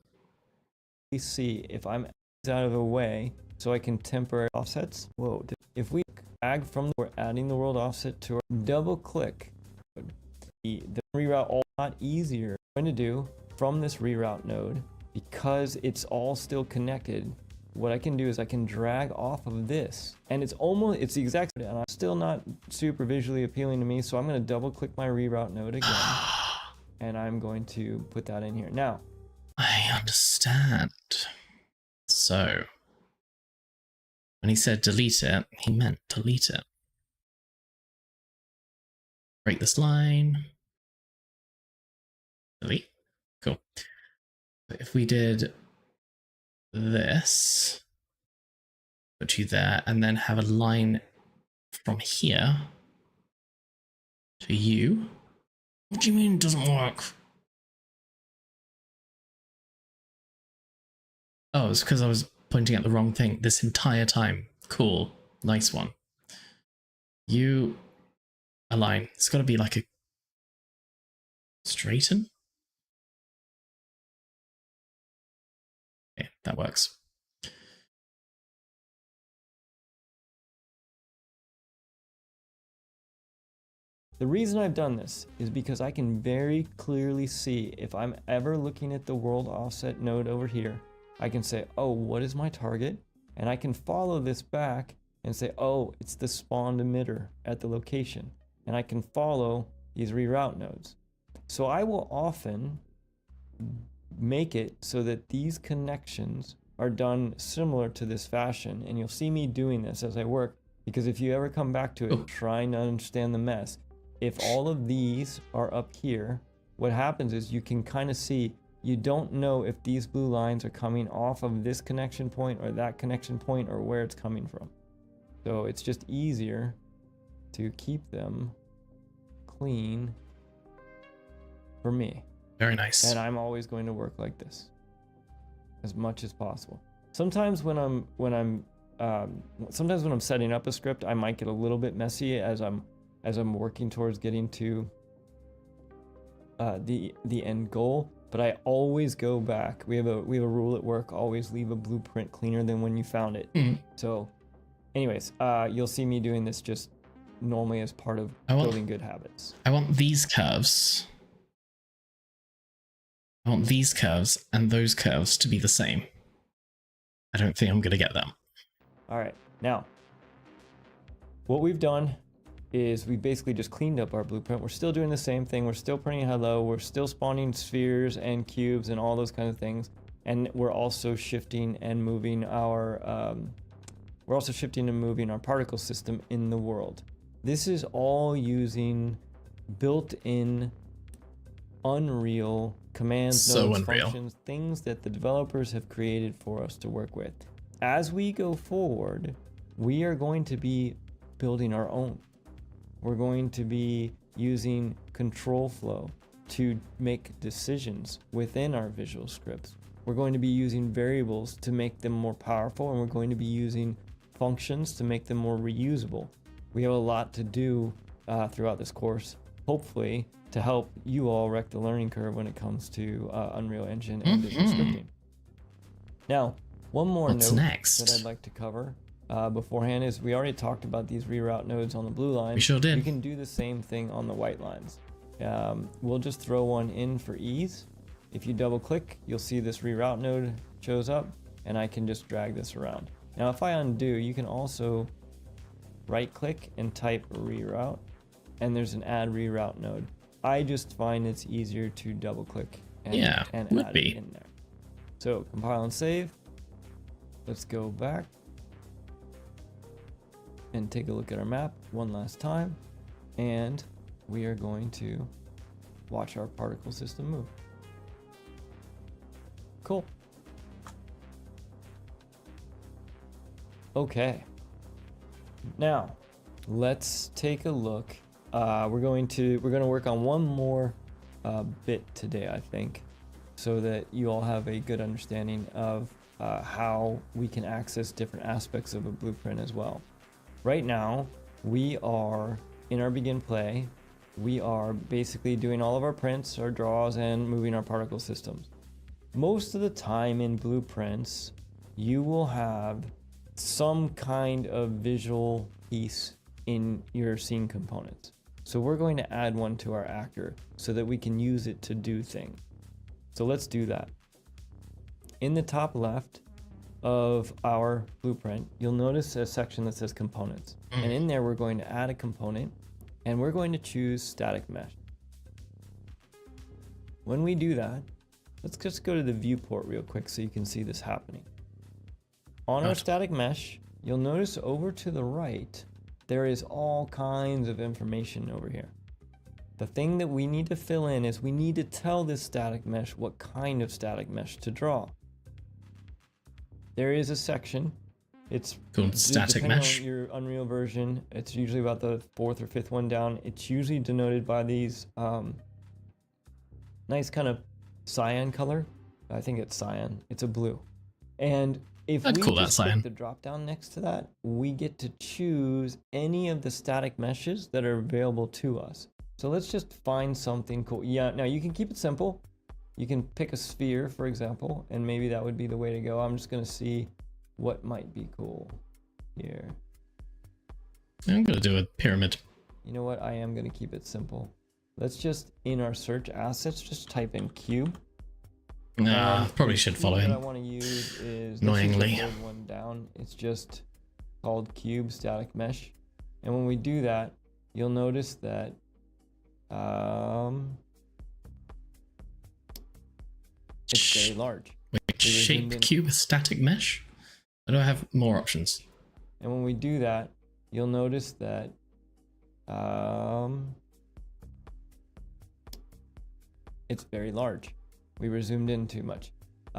S2: See if I'm out of the way so I can temporary offsets. Whoa, if we drag from, we're adding the world offset to our double click, the reroute a lot easier. What I'm going to do from this reroute node, because it's all still connected, what I can do is I can drag off of this, and it's the exact, and I'm still not super visually appealing to me, so I'm going to double click my reroute node again and I'm going to put that in here. Now,
S1: I understand. So when he said delete it, he meant delete it. Break this line. Delete. Cool. But if we did this, put you there, and then have a line from here to you. What do you mean it doesn't work? Oh, it's because I was pointing at the wrong thing this entire time. Cool. Nice one. You align. It's got to be like a straighten. Okay, that works.
S2: The reason I've done this is because I can very clearly see if I'm ever looking at the world offset node over here, I can say, oh, what is my target? And I can follow this back and say, oh, it's the spawned emitter at the location. And I can follow these reroute nodes. So I will often make it so that these connections are done similar to this fashion. And you'll see me doing this as I work, because if you ever come back to it trying to understand the mess, if all of these are up here, what happens is you can kind of see, you don't know if these blue lines are coming off of this connection point or that connection point or where it's coming from. So it's just easier to keep them clean for me.
S1: Very nice.
S2: And I'm always going to work like this as much as possible. Sometimes when I'm setting up a script, I might get a little bit messy as I'm working towards getting to the end goal. But I always go back. We have a rule at work: always leave a blueprint cleaner than when you found it. So, anyways, you'll see me doing this just normally as part of building good habits.
S1: I want these curves. I want these curves and those curves to be the same. I don't think I'm going to get them.
S2: All right. Now, what we've done is we basically just cleaned up our blueprint. We're still doing the same thing. We're still printing hello. We're still spawning spheres and cubes and all those kind of things. And we're also shifting and moving our particle system in the world. This is all using built-in Unreal commands, nodes, functions, things that the developers have created for us to work with. As we go forward, we are going to be building our own. We're going to be using control flow to make decisions within our visual scripts. We're going to be using variables to make them more powerful, and we're going to be using functions to make them more reusable. We have a lot to do throughout this course, hopefully to help you all wreck the learning curve when it comes to Unreal Engine and visual scripting. Now, one more note that I'd like to cover beforehand is we already talked about these reroute nodes on the blue line.
S1: We sure did.
S2: You can do the same thing on the white lines. We'll just throw one in for ease. If you double click, you'll see this reroute node shows up, and I can just drag this around. Now, if I undo, you can also right click and type reroute, and there's an add reroute node. I just find it's easier to double click and add it in there. So compile and save. Let's go back and take a look at our map one last time, and we are going to watch our particle system move. Cool. Okay. Now, let's take a look. We're going to work on one more bit today, I think, so that you all have a good understanding of how we can access different aspects of a blueprint as well. Right now, we are in our begin play. We are basically doing all of our prints, our draws, and moving our particle systems. Most of the time in blueprints, you will have some kind of visual piece in your scene components. So we're going to add one to our actor so that we can use it to do things. So let's do that. In the top left of our blueprint, you'll notice a section that says components. And in there, we're going to add a component, and we're going to choose static mesh. When we do that, let's just go to the viewport real quick so you can see this happening. On our static mesh, you'll notice over to the right, there is all kinds of information over here. The thing that we need to fill in is we need to tell this static mesh what kind of static mesh to draw. There is a section. It's
S1: called static mesh.
S2: On your Unreal version, it's usually about the 4th or 5th one down. It's usually denoted by these nice kind of cyan color. I think it's cyan. It's a blue. And if we just click the drop down next to that, we get to choose any of the static meshes that are available to us. So let's just find something cool. Yeah, now you can keep it simple. You can pick a sphere, for example, and maybe that would be the way to go. I'm just going to see what might be cool here.
S1: I'm going to do a pyramid.
S2: You know what? I am going to keep it simple. Let's just, in our search assets, just type in cube.
S1: Nah, probably should follow him.
S2: What I want to use is
S1: annoyingly
S2: one down. It's just called cube static mesh. And when we do that, you'll notice that it's very large.
S1: Wait, shape cube static mesh? I don't have more options.
S2: And when we do that, you'll notice that it's very large. We were zoomed in too much.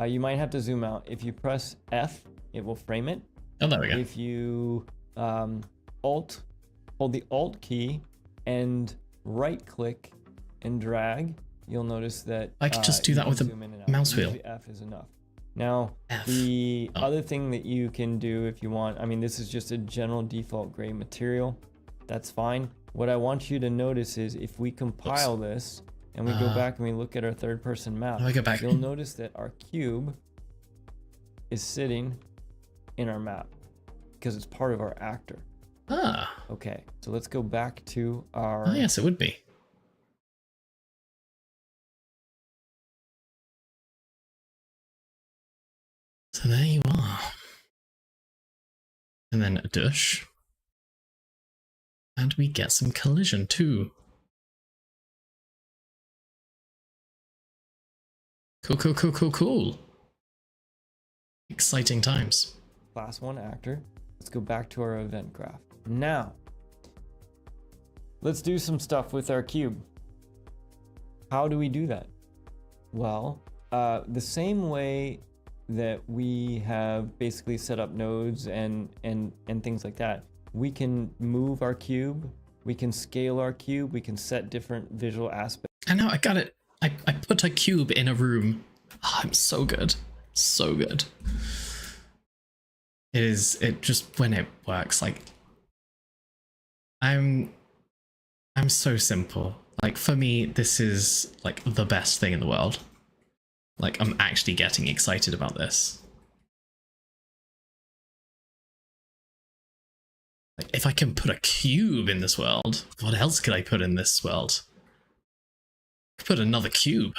S2: You might have to zoom out. If you press F, it will frame it.
S1: Oh, there we go.
S2: If you hold the Alt key and right click and drag, you'll notice that
S1: I could just do
S2: you
S1: that
S2: can
S1: with a
S2: zoom in and out.
S1: mouse wheel.
S2: Usually F is enough. Now,
S1: F.
S2: the
S1: Oh.
S2: other thing that you can do if you want, I mean, this is just a general default gray material. That's fine. What I want you to notice is if we compile this and we go back and we look at our third person map,
S1: How do I go back?
S2: you'll notice that our cube is sitting in our map because it's part of our actor.
S1: Ah,
S2: Okay, so let's go back to our
S1: oh yes, it would be. So there you are. And then a dush. And we get some collision too. Cool, cool, cool, cool, cool. Exciting times.
S2: class 1 actor. Let's go back to our event graph. Now, let's do some stuff with our cube. How do we do that? Well, the same way that we have basically set up nodes and things like that, we can move our cube, we can scale our cube, we can set different visual aspects.
S1: And now I got it. I put a cube in a room. Oh, I'm so good. So good. It just, when it works, like, I'm so simple. Like, for me, this is like the best thing in the world. Like, I'm actually getting excited about this. Like, if I can put a cube in this world, what else could I put in this world? I could put another cube.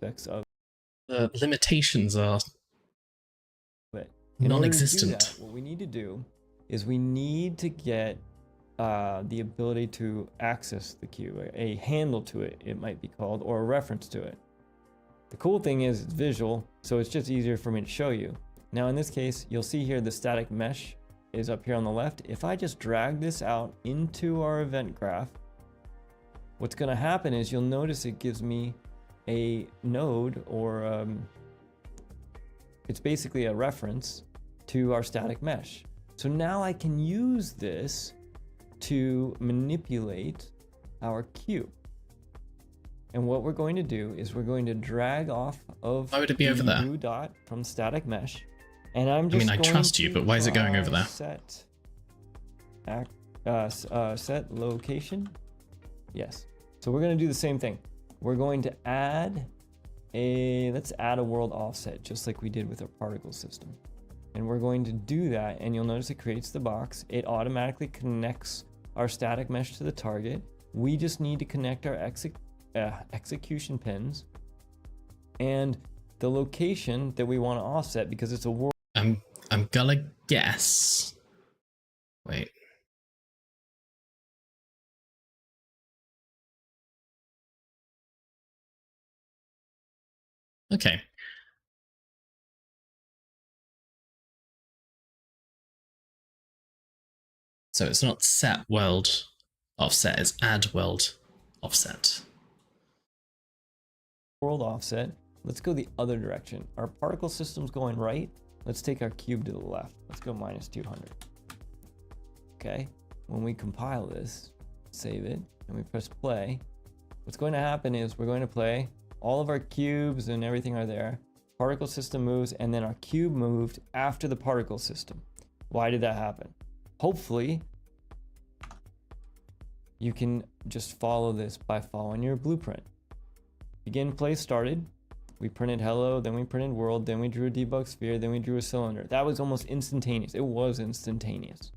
S2: Of
S1: The limitations are
S2: it. In order to do
S1: non-existent.
S2: that, what we need to do is we need to get the ability to access the cube, a handle to it, it might be called, or a reference to it. The cool thing is it's visual, so it's just easier for me to show you. Now in this case, you'll see here the static mesh is up here on the left. If I just drag this out into our event graph, what's going to happen is you'll notice it gives me a node, or it's basically a reference to our static mesh. So now I can use this to manipulate our cube. And what we're going to do is we're going to drag off of
S1: Why would it be over
S2: the
S1: there?
S2: blue dot from static mesh. And I'm just
S1: I
S2: going
S1: trust you,
S2: to
S1: but why is it going
S2: try
S1: over there?
S2: set location. Yes. So we're going to do the same thing. We're going to let's add a world offset, just like we did with our particle system. And we're going to do that, and you'll notice it creates the box. It automatically connects our static mesh to the target. We just need to connect our execution pins and the location that we want to offset, because it's a world.
S1: I'm gonna guess. Wait. Okay. So it's not set world offset, it's add world offset.
S2: World offset. Let's go the other direction. Our particle system's going right. Let's take our cube to the left. Let's go -200. Okay. When we compile this, save it, and we press play, what's going to happen is we're going to play. All of our cubes and everything are there. Particle system moves, and then our cube moved after the particle system. Why did that happen? Hopefully, you can just follow this by following your blueprint. Begin play started. We printed hello, then we printed world, then we drew a debug sphere, then we drew a cylinder. That was almost instantaneous. It was instantaneous.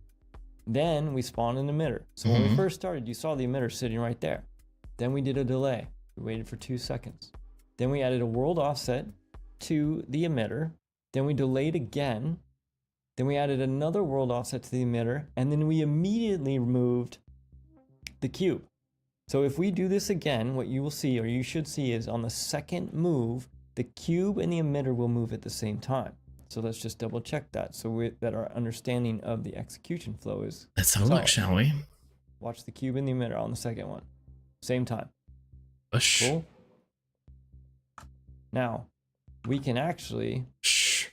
S2: Then we spawned an emitter. So when we first started, you saw the emitter sitting right there. Then we did a delay. We waited for 2 seconds. Then we added a world offset to the emitter. Then we delayed again. Then we added another world offset to the emitter. And then we immediately removed the cube. So if we do this again, what you will see, or you should see, is on the second move, the cube and the emitter will move at the same time. So let's just double check that, so that our understanding of the execution flow is
S1: Let's have a
S2: solid.
S1: look, shall we?
S2: Watch the cube in the emitter on the second one. Same time.
S1: Push.
S2: Cool. Now, we can actually
S1: Shh.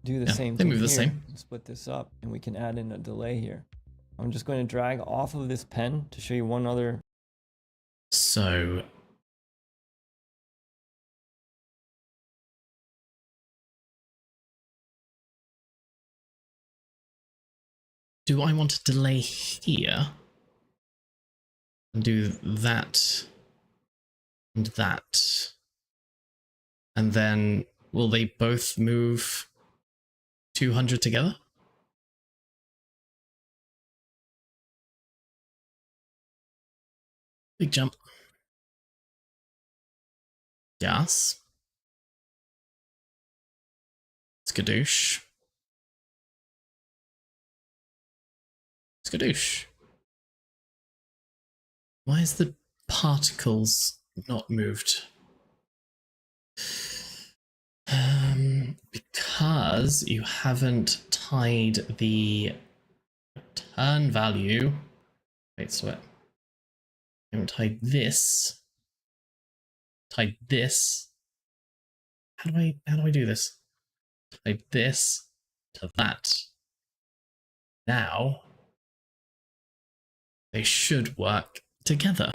S2: do the
S1: Yeah,
S2: same
S1: they
S2: thing
S1: move the
S2: here.
S1: same.
S2: Split this up, and we can add in a delay here. I'm just going to drag off of this pen to show you one other.
S1: So do I want to delay here and do that and that? And then will they both move 200 together? Big jump. Yes. Skadoosh. Skadoosh. Why is the particles not moved? Because you haven't tied the return value. Wait, sweat. You haven't tied this. Tied this. How do I do this? Tied this to that. Now they should work together.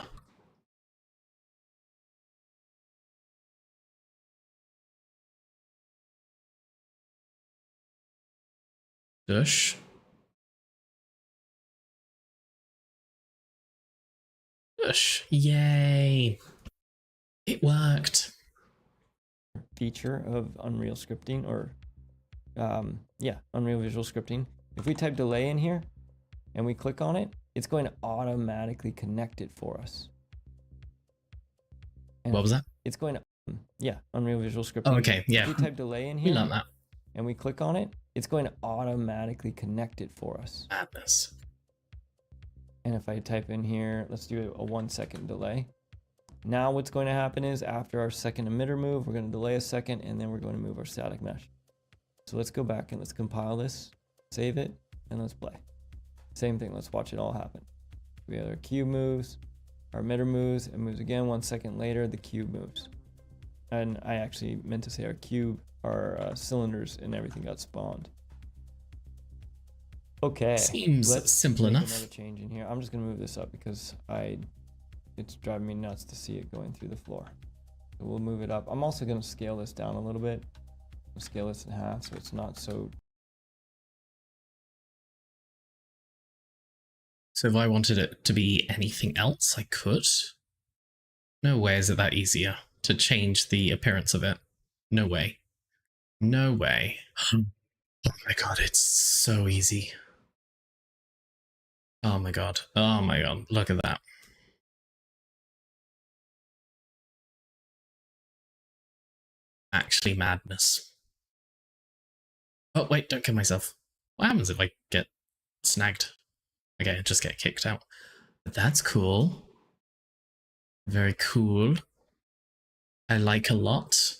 S1: Dush. Dush. Yay. It worked.
S2: Feature of Unreal Scripting, or Unreal Visual Scripting. If we type delay in here and we click on it, it's going to automatically connect it for us. And
S1: What was that?
S2: it's going to, Unreal Visual Scripting.
S1: Oh, okay, yeah.
S2: If we type delay in
S1: We
S2: here
S1: learned that.
S2: and we click on it, it's going to automatically connect it for us.
S1: Madness.
S2: And if I type in here, let's do a 1 second delay. Now what's going to happen is after our second emitter move, we're going to delay a second, and then we're going to move our static mesh. So let's go back and let's compile this, save it, and let's play. Same thing, let's watch it all happen. We have our cube moves, our emitter moves, and moves again. 1 second later, the cube moves. And I actually meant to say our cube, our cylinders and everything got spawned. Okay.
S1: Seems simple
S2: make
S1: enough.
S2: Another change in here. I'm just gonna move this up because it's driving me nuts to see it going through the floor. So we'll move it up. I'm also gonna scale this down a little bit. We'll scale this in half so it's not so.
S1: So if I wanted it to be anything else, I could. No way is it that easier to change the appearance of it. No way. No way. Oh my god, it's so easy. Oh my god. Oh my god. Look at that. Actually madness. Oh wait, don't kill myself. What happens if I get snagged? Okay, I just get kicked out. But that's cool. Very cool. I like a lot.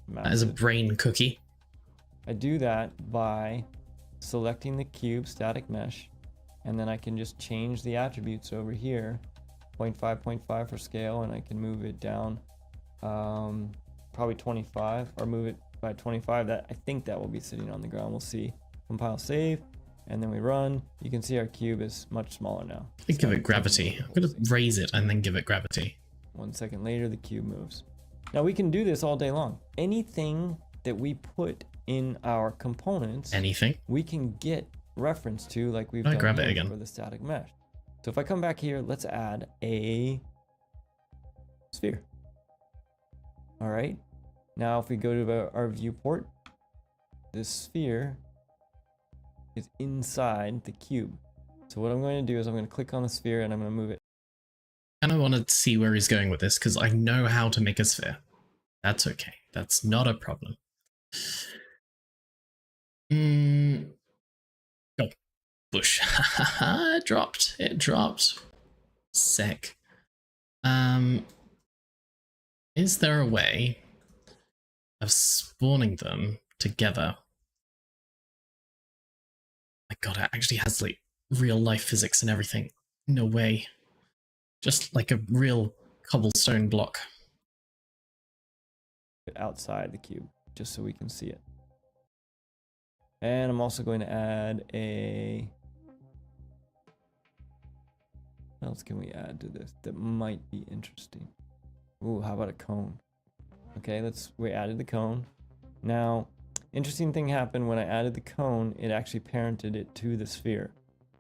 S1: That is a brain cookie.
S2: I do that by selecting the cube static mesh, and then I can just change the attributes over here. 0.5, 0.5 for scale, and I can move it down probably 25, or move it by 25. That I think that will be sitting on the ground. We'll see. Compile, save, and then we run. You can see our cube is much smaller now.
S1: I give it gravity. I'm gonna raise it and then give it gravity.
S2: 1 second later, the cube moves. Now we can do this all day long. Anything that we put in our components,
S1: Anything.
S2: we can get reference to, like we've
S1: I
S2: done
S1: grab it
S2: here
S1: again.
S2: for the static mesh. So if I come back here, let's add a sphere. All right. Now if we go to our viewport, this sphere is inside the cube. So what I'm going to do is I'm going to click on the sphere and I'm going to move it.
S1: I kind of want to see where he's going with this because I know how to make a sphere. That's okay. That's not a problem. Oh, bush. It dropped. It dropped. Sick. Is there a way of spawning them together? Like god, it actually has like real life physics and everything. No way. Just like a real cobblestone block.
S2: Outside the cube, just so we can see it. And I'm also going to add a... What else can we add to this that might be interesting? Ooh, how about a cone? Okay, we added the cone. Now, interesting thing happened when I added the cone, it actually parented it to the sphere.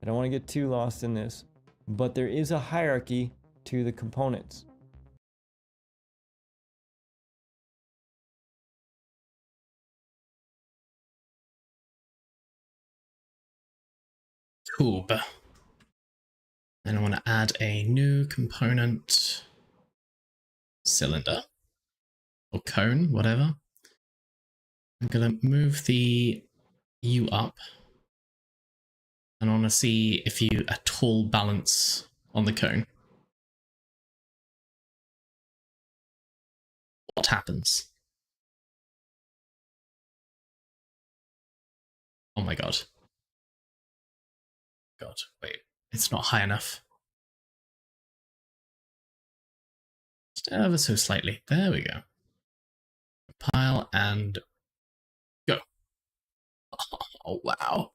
S2: I don't want to get too lost in this, but there is a hierarchy to the components.
S1: Tube. Then I want to add a new component cylinder or cone, whatever. I'm going to move the U up. And I want to see if you at all balance on the cone. What happens? Oh my god. God, wait, it's not high enough. Just ever so slightly. There we go. Pile and go. Oh, wow.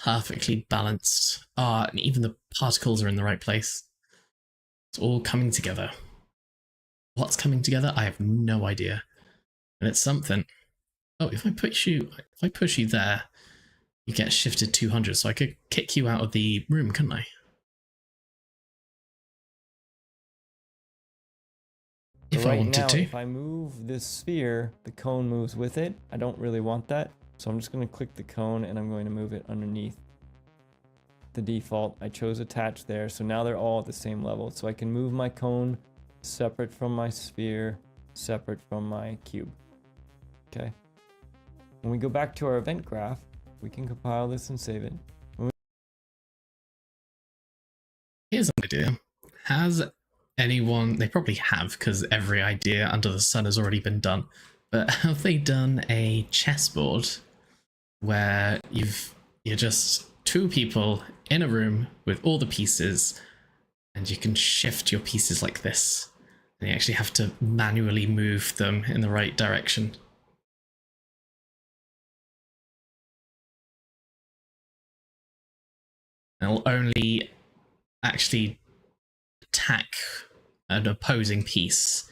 S1: Perfectly balanced. Ah, and even the particles are in the right place. It's all coming together. What's coming together? I have no idea. And it's something. Oh, if I push you there, you get shifted 200, so I could kick you out of the room, couldn't I?
S2: So
S1: if I wanted
S2: now,
S1: to.
S2: if I move this sphere, the cone moves with it. I don't really want that, so I'm just going to click the cone and I'm going to move it underneath the default. I chose attach there, so now they're all at the same level. So I can move my cone separate from my sphere, separate from my cube. Okay. When we go back to our event graph, we can compile this and save it.
S1: Here's an idea. Has anyone, they probably have because every idea under the sun has already been done, but have they done a chessboard where you're just two people in a room with all the pieces and you can shift your pieces like this and you actually have to manually move them in the right direction? It'll only actually attack an opposing piece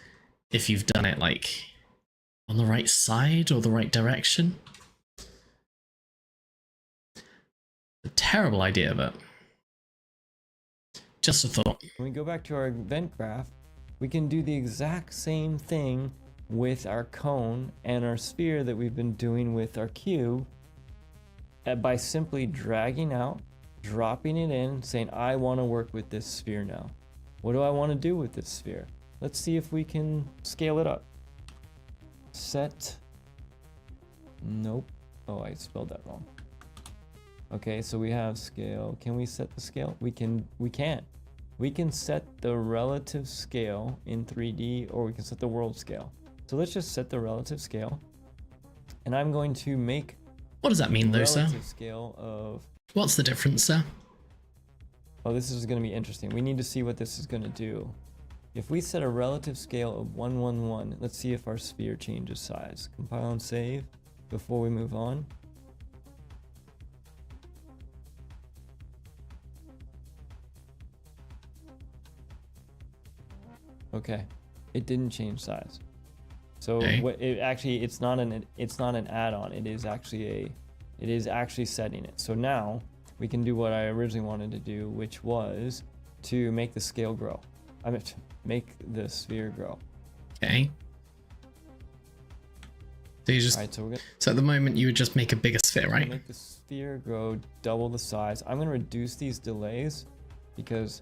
S1: if you've done it like on the right side or the right direction. A terrible idea, but just a thought.
S2: When we go back to our event graph, we can do the exact same thing with our cone and our sphere that we've been doing with our cube by simply dragging out, dropping it in, saying, I want to work with this sphere now. What do I want to do with this sphere? Let's see if we can scale it up. Set. Nope. Oh, I spelled that wrong. Okay, so we have scale. Can we set the scale? We can. We can set the relative scale in 3D, or we can set the world scale. So let's just set the relative scale. And I'm going to make
S1: What does that mean though, sir?
S2: relative scale of...
S1: What's the difference, sir?
S2: Oh, this is going to be interesting. We need to see what this is going to do. If we set a relative scale of 111, let's see if our sphere changes size. Compile and save before we move on. Okay, it didn't change size. So
S1: Okay.
S2: it's not an add-on. It is actually setting it. So now we can do what I originally wanted to do, which was to make the scale grow. I mean, to make the sphere grow.
S1: Okay. So you just
S2: All right, so we're gonna
S1: so at the moment you would just make a bigger sphere, right?
S2: make the sphere grow double the size. I'm gonna reduce these delays because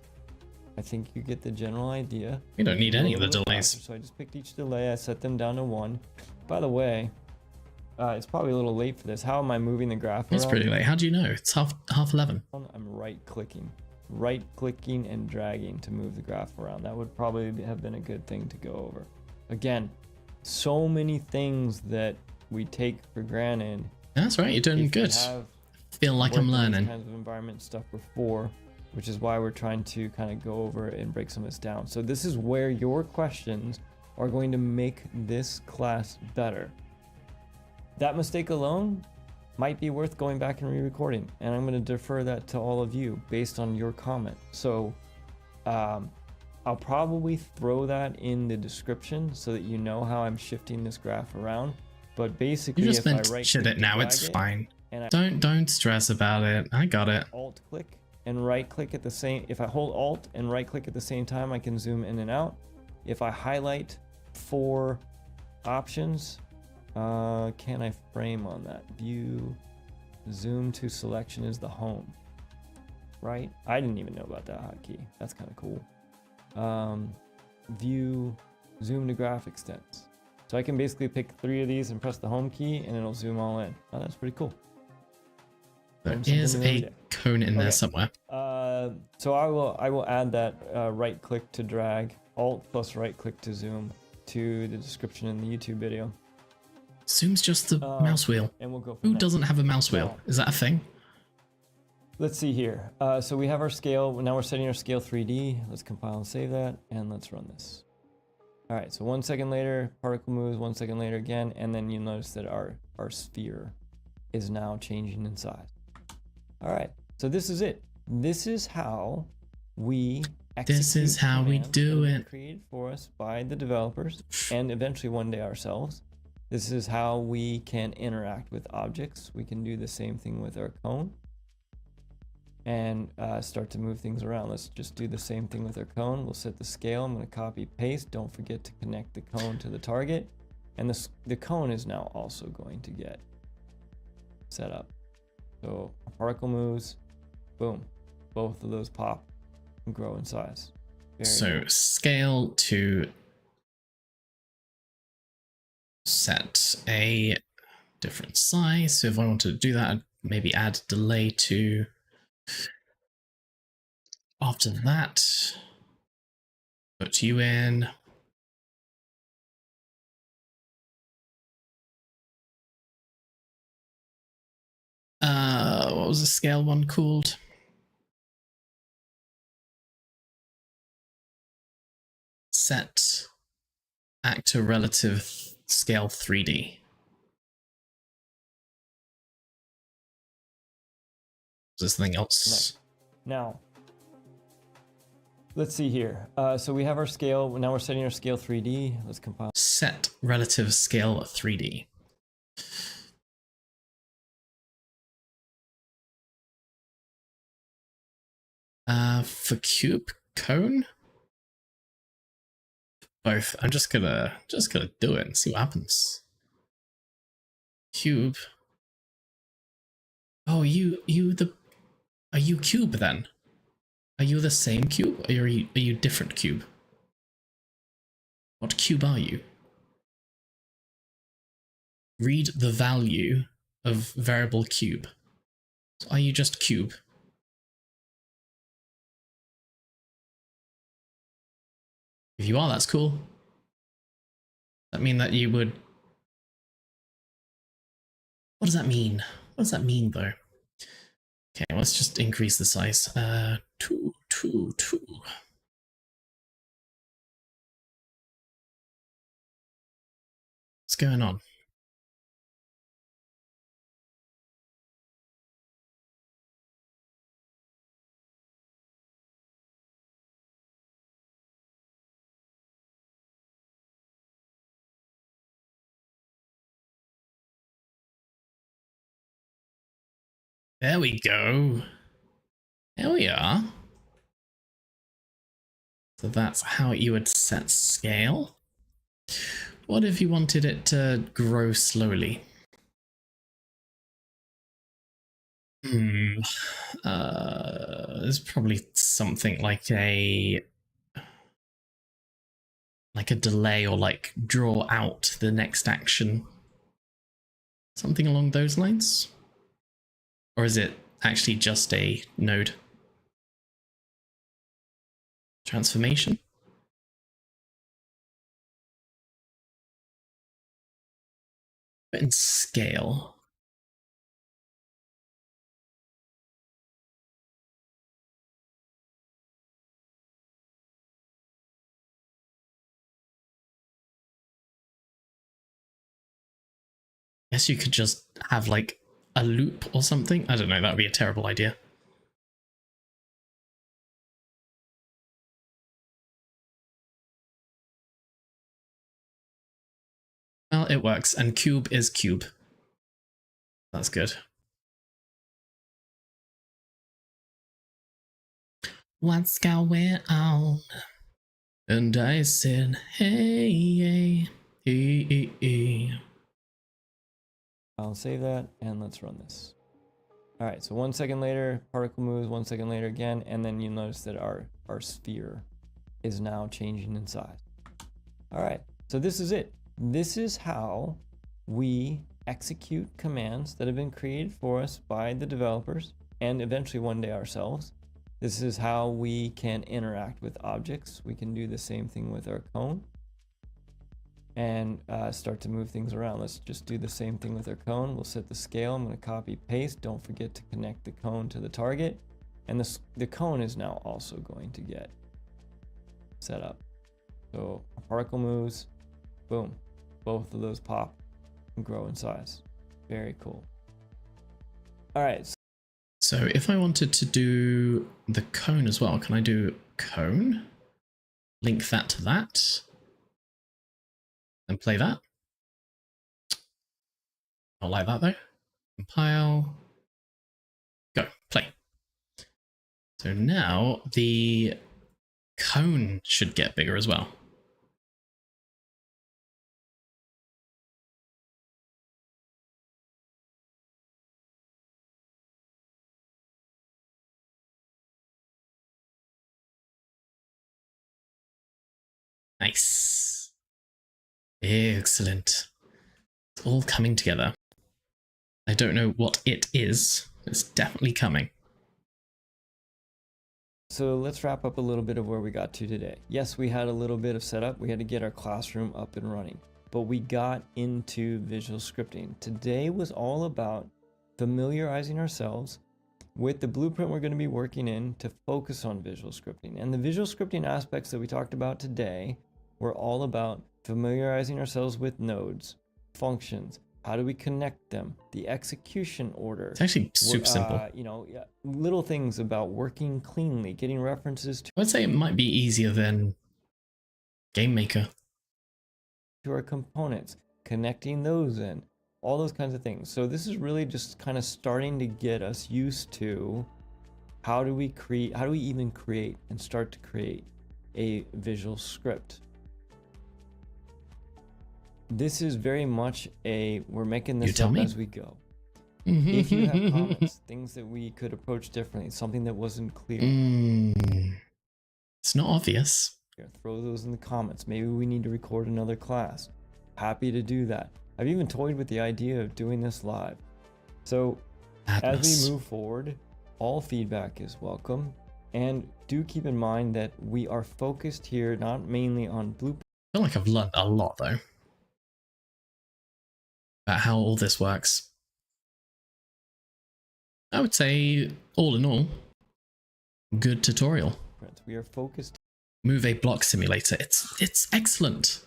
S2: I think you get the general idea.
S1: We don't need any of the
S2: A little bit
S1: delays.
S2: faster, so I just picked each delay. I set them down to 1. By the way, it's probably a little late for this. How am I moving the graph
S1: It's
S2: around?
S1: pretty late. How do you know? It's half 11.
S2: I'm right-clicking and dragging to move the graph around. That would probably have been a good thing to go over. Again, so many things that we take for granted.
S1: That's right. You're doing
S2: If you
S1: good.
S2: have
S1: feel like I'm
S2: worked in
S1: learning.
S2: these kinds of environment stuff before, which is why we're trying to kind of go over and break some of this down. So this is where your questions are going to make this class better. That mistake alone might be worth going back and re-recording, and I'm going to defer that to all of you based on your comment. So I'll probably throw that in the description so that you know how I'm shifting this graph around. But basically,
S1: You just
S2: if I
S1: mentioned
S2: right-click
S1: it now.
S2: drag
S1: It's
S2: it,
S1: fine.
S2: and I
S1: Don't stress about it. I got it.
S2: alt click and right click at the same, if I hold alt and right click at the same time, I can zoom in and out. If I highlight 4 options, can I frame on that? View, zoom to selection is the home, right? I didn't even know about that hotkey. That's kind of cool. View, zoom to graph extents. So I can basically pick 3 of these and press the home key and it'll zoom all in. Oh, that's pretty cool.
S1: There
S2: Learn something
S1: is
S2: new every
S1: a
S2: day.
S1: cone in there
S2: Okay.
S1: somewhere.
S2: So I will add that right click to drag, alt plus right click to zoom to the description in the YouTube video,
S1: Zoom's just the mouse wheel.
S2: and we'll go from
S1: Who
S2: there.
S1: doesn't have a mouse wheel?
S2: Now-
S1: Is that a thing?
S2: Let's see here. So we have our scale. Now we're setting our scale 3D. Let's compile and save that, and let's run this. All right, so 1 second later, particle moves, 1 second later again, and then you'll notice that our sphere is now changing in size. All right, so this is it. This is how we
S1: This is
S2: execute
S1: how we
S2: commands
S1: do
S2: that have been
S1: it.
S2: created for us by the developers, and eventually one day ourselves. This is how we can interact with objects. We can do the same thing with our cone and start to move things around. Let's just do the same thing with our cone. We'll set the scale. I'm going to copy paste. Don't forget to connect the cone to the target. And the cone is now also going to get set up. So a particle moves, boom. Both of those pop and grow in size. Very
S1: So
S2: cool.
S1: scale to set a different size. So if I wanted to do that, I'd maybe add delay to after that. Put you in. What was the scale one called? Set actor relative scale 3D. Is there something else?
S2: Now, let's see here. So we have our scale. Now we're setting our scale 3D. Let's compile.
S1: Set relative scale 3D. For cube, cone, both. I'm just gonna do it and see what happens. Cube. Oh, are you cube then? Are you the same cube, or are you different cube? What cube are you? Read the value of variable cube. So are you just cube? If you are, that's cool. Does that mean that you would... What does that mean? What does that mean, though? Okay, let's just increase the size. 2. What's going on? There we go. There we are. So that's how you would set scale. What if you wanted it to grow slowly? There's probably something like a delay, or like draw out the next action. Something along those lines? Or is it actually just a node? Transformation? But in scale. Guess you could just have like a loop or something. I don't know, that would be a terrible idea. Well, it works, and cube is cube. That's good. What's going on? And I said, hey, hey.
S2: I'll save that and let's run this. All right, so 1 second later, particle moves, 1 second later again, and then you'll notice that our sphere is now changing in size. All right, so this is it. This is how we execute commands that have been created for us by the developers and eventually one day ourselves. This is how we can interact with objects. We can do the same thing with our cone and start to move things around. Let's just do the same thing with our cone. We'll set the scale. I'm going to copy paste. Don't forget to connect the cone to the target. And the cone is now also going to get set up. So a particle moves, boom. Both of those pop and grow in size. Very cool. All right.
S1: So if I wanted to do the cone as well, can I do cone? Link that to that. And play that. Not like that though. Compile. Go. Play. So now the cone should get bigger as well. Nice. Excellent. It's all coming together. I don't know what it is. It's definitely coming.
S2: So let's wrap up a little bit of where we got to today. Yes, we had a little bit of setup. We had to get our classroom up and running, but we got into visual scripting. Today was all about familiarizing ourselves with the blueprint we're going to be working in to focus on visual scripting. And the visual scripting aspects that we talked about today were all about familiarizing ourselves with nodes, functions, how do we connect them, the execution order.
S1: It's actually super simple.
S2: You know, little things about working cleanly, getting references
S1: I would say it might be easier than Game Maker.
S2: to our components, connecting those in, all those kinds of things. So this is really just kind of starting to get us used to how do we even create and start to create a visual script. This is very much we're making this up as we go. If you have comments, things that we could approach differently, something that wasn't clear,
S1: It's not obvious.
S2: throw those in the comments. Maybe we need to record another class. Happy to do that. I've even toyed with the idea of doing this live. So as we move forward, all feedback is welcome. And do keep in mind that we are focused here not mainly on blueprint.
S1: I feel like I've learned a lot though. About how all this works. I would say, all in all, good tutorial.
S2: We are focused.
S1: Move a block simulator. It's excellent.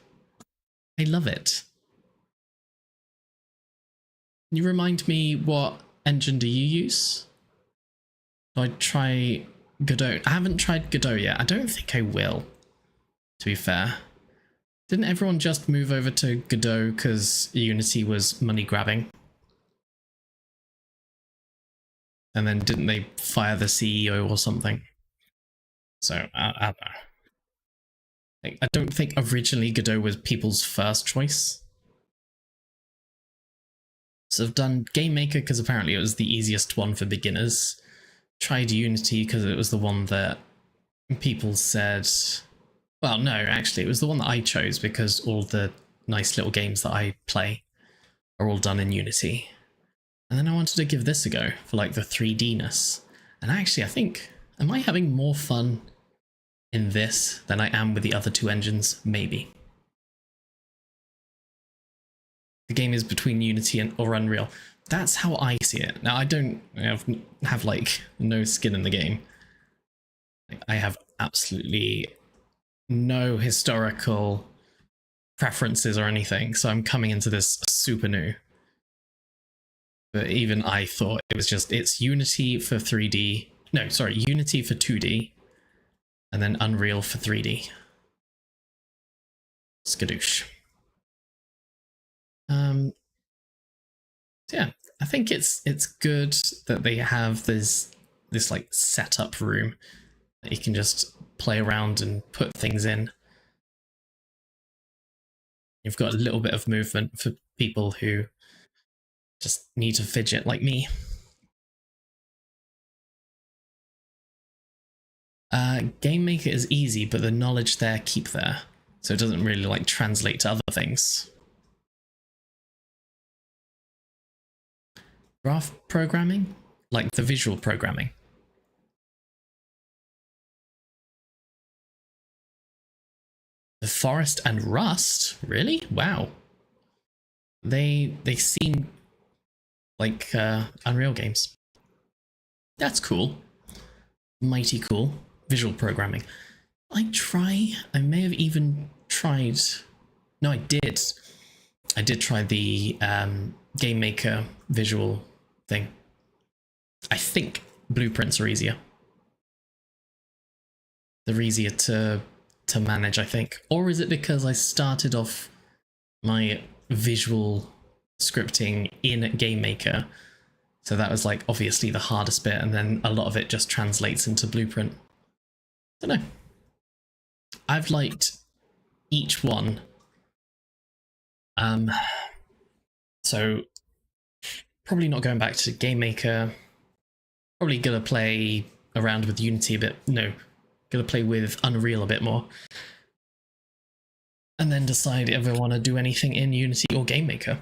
S1: I love it. Can you remind me what engine do you use? Do I try Godot? I haven't tried Godot yet. I don't think I will, to be fair. Didn't everyone just move over to Godot because Unity was money grabbing? And then didn't they fire the CEO or something? So, I don't know. I don't think originally Godot was people's first choice. So I've done Game Maker because apparently it was the easiest one for beginners. Tried Unity because it was the one that people said... Well, no, actually, it was the one that I chose because all the nice little games that I play are all done in Unity. And then I wanted to give this a go for like the 3D-ness. And actually, I think, am I having more fun in this than I am with the other two engines? Maybe. The game is between Unity or Unreal. That's how I see it. Now, I don't have like no skin in the game. I have absolutely no historical preferences or anything, so I'm coming into this super new. But even I thought it was just, it's Unity for 3D. No, sorry, Unity for 2D. And then Unreal for 3D. Skadoosh. Yeah, I think it's good that they have this like setup room that you can just play around and put things in. You've got a little bit of movement for people who just need to fidget like me. Game Maker is easy, but the knowledge there, keep there. So it doesn't really like translate to other things. Graph programming? Like the visual programming. The Forest and Rust? Really? Wow. They seem like Unreal games. That's cool. Mighty cool. Visual programming. I may have even tried... No, I did. I did try the Game Maker visual thing. I think blueprints are easier. They're easier to manage, I think. Or is it because I started off my visual scripting in Game Maker? So that was like obviously the hardest bit, and then a lot of it just translates into Blueprint. Don't know. I've liked each one. So probably not going back to Game Maker. Probably gonna play around with Unity a bit. No, gonna play with Unreal a bit more. And then decide if I want to do anything in Unity or Game Maker.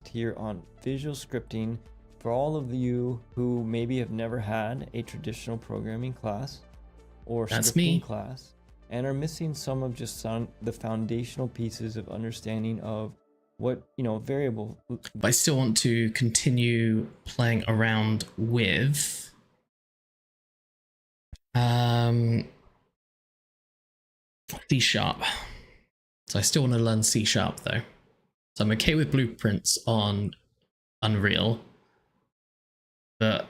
S2: Here on visual scripting for all of you who maybe have never had a traditional programming class or
S1: That's
S2: scripting
S1: me.
S2: class and are missing some of just the foundational pieces of understanding of what, you know, variable.
S1: But I still want to continue playing around with C#. So I still want to learn C# though. So I'm okay with blueprints on Unreal, but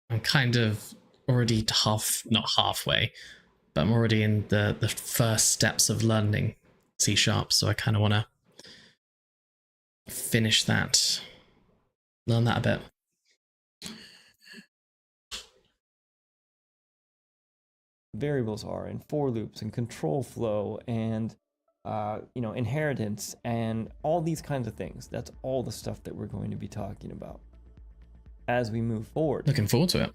S1: I'm kind of already not halfway, but I'm already in the first steps of learning C#, so I kind of want to finish that, learn that a bit.
S2: Variables are and for loops and control flow and you know, inheritance and all these kinds of things. That's all the stuff that we're going to be talking about as we move forward.
S1: Looking forward to it.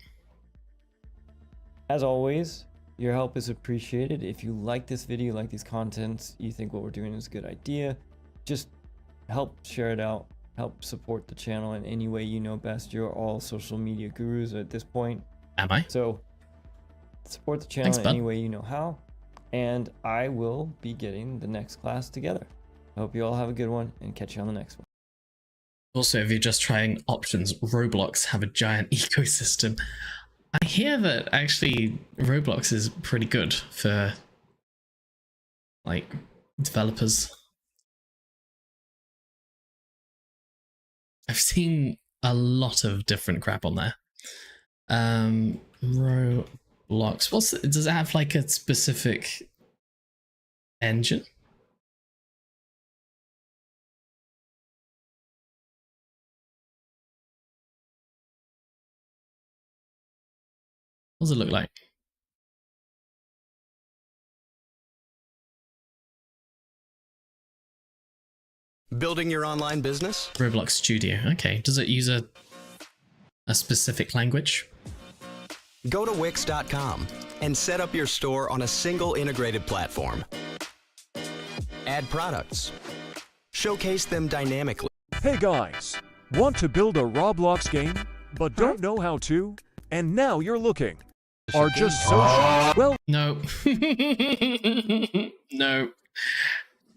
S2: As always, your help is appreciated. If you like this video, like these contents, you think what we're doing is a good idea, just help share it out, help support the channel in any way you know best. You're all social media gurus at this point.
S1: Am I?
S2: So support the channel
S1: Thanks,
S2: in
S1: bud.
S2: any way you know how. And I will be getting the next class together. I hope you all have a good one and catch you on the next one.
S1: Also, if you're just trying options, Roblox have a giant ecosystem. I hear that actually Roblox is pretty good for like developers. I've seen a lot of different crap on there. Roblox. Does it have like a specific engine? What does it look like?
S4: Building your online business?
S1: Roblox Studio. Okay. Does it use a specific language?
S4: Go to Wix.com and set up your store on a single integrated platform. Add products. Showcase them dynamically.
S5: Hey guys, want to build a Roblox game, but don't know how to? And now you're looking. Are just so well.
S1: No. No.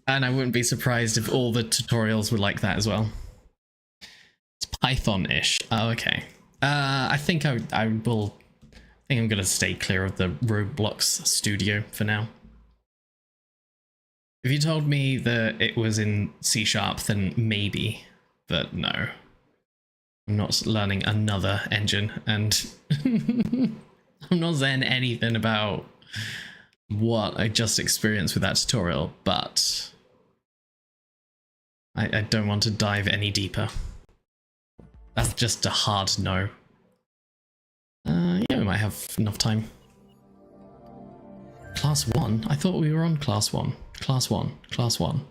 S1: And I wouldn't be surprised if all the tutorials were like that as well. It's Python-ish. Oh, okay. I think I'm going to stay clear of the Roblox Studio for now. If you told me that it was in C#, then maybe, but no. I'm not learning another engine, and I'm not saying anything about what I just experienced with that tutorial, but I don't want to dive any deeper. That's just a hard no. Yeah, we might have enough time. Class 1? I thought we were on Class 1. Class 1. Class 1.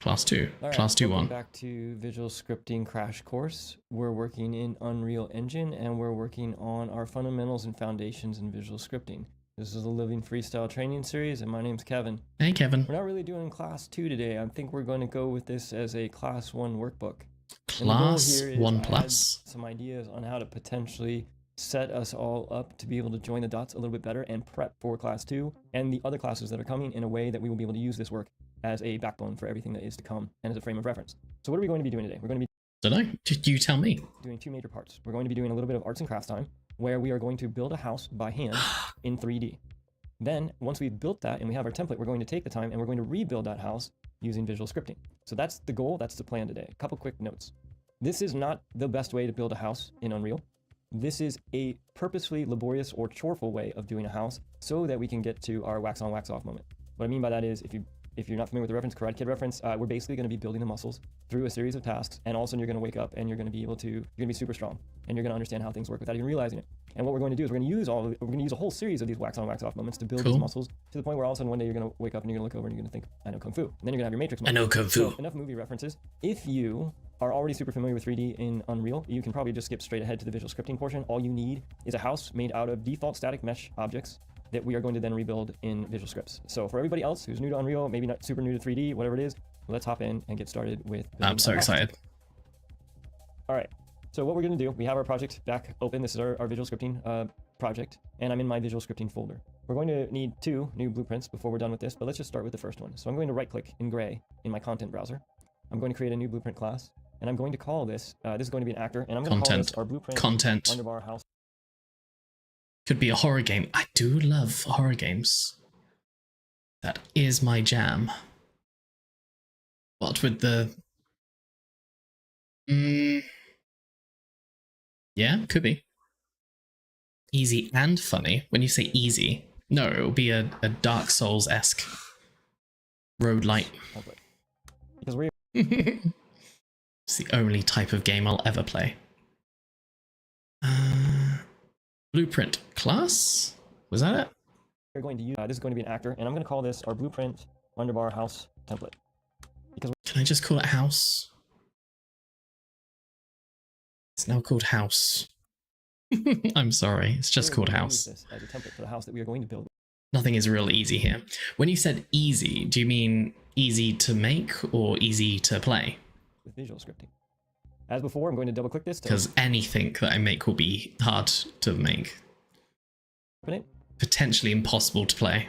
S1: Class 2.
S2: All right,
S1: Class 2
S2: welcome
S1: 1.
S2: back to Visual Scripting Crash Course. We're working in Unreal Engine, and we're working on our fundamentals and foundations in visual scripting. This is a living freestyle training series, and my name's Kevin.
S1: Hey, Kevin.
S2: We're not really doing Class 2 today. I think we're going to go with this as a Class 1 workbook. And the goal
S1: Class
S2: here is
S1: 1
S2: I had
S1: plus.
S2: some ideas on how to potentially set us all up to be able to join the dots a little bit better and prep for Class 2 and the other classes that are coming in a way that we will be able to use this work as a backbone for everything that is to come and as a frame of reference. So what are we going to be doing today? We're going to be
S1: Don't know. You tell me.
S2: doing two major parts. We're going to be doing a little bit of arts and crafts time, where we are going to build a house by hand in 3D. Then, once we've built that and we have our template, we're going to take the time and we're going to rebuild that house using visual scripting. So that's the goal, that's the plan today. A couple quick notes. This is not the best way to build a house in Unreal. This is a purposefully laborious or choreful way of doing a house so that we can get to our wax on, wax off moment. What I mean by that is, if you're not familiar with the reference, Karate Kid reference, we're basically going to be building the muscles through a series of tasks, and all of a sudden you're going to wake up and you're going to be able to, you're going to be super strong, and you're going to understand how things work without even realizing it. And what we're going to do is we're going to use a whole series of these wax on, wax off moments to build
S1: Cool.
S2: these muscles to the point where all of a sudden one day you're going to wake up and you're going to look over and you're going to think, I know Kung Fu. And then you're going to have your Matrix
S1: I
S2: moment.
S1: know Kung Fu.
S2: So enough movie references. If you are already super familiar with 3D in Unreal, you can probably just skip straight ahead to the visual scripting portion. All you need is a house made out of default static mesh objects that we are going to then rebuild in visual scripts. So for everybody else who's new to Unreal, maybe not super new to 3D, whatever it is, let's hop in and get started with building
S1: I'm so
S2: our house.
S1: excited.
S2: All right, so what we're going to do, we have our project back open. This is our visual scripting project, and I'm in my visual scripting folder. We're going to need 2 new blueprints before we're done with this, but let's just start with the first one. So I'm going to right click in gray in my content browser. I'm going to create a new blueprint class, and I'm going to call this, this is going to be an actor, and I'm going to call this our blueprint
S1: Content.
S2: underbar house.
S1: Could be a horror game. I do love horror games. That is my jam. What with the... Yeah, could be. Easy and funny. When you say easy, no, it will be a Dark Souls-esque roguelite.
S2: template. Because we're
S1: It's the only type of game I'll ever play. Blueprint class? Was that it?
S2: going to use, this is going to be an actor, and I'm going to call this our blueprint underbar house template.
S1: Can I just call it house? It's now called house. I'm sorry, it's just
S2: we're
S1: called
S2: going to use
S1: house.
S2: this as a template for the house that we are going to build
S1: Nothing is real easy here. When you said easy, do you mean easy to make or easy to play?
S2: with visual scripting. As before, I'm going to double click this to
S1: Because anything that I make will be hard to make.
S2: open it.
S1: Potentially impossible to play.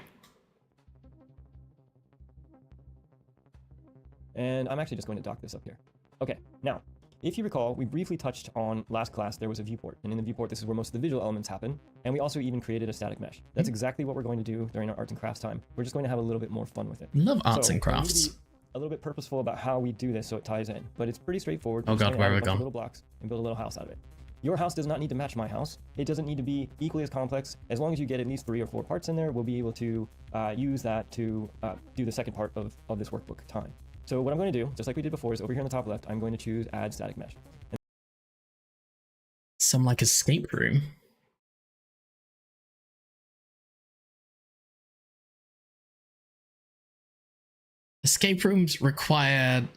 S2: And I'm actually just going to dock this up here. Okay, now, if you recall, we briefly touched on last class, there was a viewport. And in the viewport, this is where most of the visual elements happen. And we also even created a static mesh. That's exactly what we're going to do during our arts and crafts time. We're just going to have a little bit more fun with it.
S1: Love arts
S2: So,
S1: and
S2: we need to
S1: crafts.
S2: be a little bit purposeful about how we do this so it ties in. But it's pretty straightforward.
S1: Oh
S2: We're just
S1: God,
S2: going to
S1: where
S2: add
S1: are we
S2: a bunch of
S1: going?
S2: little blocks and build a little house out of it. Your house does not need to match my house. It doesn't need to be equally as complex. As long as you get at least 3 or 4 parts in there, we'll be able to use that to do the second part of this workbook time. So what I'm going to do, just like we did before, is over here on the top left, I'm going to choose Add Static Mesh.
S1: Some like escape room. Escape rooms require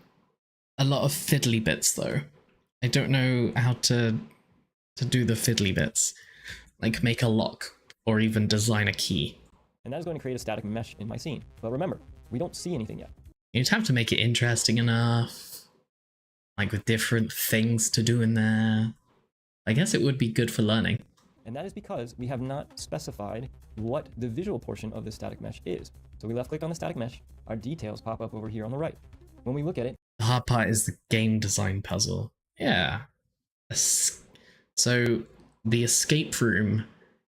S1: a lot of fiddly bits though. I don't know how to do the fiddly bits. Like make a lock or even design a key.
S2: And that is going to create a static mesh in my scene. But remember, we don't see anything yet.
S1: You'd have to make it interesting enough. Like with different things to do in there. I guess it would be good for learning.
S2: And that is because we have not specified what the visual portion of this static mesh is. So we left click on the static mesh, our details pop up over here on the right. When we look at it,
S1: The hard part is the game design puzzle. Yeah. So the escape room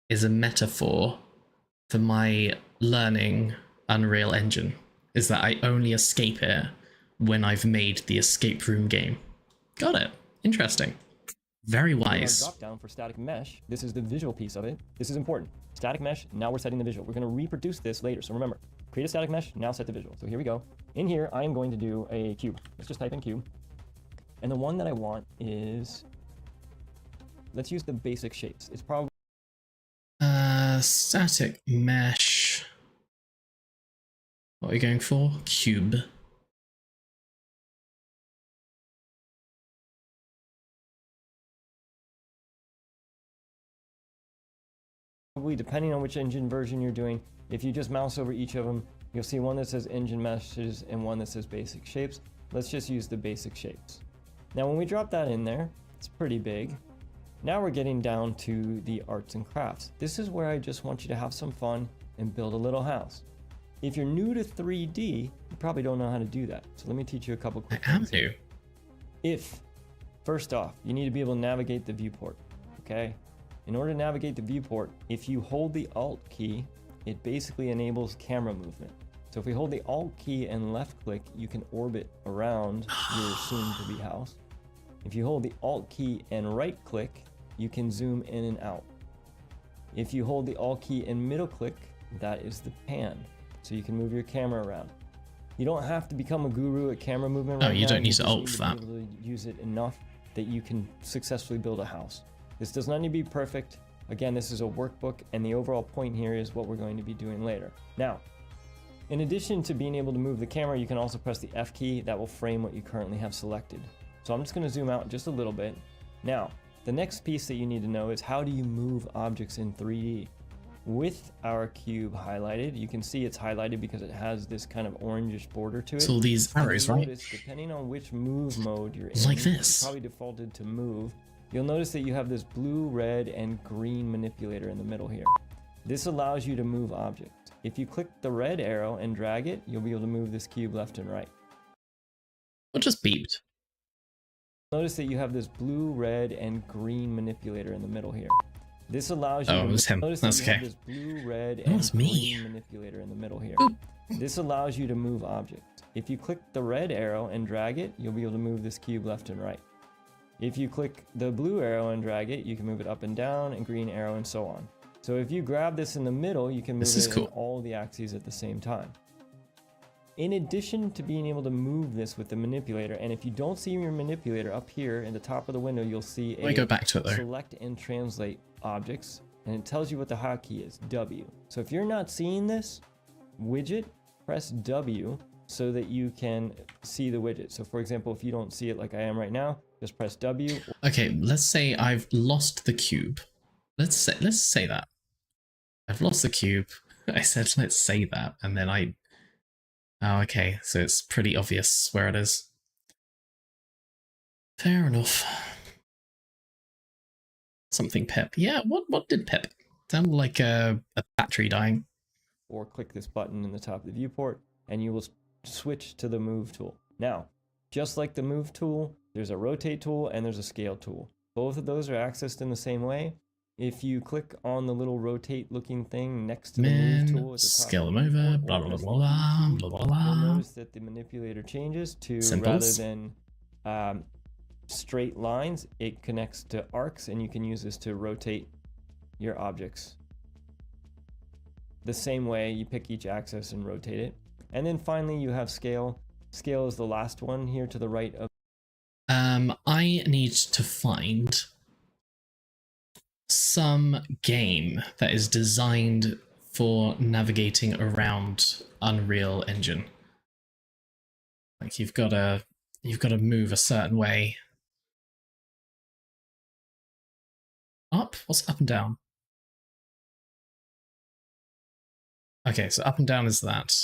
S1: is a metaphor for my learning Unreal Engine. is that I only escape it when I've made the escape room game. Got it. Interesting. Very wise.
S2: Drop down for static mesh. This is the visual piece of it. This is important. Static mesh, now we're setting the visual. We're going to reproduce this later. So remember, create a static mesh, now set the visual. So here we go. In here, I am going to do a cube. Let's just type in cube. And the one that I want is, let's use the basic shapes. It's probably
S1: Static mesh. What are we going for? Cube.
S2: depending on which engine version you're doing. If you just mouse over each of them, you'll see one that says engine meshes and one that says basic shapes. Let's just use the basic shapes. Now when we drop that in there, it's pretty big. Now we're getting down to the arts and crafts. This is where I just want you to have some fun and build a little house. If you're new to 3D, you probably don't know how to do that. So let me teach you a couple quick things.
S1: I am new.
S2: If, first off, you need to be able to navigate the viewport, okay? In order to navigate the viewport, if you hold the Alt key, it basically enables camera movement. So if we hold the Alt key and left click, you can orbit around your soon-to-be house. If you hold the Alt key and right click, you can zoom in and out. If you hold the Alt key and middle click, that is the pan. So you can move your camera around. You don't have to become a guru at camera movement right now.
S1: Oh, you don't need to
S2: just
S1: alt for that.
S2: Be able to use it enough that you can successfully build a house. This does not need to be perfect. Again, this is a workbook, and the overall point here is what we're going to be doing later. Now, in addition to being able to move the camera, you can also press the F key. That will frame what you currently have selected. So I'm just going to zoom out just a little bit. Now, the next piece that you need to know is how do you move objects in 3D? With our cube highlighted, you can see it's highlighted because it has this kind of orangish border to it.
S1: So these arrows,
S2: You'll
S1: right?
S2: notice, depending on which move mode you're in,
S1: Like
S2: it's
S1: this.
S2: probably defaulted to move. You'll notice that you have this blue, red, and green manipulator in the middle here. This allows you to move objects. If you click the red arrow and drag it, you'll be able to move this cube left and right.
S1: What just beeped?
S2: Notice that you have this blue, red, and green manipulator in the middle here. This allows you
S1: Oh,
S2: to
S1: it was him.
S2: notice
S1: That's
S2: that you have
S1: okay.
S2: this blue, red,
S1: That
S2: and
S1: was me.
S2: green manipulator in the middle here.
S1: Oop.
S2: This allows you to move objects. If you click the red arrow and drag it, you'll be able to move this cube left and right. If you click the blue arrow and drag it, you can move it up and down, and green arrow and so on. So if you grab this in the middle, you can move
S1: This is
S2: it
S1: cool.
S2: in all the axes at the same time. In addition to being able to move this with the manipulator, and if you don't see your manipulator up here in the top of the window, you'll see
S1: Let me go back to it though.
S2: select and translate objects, and it tells you what the hotkey is, W. So if you're not seeing this widget, press W so that you can see the widget. So for example, if you don't see it like I am right now, just press W.
S1: Okay, let's say I've lost the cube. Let's say that. I've lost the cube. I said let's say that, and then I... Oh, okay, so it's pretty obvious where it is. Fair enough. Something pip. Yeah, what did pip? Sounded like a battery dying.
S2: Or click this button in the top of the viewport, and you will switch to the move tool. Now, just like the move tool, there's a rotate tool and there's a scale tool. Both of those are accessed in the same way. If you click on the little rotate looking thing next to the move tool, at the top
S1: Scale
S2: of
S1: them
S2: the
S1: over,
S2: viewport,
S1: blah
S2: or
S1: blah
S2: press
S1: blah
S2: the
S1: blah
S2: key,
S1: blah blah
S2: you'll
S1: blah.
S2: notice that the manipulator changes to, rather
S1: Symbols.
S2: than straight lines, it connects to arcs, and you can use this to rotate your objects. The same way, you pick each axis and rotate it. And then finally you have scale. Scale is the last one here to the right of
S1: I need to find some game that is designed for navigating around Unreal Engine. Like you've got to move a certain way. Up? What's up and down? Okay, so up and down is that.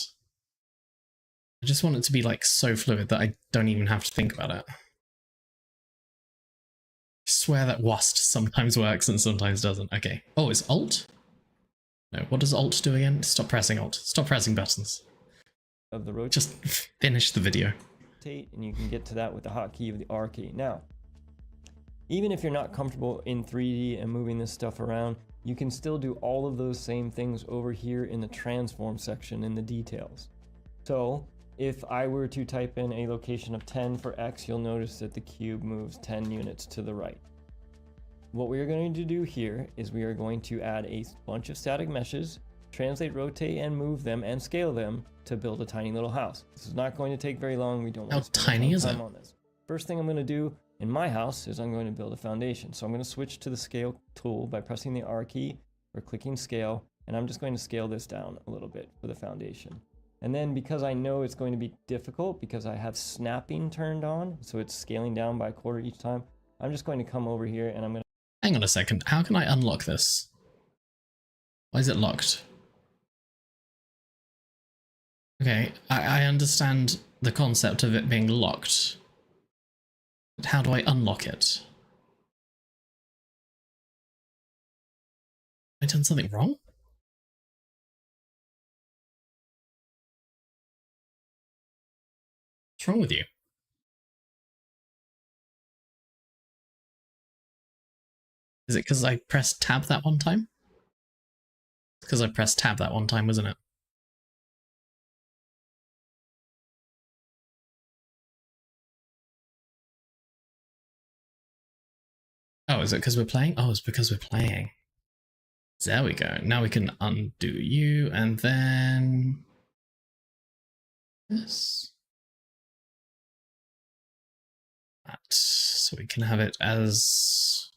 S1: I just want it to be like so fluid that I don't even have to think about it. I swear that WASD sometimes works and sometimes doesn't. Okay. Oh, it's Alt? No, what does Alt do again? Stop pressing Alt. Stop pressing buttons.
S2: the rotate.
S1: Just finish the video.
S2: And you can get to that with the hotkey of the R key. Now, even if you're not comfortable in 3D and moving this stuff around, you can still do all of those same things over here in the transform section in the details. So if I were to type in a location of 10 for X, you'll notice that the cube moves 10 units to the right. What we are going to do here is we are going to add a bunch of static meshes, translate, rotate, and move them and scale them to build a tiny little house. This is not going to take very long. We don't want to spend a ton of time on this. First thing I'm going to do in my house is I'm going to build a foundation. So I'm going to switch to the scale tool by pressing the R key or clicking scale, and I'm just going to scale this down a little bit for the foundation. And then because I know it's going to be difficult because I have snapping turned on, so it's scaling down by a quarter each time, I'm just going to come over here and I'm going to...
S1: Hang on a second. How can I unlock this? Why is it locked? Okay, I understand the concept of it being locked. But how do I unlock it? Have I done something wrong? What's wrong with you? Is it because I pressed tab that one time? It's because I pressed tab that one time, wasn't it? Oh, is it because we're playing? Oh, it's because we're playing. There we go. Now we can undo you, and then... this. That. So we can have it as...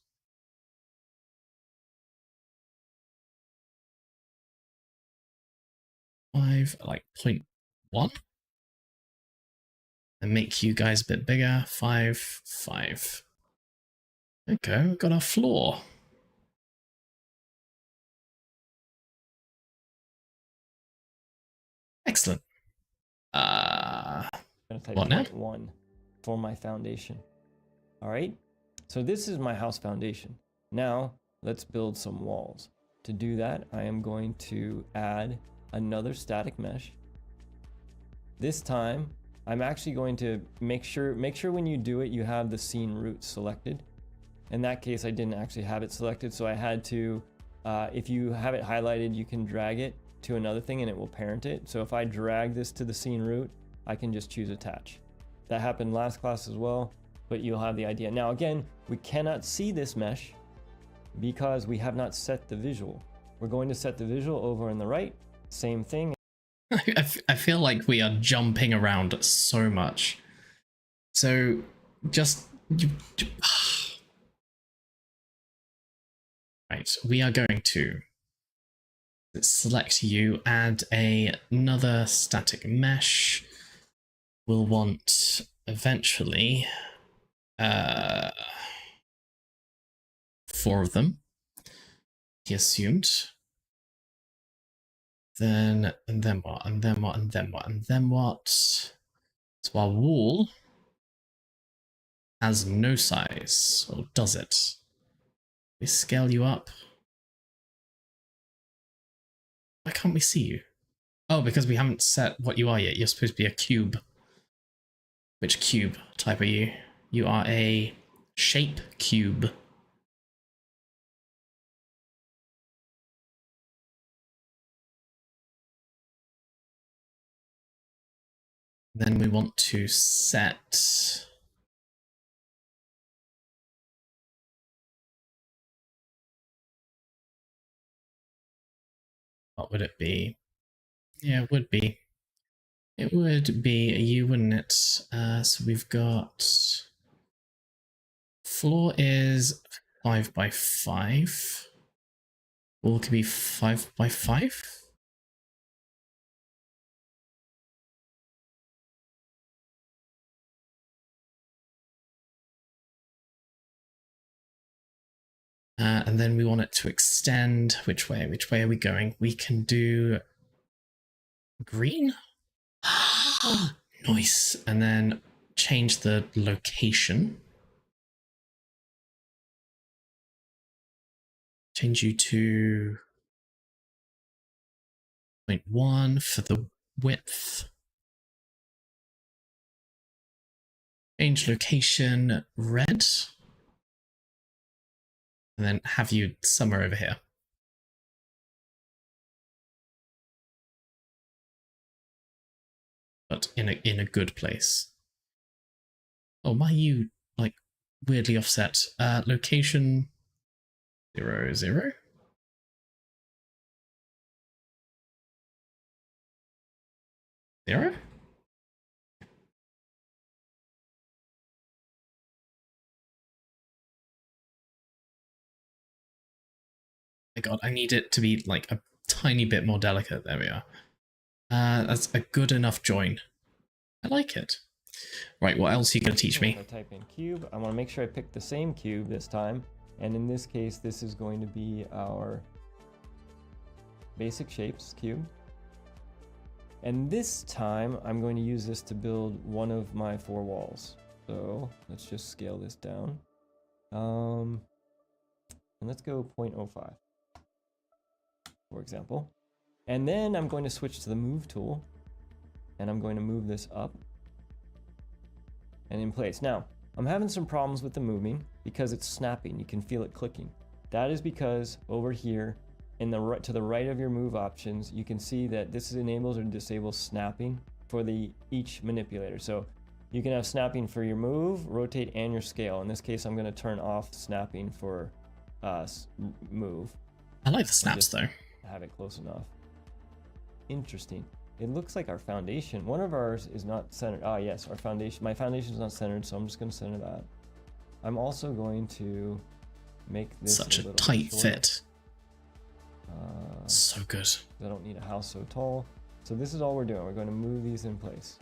S1: 5, like 0.1. And make you guys a bit bigger. 5, 5. There we go, we've got our floor. Excellent.
S2: I'm going to type
S1: What now?
S2: 0.1 for my foundation. All right, so this is my house foundation. Now let's build some walls. To do that, I am going to add another static mesh. This time, I'm actually going to make sure when you do it, you have the scene root selected. In that case, I didn't actually have it selected, so I had to, if you have it highlighted, you can drag it to another thing and it will parent it. So if I drag this to the scene root, I can just choose attach. That happened last class as well, but you'll have the idea. Now again, we cannot see this mesh because we have not set the visual. We're going to set the visual over on the right, same thing.
S1: I feel like we are jumping around so much. So just... Right, we are going to select you, add another static mesh. We'll want eventually 4 of them, he assumed. And then what? And then what? And then what? And then what? So our wall has no size, or does it? We scale you up. Why can't we see you? Oh, because we haven't set what you are yet. You're supposed to be a cube. Which cube type are you? You are a shape cube. Then we want to set... what would it be? Yeah, it would be. It would be you, wouldn't it? So we've got... floor is 5 by 5. Wall could be 5 by 5. And then we want it to extend. Which way? Which way are we going? We can do green. Nice. And then change the location. Change you to 0.1 for the width. Change location red. And then have you somewhere over here. but in a good place. Oh, why are you like weirdly offset? Location 0, 0. Zero? My god, I need it to be like a tiny bit more delicate. There we are. That's a good enough join. I like it. Right, what else are you going to teach me?
S2: If I type in cube, I want to make sure I pick the same cube this time. And in this case, this is going to be our basic shapes cube. And this time, I'm going to use this to build one of my 4 walls. So let's just scale this down. And let's go 0.05, for example. And then I'm going to switch to the move tool, and I'm going to move this up and in place. Now, I'm having some problems with the moving because it's snapping. You can feel it clicking. That is because over here, in the right, to the right of your move options, you can see that this enables or disables snapping for each manipulator. So you can have snapping for your move, rotate, and your scale. In this case, I'm going to turn off snapping for move.
S1: I like the snaps though.
S2: Have it close enough. Interesting. It looks like our foundation, one of ours is not centered. Ah, yes, our foundation, my foundation is not centered, so I'm just going to center that. I'm also going to make this
S1: such a
S2: little
S1: tight
S2: shorter.
S1: fit. So good.
S2: I don't need a house so tall. So this is all we're doing. We're going to move these in place.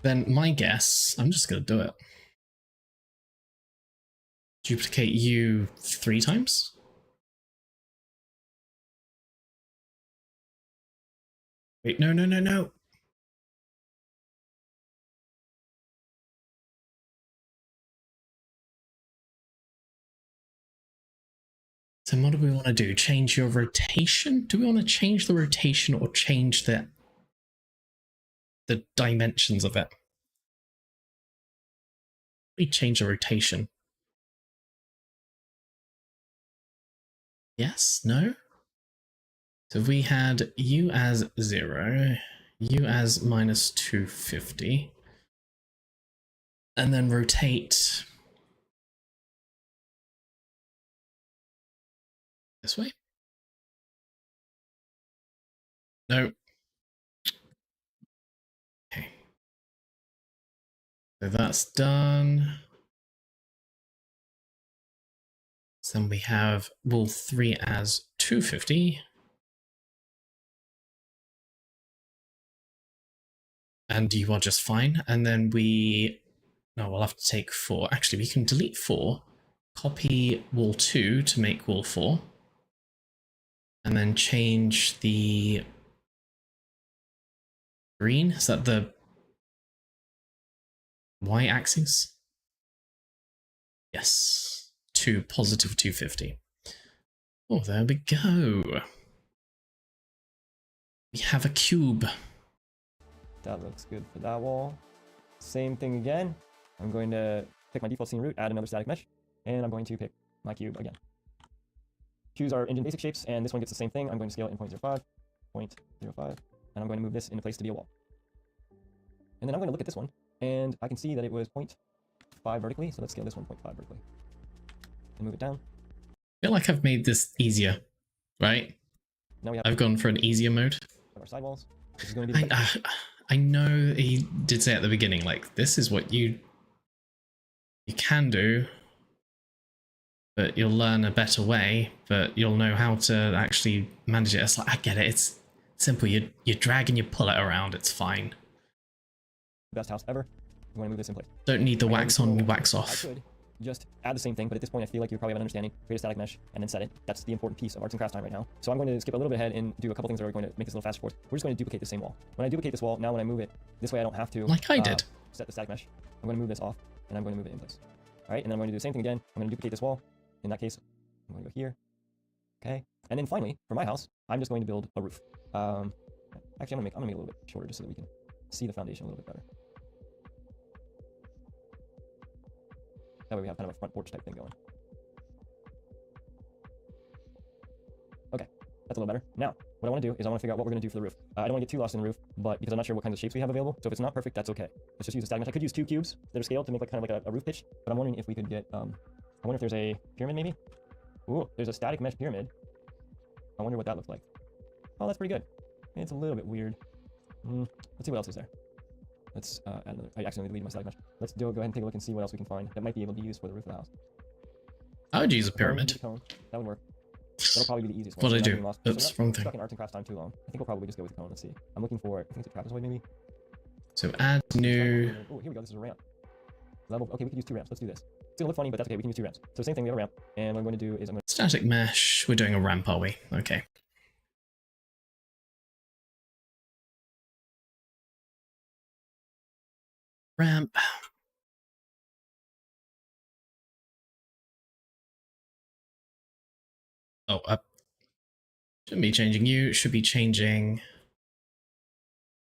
S1: Then my guess, I'm just going to do it. Duplicate you 3 times? Wait, no, no, no, no. So what do we want to do? Change your rotation? Do we want to change the rotation or change the dimensions of it? We change the rotation. Yes? No? So we had you as 0, you as minus 250, and then rotate this way? No. Okay. So that's done. So then we have wall 3 as 250. And you are just fine. And then no, we'll have to take 4. Actually, we can delete 4, copy wall 2 to make wall 4, and then change the green. Is that the y-axis? Yes, to positive 250. Oh, there we go. We have a cube.
S2: That looks good for that wall. Same thing again. I'm going to pick my default scene root, add another static mesh, and I'm going to pick my cube again. Cubes are engine basic shapes, and this one gets the same thing. I'm going to scale it in 0.05, 0.05, and I'm going to move this into place to be a wall. And then I'm going to look at this one, and I can see that it was 0.5 vertically, so let's scale this one 0.5 vertically. And move it down.
S1: I feel like I've made this easier, right?
S2: Now we have
S1: I've gone for an easier mode.
S2: our sidewalls. This is going to be the
S1: I know he did say at the beginning, like, this is what you can do, but you'll learn a better way, but you'll know how to actually manage it. It's like, I get it, it's simple. You drag and you pull it around, it's fine.
S2: best house ever. I'm going to move this in place.
S1: Don't need the wax on, wax off.
S2: I could just add the same thing, but at this point I feel like you probably have an understanding. Create a static mesh and then set it. That's the important piece of arts and crafts time right now. So I'm going to skip a little bit ahead and do a couple things that are going to make this a little faster for us. We're just going to duplicate the same wall. When I duplicate this wall, now when I move it, this way I don't have to
S1: Like I did.
S2: set the static mesh. I'm going to move this off and I'm going to move it in place. All right, and then I'm going to do the same thing again. I'm going to duplicate this wall. In that case, I'm going to go here. Okay, and then finally, for my house, I'm just going to build a roof. Actually, I'm gonna make it a little bit shorter just so that we can see the foundation a little bit better. That way we have kind of a front porch type thing going. Okay, that's a little better. Now, what I want to do is I want to figure out what we're going to do for the roof. I don't want to get too lost in the roof. but because I'm not sure what kinds of shapes we have available, so if it's not perfect, that's okay. Let's just use a static mesh. I could use 2 cubes that are scaled to make like kind of like a roof pitch, but I'm wondering if we could get, I wonder if there's a pyramid maybe? Ooh, there's a static mesh pyramid. I wonder what that looks like. Oh, that's pretty good. It's a little bit weird. Let's see what else is there. Let's add another. I accidentally deleted my static mesh. Let's go ahead and take a look and see what else we can find that might be able to be used for the roof of the house.
S1: I would use a
S2: Use
S1: pyramid.
S2: a cone. That would work. That'll probably be the easiest one.
S1: What did I
S2: Without
S1: do?
S2: getting lost. So we're
S1: Oops,
S2: not
S1: wrong thing.
S2: stuck in arts and crafts time too long. I think we'll probably just go with the cone. Let's see. I'm looking for, I think it's a trapezoid maybe.
S1: So add new.
S2: Oh, here we go. This is a ramp. Level. Okay, we could use 2 ramps. Let's do this. It's gonna look funny, but that's okay. We can use 2 ramps. So same thing. We have a ramp, and what I'm going to do is I'm going to
S1: Static mesh. We're doing a ramp, are we? Okay. Ramp. Oh, shouldn't be changing you. Should be changing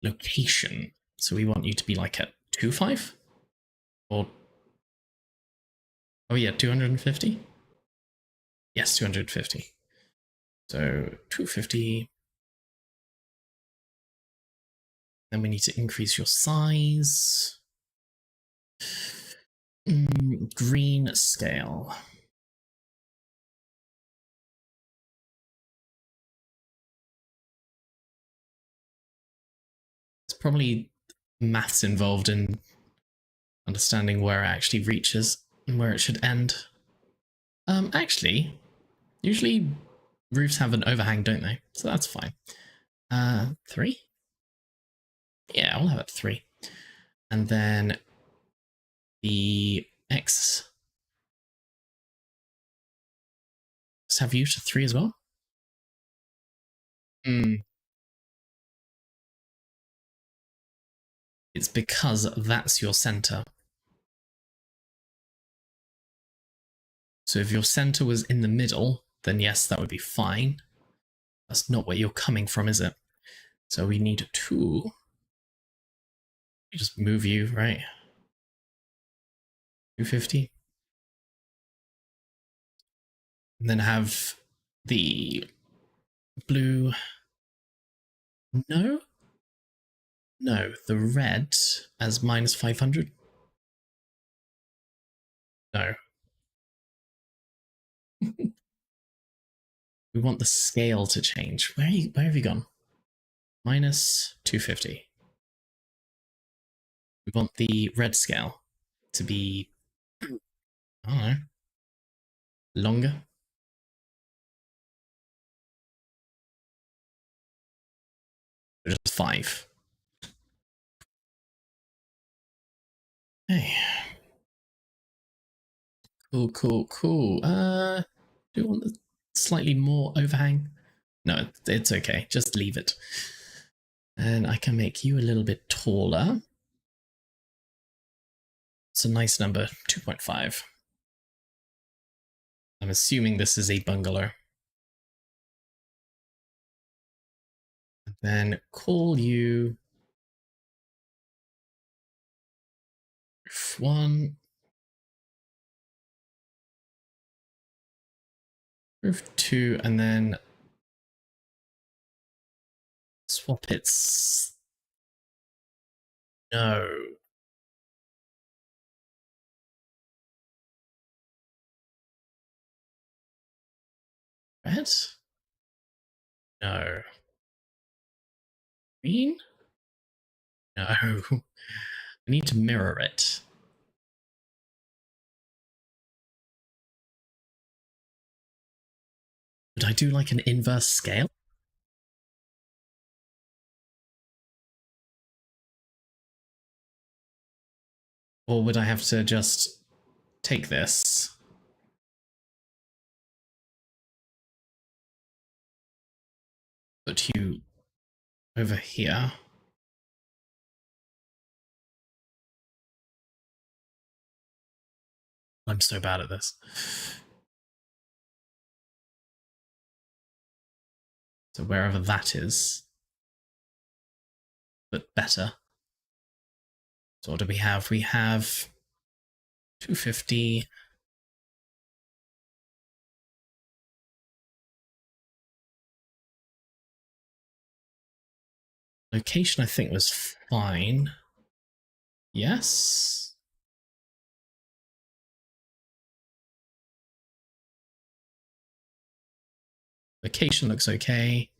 S1: location. So we want you to be like at 2.5? Or... Oh yeah, 250? Yes, 250. So 250. Then we need to increase your size. Green scale. There's probably maths involved in understanding where it actually reaches and where it should end. Actually, usually roofs have an overhang, don't they? So that's fine. 3? Yeah, I'll have it 3. And then the X. Let's have you to 3 as well. It's because that's your center. So if your center was in the middle, then yes, that would be fine. That's not where you're coming from, is it? So we need 2. Just move you, right? 250. And then have the blue. No? No, the red as minus 500. No. We want the scale to change. Where have you gone? Minus 250. We want the red scale to be, I don't know, longer. Just 5. Hey. Cool. Do you want the slightly more overhang? No, it's okay. Just leave it. And I can make you a little bit taller. It's a nice number, 2.5. I'm assuming this is a bungalow. And then call you roof 1. Roof 2, and then swap its... No. Red? No. Green? No. I need to mirror it. Would I do like an inverse scale? Or would I have to just take this? Put you over here. I'm so bad at this. So wherever that is, but better. So what do we have? We have 250. Location, I think, was fine. Yes. Location looks okay.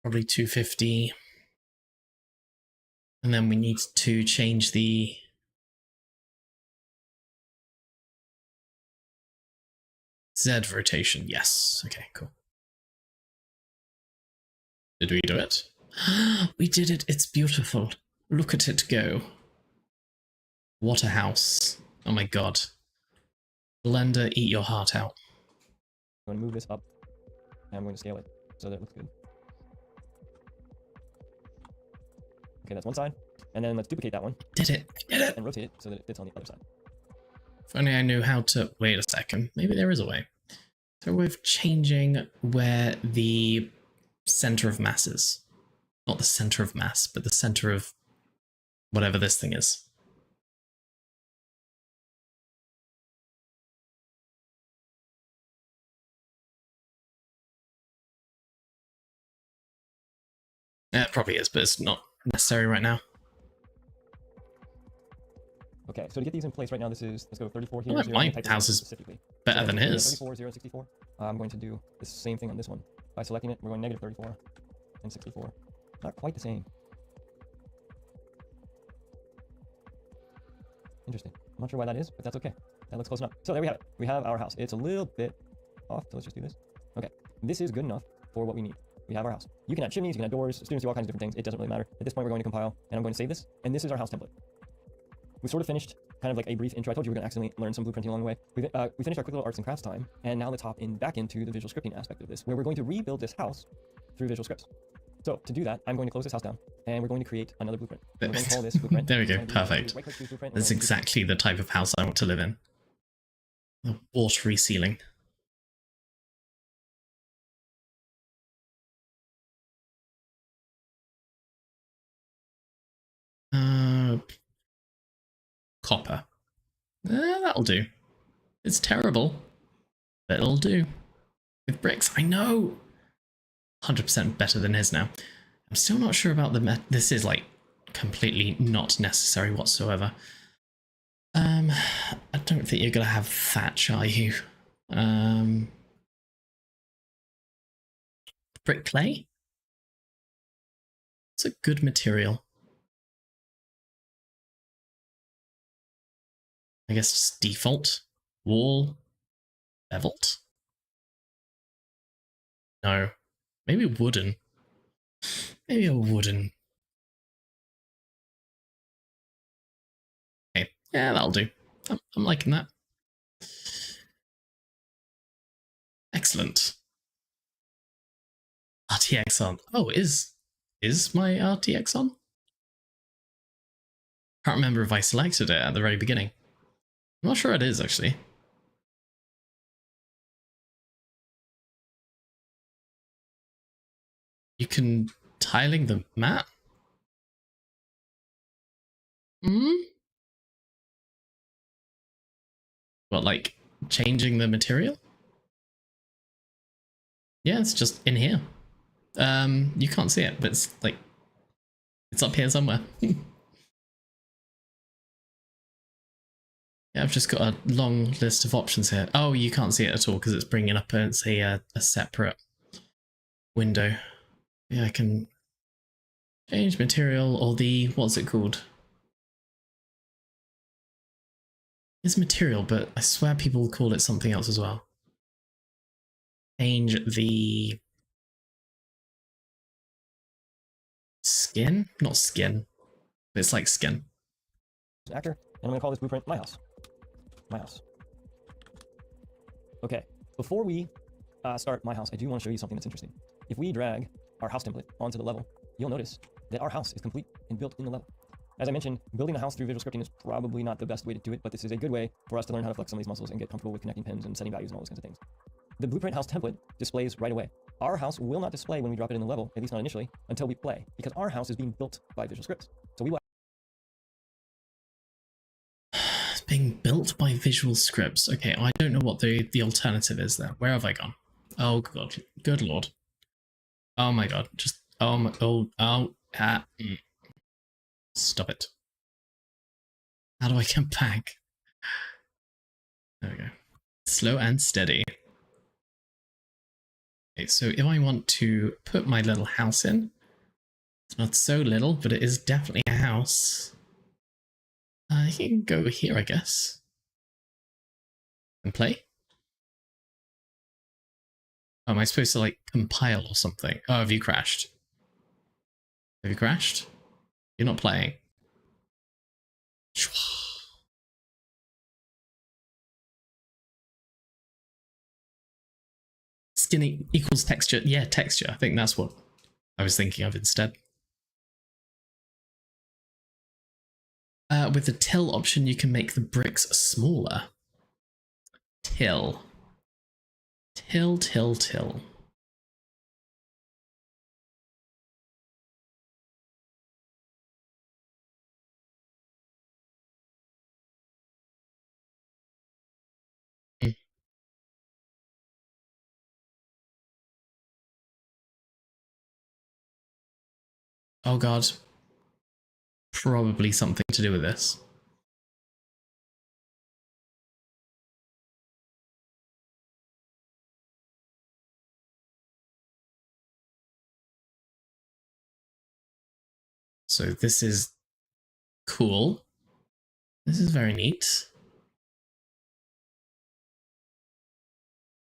S1: Probably 250. And then we need to change the Z rotation. Yes. Okay, cool. Did we do it? We did it. It's beautiful. Look at it go. What a house. Oh my god. Blender, eat your heart out.
S2: I'm going to move this up, and I'm going to scale it so that it looks good. Okay, that's one side. And then let's duplicate that one
S1: Did it. Did it.
S2: and rotate it so that it fits on the other side.
S1: If only I knew how to... Wait a second. Maybe there is a way. Is there a way of changing where the center of mass is? Not the center of mass, but the center of whatever this thing is. Yeah, it probably is, but it's not necessary right now.
S2: Okay, so to get these in place right now, this is, let's go 34 here.
S1: Well,
S2: 0,
S1: my
S2: type
S1: house is
S2: specifically.
S1: better
S2: So
S1: than his.
S2: 34, 0, 64. I'm going to do the same thing on this one. By selecting it, we're going negative 34 and 64. Not quite the same. Interesting. I'm not sure why that is, but that's okay. That looks close enough. So there we have it. We have our house. It's a little bit off, so let's just do this. Okay, this is good enough for what we need. We have our house. You can add chimneys, you can add doors, students do all kinds of different things. It doesn't really matter. At this point, we're going to compile, and I'm going to save this, and this is our house template. We sort of finished kind of like a brief intro. I told you we were going to accidentally learn some blueprinting along the way. We finished our quick little arts and crafts time, and now let's hop back into the visual scripting aspect of this, where we're going to rebuild this house through visual scripts. So to do that, I'm going to close this house down, and we're going to create another blueprint. We're going to call this blueprint.
S1: There we go,
S2: And
S1: perfect.
S2: right-click to blueprint, and
S1: That's
S2: we're going to
S1: exactly the type of house I want to live in. The watery ceiling. Copper. That'll do. It's terrible, but it'll do. With bricks, I know. 100% better than his now. I'm still not sure about the this is like completely not necessary whatsoever. I don't think you're gonna have thatch, are you? Brick clay? It's a good material. I guess it's default. Wall. Beveled? No. Maybe wooden. Maybe a wooden. Okay, yeah, that'll do. I'm liking that. Excellent. RTX on. Oh, is my RTX on? Can't remember if I selected it at the very beginning. I'm not sure it is, actually. You can tiling the map? What, like changing the material? Yeah, it's just in here. You can't see it, but it's like it's up here somewhere. Yeah, I've just got a long list of options here. Oh, you can't see it at all because it's bringing up a separate window. Yeah, I can change material or the, what's it called? It's material, but I swear people call it something else as well. Change the skin? Not skin. It's like skin.
S2: actor, and I'm going to call this blueprint my house. My house. Okay, before we start my house, I do want to show you something that's interesting. If we drag our house template onto the level, you'll notice that our house is complete and built in the level. As I mentioned, building a house through visual scripting is probably not the best way to do it, but this is a good way for us to learn how to flex some of these muscles and get comfortable with connecting pins and setting values and all those kinds of things. The blueprint house template displays right away. Our house will not display when we drop it in the level, at least not initially, until we play, because our house is being built by visual scripts. So we will
S1: It's being built by visual scripts. Okay, I don't know what the alternative is there. Where have I gone? Oh god, good lord. Oh my god, just Stop it. How do I get back? There we go. Slow and steady. Okay, so if I want to put my little house in, it's not so little, but it is definitely a house. You can go here, I guess. And play. Oh, am I supposed to, like, compile or something? Oh, have you crashed? Have you crashed? You're not playing. Skinny equals texture. Yeah, texture. I think that's what I was thinking of instead. With the till option, you can make the bricks smaller. Till. Till, till, till. Oh god. Probably something to do with this. So this is cool. This is very neat.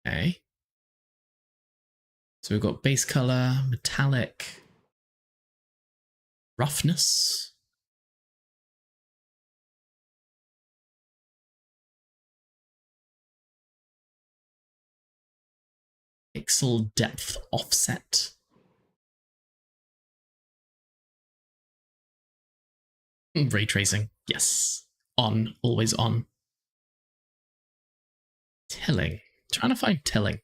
S1: Okay. So we've got base color, metallic, roughness. Pixel depth offset. Ray tracing, yes. On, always on. Tilling. Trying to find tilling.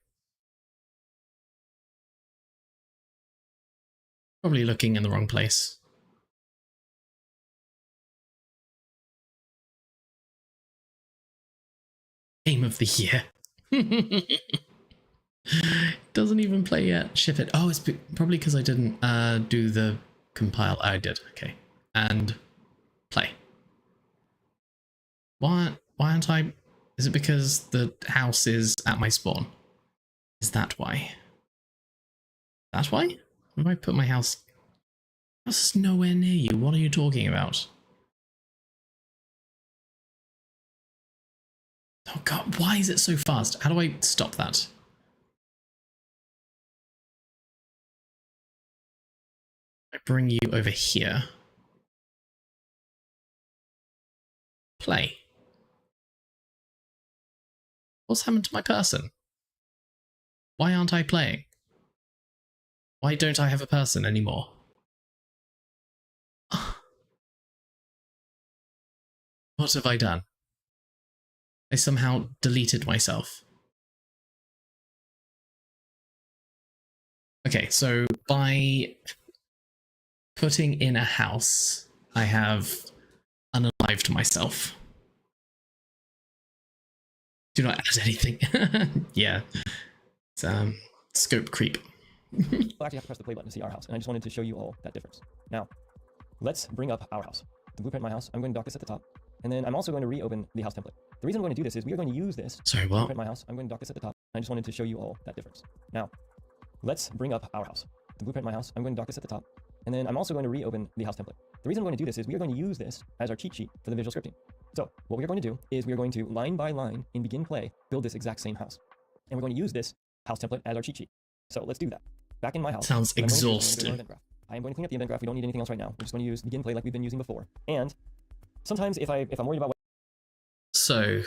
S1: Probably looking in the wrong place. Game of the year. Doesn't even play yet. Ship it. Oh, it's probably because I didn't do the compile. I did. Okay. And play. Why aren't I? Is it because the house is at my spawn? Is that why? That's why? Where do I put my house? House is nowhere near you. What are you talking about? Oh god, why is it so fast? How do I stop that? I bring you over here. Play. What's happened to my person? Why aren't I playing? Why don't I have a person anymore? What have I done? I somehow deleted myself. Okay, so by putting in a house, I have unalived myself. Do not add anything. Yeah. It's scope creep.
S2: Well, actually, you have to press the play button to see our house, and I just wanted to show you all that difference. Now, let's bring up our house. The blueprint my house, I'm going to dock this at the top, and then I'm also going to reopen the house template. The reason I'm going to do this is we are going to use this.
S1: Sorry, what?
S2: Blueprint my house, I'm going to dock this at the top. I just wanted to show you all that difference. Now, let's bring up our house. The blueprint my house, I'm going to dock this at the top, and then I'm also going to reopen the house template. The reason I'm going to do this is we are going to use this as our cheat sheet for the visual scripting. So what we are going to do is we are going to line by line in begin play build this exact same house, and we're going to use this house template as our cheat sheet. So let's do that. Back in my house.
S1: Sounds exhausting.
S2: I am going to clean up the event graph. We don't need anything else right now. We're just going to use begin play like we've been using before. And sometimes if I'm worried about what...
S1: So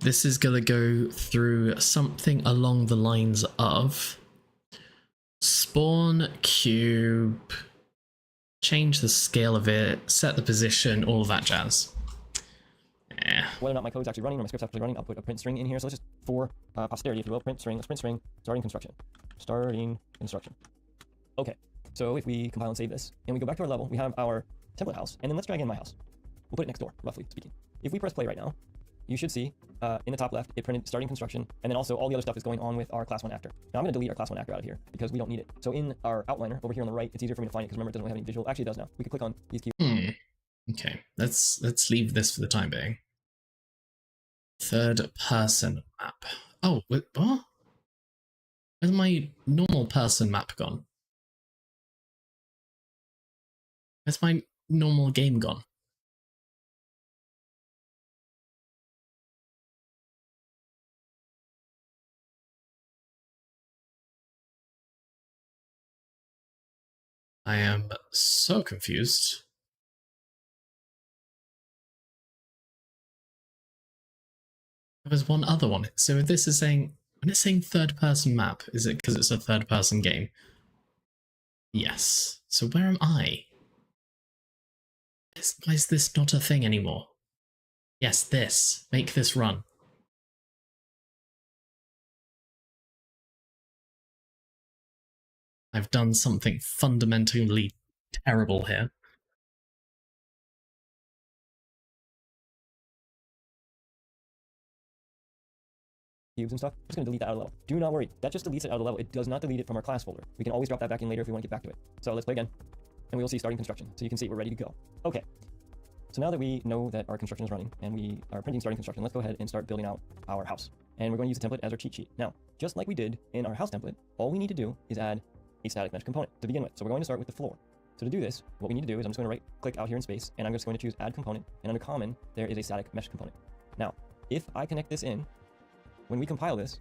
S1: this is going to go through something along the lines of spawn cube, change the scale of it, set the position, all of that jazz. Yeah.
S2: Whether or not my code's actually running or my script's actually running, I'll put a print string in here. So let's just, for posterity, if you will, print string, let's print string, starting construction. Starting construction. Okay, so if we compile and save this, and we go back to our level, we have our template house, and then let's drag in my house. We'll put it next door, roughly speaking. If we press play right now, you should see in the top left, it printed starting construction, and then also all the other stuff is going on with our class 1 actor. Now I'm going to delete our class 1 actor out of here because we don't need it. So in our outliner over here on the right, it's easier for me to find it because remember it doesn't really have any visual. Actually, it does now. We can click on these keywords.
S1: Okay, let's leave this for the time being. Third person map. Oh, what? Where's my normal person map gone? Where's my normal game gone? I am so confused. There's one other one. So if this is saying, when it's saying third person map, is it because it's a third person game? Yes. So where am I? Why is this not a thing anymore? Yes, this. Make this run. I've done something fundamentally terrible here.
S2: Cubes and stuff. I'm just going to delete that out of the level. Do not worry. That just deletes it out of the level. It does not delete it from our class folder. We can always drop that back in later if we want to get back to it. So let's play again. And we will see starting construction. So you can see we're ready to go. Okay. So now that we know that our construction is running and we are printing starting construction, let's go ahead and start building out our house. And we're going to use the template as our cheat sheet. Now, just like we did in our house template, all we need to do is add a static mesh component to begin with. So we're going to start with the floor. So to do this, what we need to do is I'm just going to right click out here in space and I'm just going to choose add component, and under common, there is a static mesh component. Now, if I connect this in, when we compile this,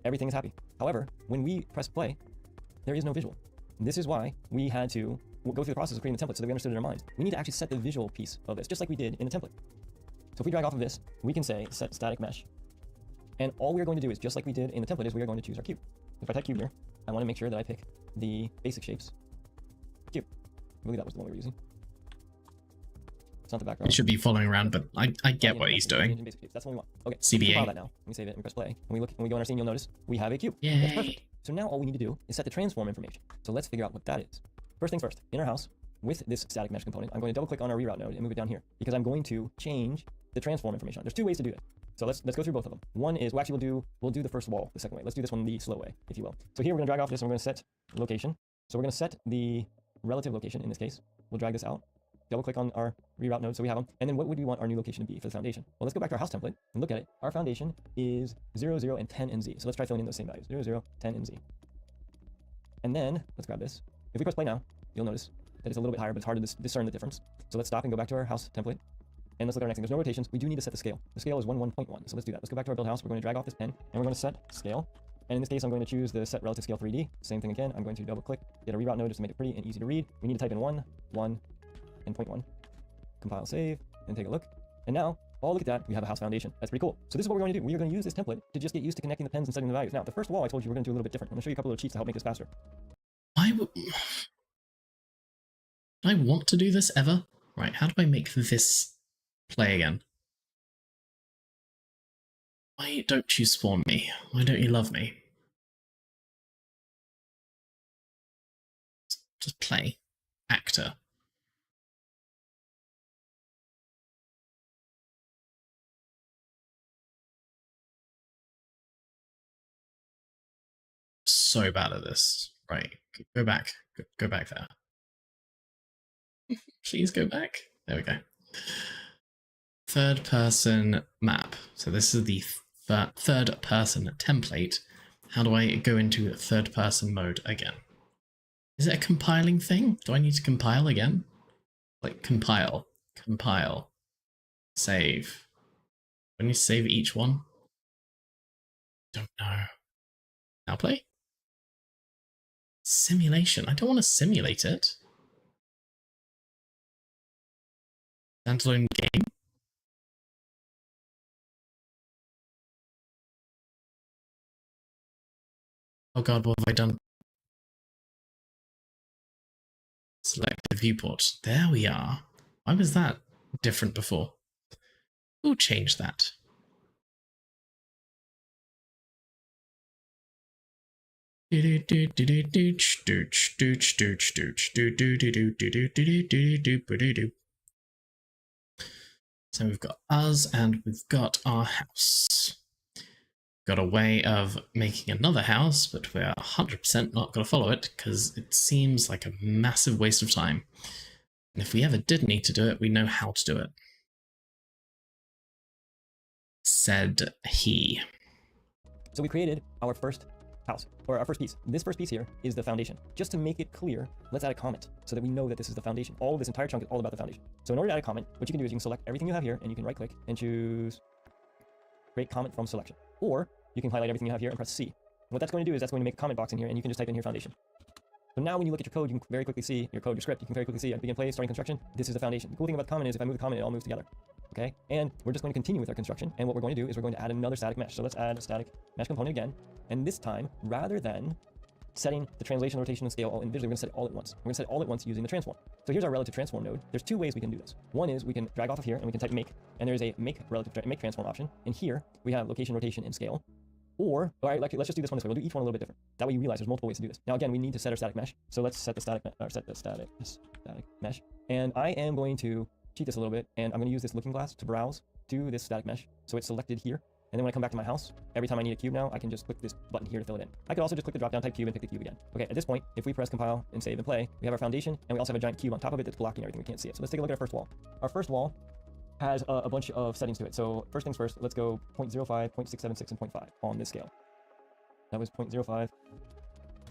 S2: everything is happy. However, when we press play, there is no visual. This is why we had to go through the process of creating the template so that we understood it in our minds. We need to actually set the visual piece of this, just like we did in the template. So if we drag off of this, we can say set static mesh. And all we're going to do is, just like we did in the template, is we are going to choose our cube. If I type cube here, I want to make sure that I pick the basic shapes cube. I believe that was the one we were using. It's not the background.
S1: It should be following around, but I get what he's doing.
S2: That's what we want. Okay.
S1: CBA.
S2: Compile that now. We save it and we press play. And we look, when we go on our scene, you'll notice we have a cube.
S1: Yay.
S2: That's perfect. So now all we need to do is set the transform information. So let's figure out what that is. First things first, in our house, with this static mesh component, I'm going to double click on our reroute node and move it down here because I'm going to change the transform information. There's two ways to do it. So let's go through both of them. One is, well, actually we'll do the first wall the second way. Let's do this one the slow way, if you will. So here we're going to drag off this and we're going to set location. So we're going to set the relative location in this case. We'll drag this out. Double click on our reroute node so we have them. And then what would we want our new location to be for the foundation? Well, let's go back to our house template and look at it. Our foundation is 0, 0, and 10 and Z. So let's try filling in those same values. 0, 0, 10, and Z. And then let's grab this. If we press play now, you'll notice that it's a little bit higher, but it's hard to discern the difference. So let's stop and go back to our house template. And let's look at our next thing. There's no rotations. We do need to set the scale. The scale is 1.1. So let's do that. Let's go back to our build house. We're going to drag off this pen and we're going to set scale. And in this case, I'm going to choose the set relative scale 3D. Same thing again. I'm going to double click, get a reroute node just to make it pretty and easy to read. We need to type in 1, 1, and 0.1. Compile, save, and take a look. And now, oh, look at that. We have a house foundation. That's pretty cool. So this is what we're going to do. We are going to use this template to just get used to connecting the pens and setting the values. Now, the first wall I told you we're going to do a little bit different. I'm going to show you a couple of cheats to help make this faster.
S1: I want to do this ever? Right, how do I make this play again? Why don't you spawn me? Why don't you love me? Just play. Actor. So bad at this. Right, go back. Go back there. Please go back. There we go. Third person map. So this is the third person template. How do I go into third person mode again? Is it a compiling thing? Do I need to compile again? Like compile, save. Do I need to save each one? Don't know. Now play? Simulation. I don't want to simulate it. Standalone game? Oh god, what have I done? Select the viewport. There we are. Why was that different before? We'll change that. So we've got us and we've got our house. Got a way of making another house, but we're 100% not going to follow it because it seems like a massive waste of time. And if we ever did need to do it, we know how to do it. Said he.
S2: So we created our first house, or our first piece. This first piece here is the foundation. Just to make it clear, let's add a comment so that we know that this is the foundation. All of this entire chunk is all about the foundation. So in order to add a comment, what you can do is you can select everything you have here, and you can right-click and choose Create Comment from Selection. Or you can highlight everything you have here and press C. And what that's going to do is that's going to make a comment box in here, and you can just type in here foundation. So now when you look at your code, you can very quickly see your code, your script. You can very quickly see at begin play, starting construction. This is the foundation. The cool thing about the comment is if I move the comment, it all moves together. Okay, and we're just going to continue with our construction. And what we're going to do is we're going to add another static mesh. So let's add a static mesh component again. And this time, rather than setting the translation, rotation, and scale all individually, we're going to set it all at once. We're going to set it all at once using the transform. So here's our relative transform node. There's two ways we can do this. One is we can drag off of here and we can type make, and there's a make transform option. And here we have location, rotation, and scale. Or, all right, let's just do this one this way. We'll do each one a little bit different. That way you realize there's multiple ways to do this. Now again, we need to set our static mesh. So let's set the static mesh. And I am going to cheat this a little bit, and I'm going to use this looking glass to browse to this static mesh. So it's selected here. And then when I come back to my house, every time I need a cube now, I can just click this button here to fill it in. I could also just click the drop down, type cube, and pick the cube again. Okay, at this point, if we press compile and save and play, we have our foundation, and we also have a giant cube on top of it that's blocking everything. We can't see it. So let's take a look at our first wall. Our first wall has a bunch of settings to it. So first things first, let's go 0.05, 0.676, and 0.5 on this scale. That was 0.05,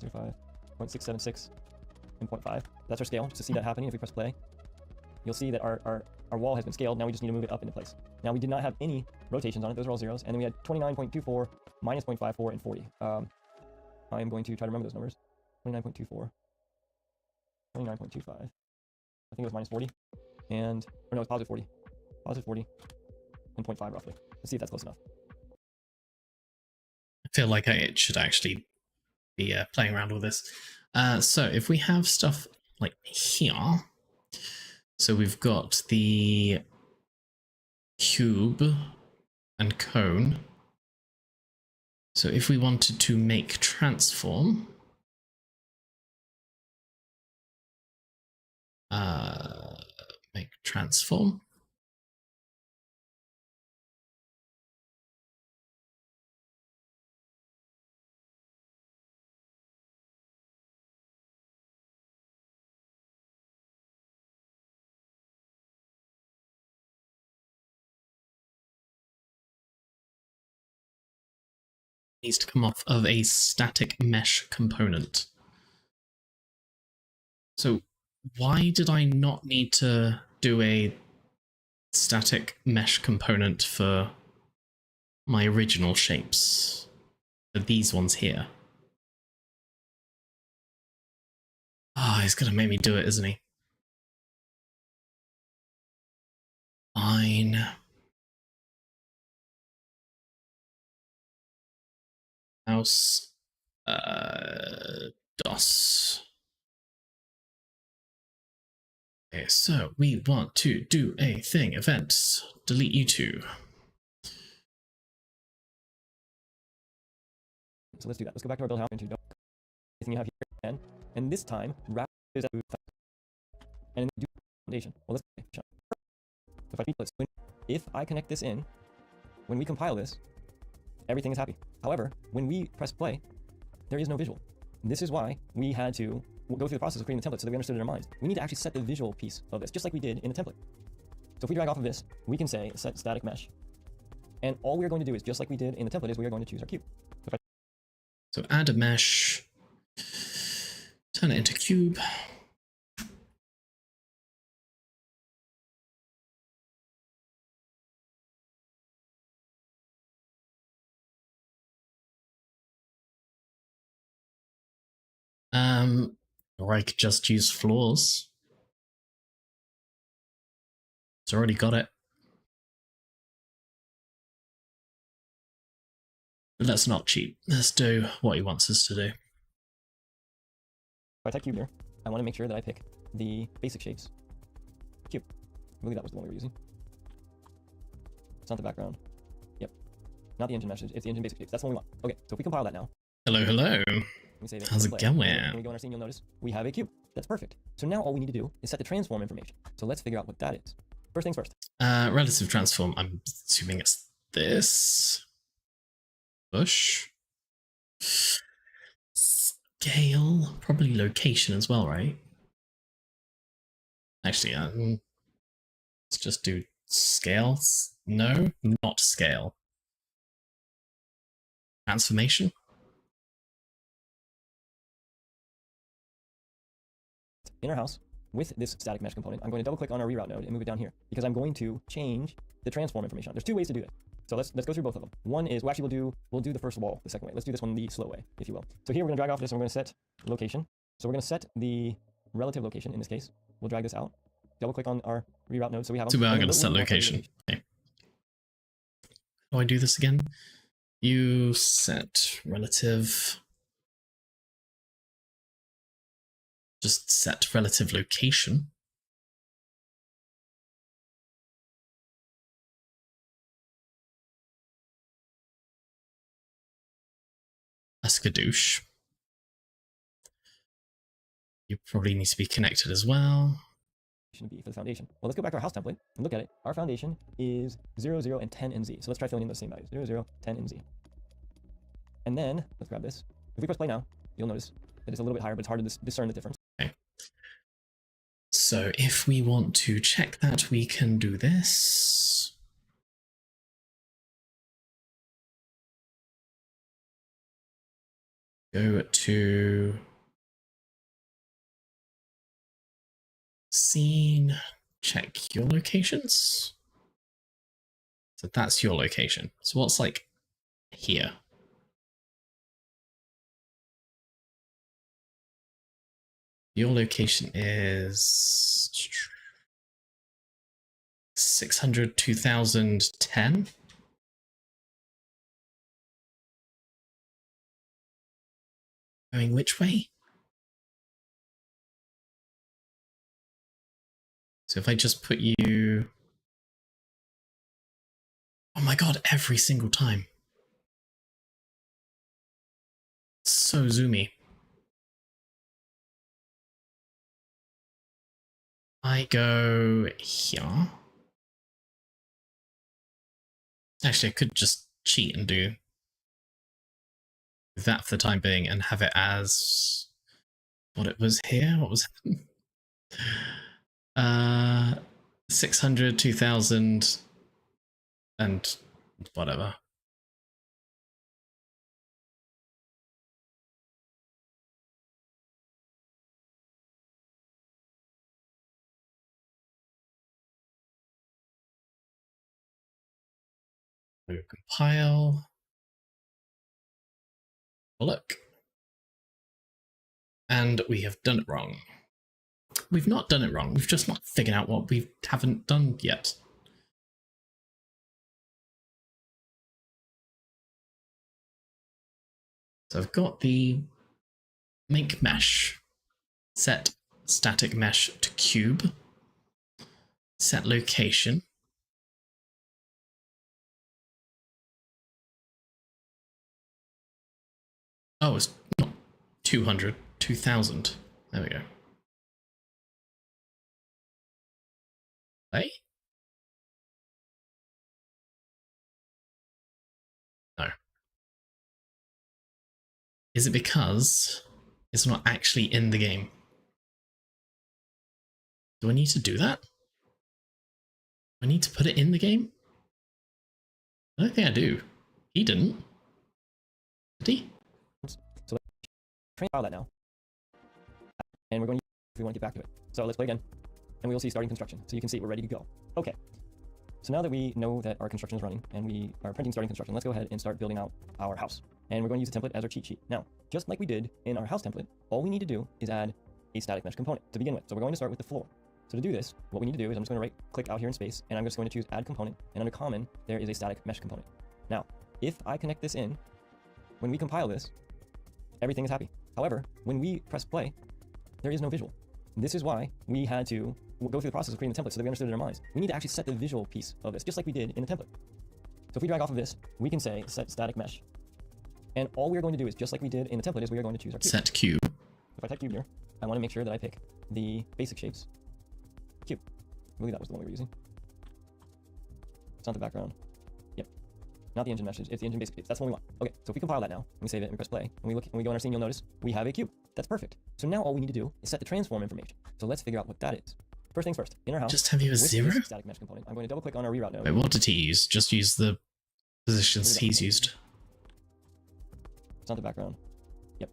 S2: 0.05, 0.676, and 0.5. That's our scale. Just to see that happening, if we press play, you'll see that our wall has been scaled. Now we just need to move it up into place. Now we did not have any rotations on it. Those are all zeros. And then we had 29.24, minus 0.54, and 40. I am going to try to remember those numbers. 29.24, 29.25. I think it was minus 40. And, or no, it's positive 40. Positive 40, and 0.5 roughly. Let's see if that's close enough.
S1: I feel like I should actually be playing around with this. So if we have stuff like here, so we've got the cube and cone. So if we wanted to make transform, make transform. Needs to come off of a static mesh component. So why did I not need to do a static mesh component for my original shapes? For these ones here. Ah, he's gonna make me do it, isn't he? Fine. House DOS. Okay, so we want to do a thing, events, delete you two.
S2: So let's do that. Let's go back to our build house and do everything you have here, and this time, rather than and do foundation. Well, let's if I connect this in, when we compile this, everything is happy. However, when we press play, there is no visual. This is why we had to go through the process of creating the template so that we understood it in our minds. We need to actually set the visual piece of this, just like we did in the template. So if we drag off of this, we can say set static mesh. And all we're going to do is, just like we did in the template, is we are going to choose our cube.
S1: So add a mesh, turn it into cube. Or I could just use floors. It's already got it. But let's not cheat. Let's do what he wants us to do.
S2: If I type cube here, I want to make sure that I pick the basic shapes. Cube. I believe that was the one we were using. It's not the background. Yep. Not the engine mesh, it's the engine basic shapes. That's the one we want. Okay, so if we compile that now.
S1: Hello, hello.
S2: We save it.
S1: How's it going?
S2: When we go in our scene, you'll notice we have a cube. That's perfect. So now all we need to do is set the transform information. So let's figure out what that is. first things first.
S1: Relative transform, I'm assuming it's this. Bush. Scale, probably location as well, right? Actually, let's just do scales. No, not scale. Transformation.
S2: In our house, with this static mesh component, I'm going to double click on our reroute node and move it down here because I'm going to change the transform information. There's two ways to do it. So let's go through both of them. One is, well, actually we'll do the first wall the second way. Let's do this one the slow way, if you will. So here we're gonna drag off this and we're gonna set location. So we're gonna set the relative location in this case. We'll drag this out, double click on our reroute node so we have
S1: So we are going to set location. Okay. How do I do this again? You set relative. Just set relative location. That's Skadoosh. You probably need to be connected as well.
S2: Should be for the foundation. Well, let's go back to our house template and look at it. Our foundation is 0, 0, and 10 and Z. So let's try filling in those same values. 0, 0, 10, and Z. And then, let's grab this. If we press play now, you'll notice that it's a little bit higher, but it's hard to discern the difference.
S1: Okay. So if we want to check that, we can do this. Go to scene, check your locations. So that's your location. So what's like here? Your location is 600, 2010. Going which way? So if I just put you... Oh my god, every single time. So zoomy. I go here. Actually, I could just cheat and do that for the time being and have it as what it was here. What was it? 600, 2000, and whatever. We compile. Look. And we have done it wrong. We've not done it wrong. We've just not figured out what we haven't done yet. So I've got the make mesh, set static mesh to cube, set location. Oh, it's not 200, 2000. There we go. Play? No. Is it because it's not actually in the game? Do I need to do that? Do I need to put it in the game? I don't think I do. He didn't. Did he?
S2: So let's file that now. And we're going to, if we want to get back to it. So let's play again. And we will see starting construction. So you can see we're ready to go. Okay. So now that we know that our construction is running and we are printing starting construction, let's go ahead and start building out our house. And we're going to use the template as our cheat sheet. Now, just like we did in our house template, all we need to do is add a static mesh component to begin with. So we're going to start with the floor. So to do this, what we need to do is I'm just going to right click out here in space and I'm just going to choose add component, and under common, there is a static mesh component. Now, if I connect this in, when we compile this, everything is happy. However, when we press play, there is no visual. This is why we had to go through the process of creating the template so that we understood it in our minds. We need to actually set the visual piece of this, just like we did in the template. So if we drag off of this, we can say set static mesh. And all we're going to do is, just like we did in the template, is we are going to choose our cube.
S1: Set cube.
S2: If I type cube here, I want to make sure that I pick the basic shapes cube. I believe that was the one we were using. not the background. Yep. Not the engine message. It's the engine basic cubes. That's what we want. Okay, so if we compile that now, and we save it and we press play, and we go in our scene, you'll notice we have a cube. That's perfect. So now all we need to do is set the transform information. So let's figure out what that is. First things first, in our house.
S1: Just have you a
S2: with
S1: 0?
S2: this static mesh component, I'm going to double click on our reroute node.
S1: Wait, what did he use? Just use the positions he's used.
S2: It's not the background. Yep.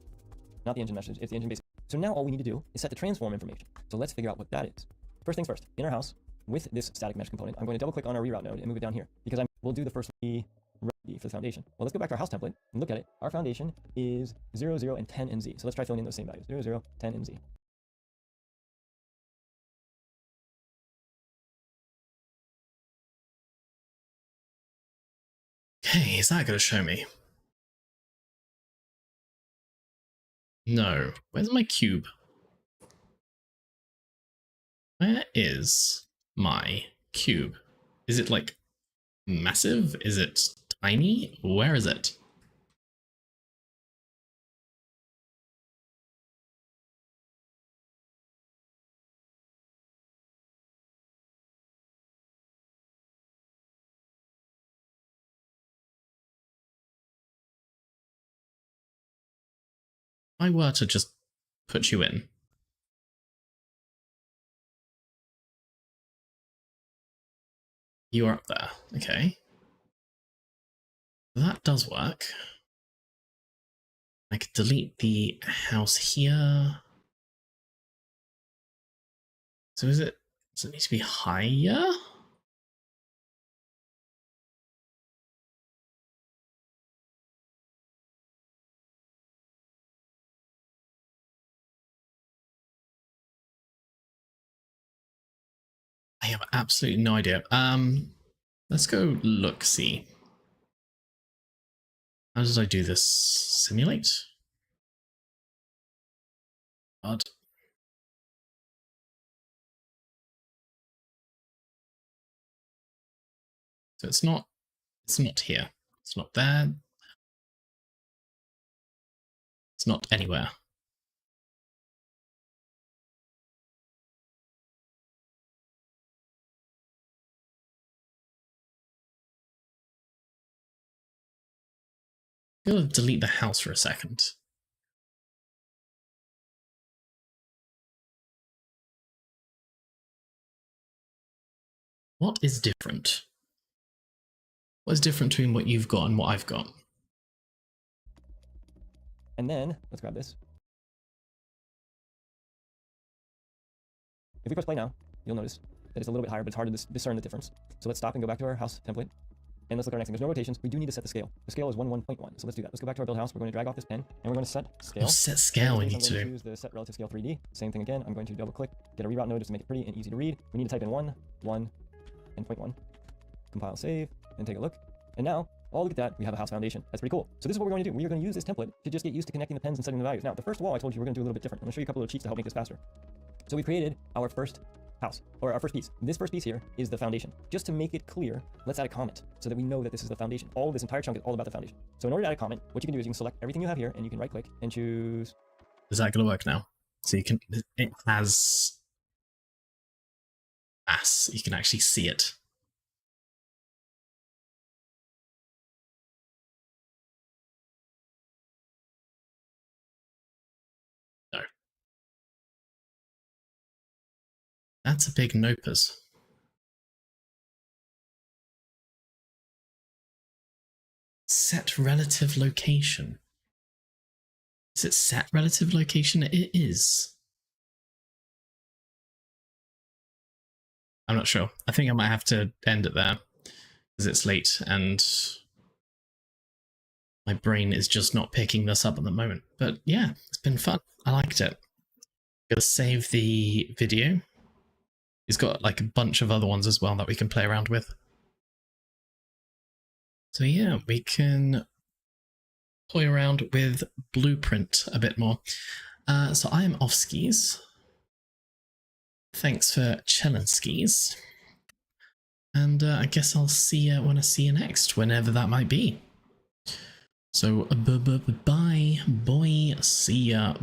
S2: Not the engine message. It's the engine basic. So now all we need to do is set the transform information. So let's figure out what that is. First things first, in our house, with this static mesh component, I'm going to double click on our reroute node and move it down here because we'll do the first ready for the foundation. Well, let's go back to our house template and look at it. Our foundation is 0, 0, and 10 and Z. So let's try filling in those same values. 0, 0, 10, and Z.
S1: Okay, is that going to show me? No. Where's my cube? Where is my cube? Is it like massive? Is it tiny? Where is it? If I were to just put you in. You are up there. Okay. That does work. I could delete the house here. So does it need to be higher? I have absolutely no idea. Let's go look, see. How did I do this? Simulate? Odd. So it's not here. It's not there. It's not anywhere. I'm going to delete the house for a second. What is different? What is different between what you've got and what I've got?
S2: And then, let's grab this. If we press play now, you'll notice that it's a little bit higher, but it's hard to discern the difference. So let's stop and go back to our house template. And let's look at our next thing. There's no rotations. We do need to set the scale. The scale is 1.1. So let's do that. Let's go back to our build house. We're going to drag off this pen, and we're going to set scale.
S1: Oh, set scale we
S2: I'm
S1: need to
S2: going
S1: do.
S2: choose the set relative scale 3D. Same thing again. I'm going to double click, get a reroute node just to make it pretty and easy to read. We need to type in 1, 1, and 0.1. Compile, save, and take a look. And now, oh, look at that. We have a house foundation. That's pretty cool. So this is what we're going to do. We are going to use this template to just get used to connecting the pens and setting the values. Now, the first wall I told you we're going to do a little bit different. I'm going to show you a couple of cheats to help make this faster. So we created our first house, or our first piece. This first piece here is the foundation. Just to make it clear, let's add a comment so that we know that this is the foundation. All of this entire chunk is all about the foundation. So in order to add a comment, what you can do is you can select everything you have here, and you can right click and choose.
S1: Is that going to work now? So you can, it has mass. You can actually see it. No. That's a big nopers. Set relative location. Is it set relative location? It is. I'm not sure. I think I might have to end it there because it's late and my brain is just not picking this up at the moment. But yeah, it's been fun. I liked it. Gonna save the video. He's got like a bunch of other ones as well that we can play around with. So yeah, we can toy around with Blueprint a bit more. So I am off skis. Thanks for chillin' skis. And I guess I'll see you when I see you next, whenever that might be. So bye, boy, see ya.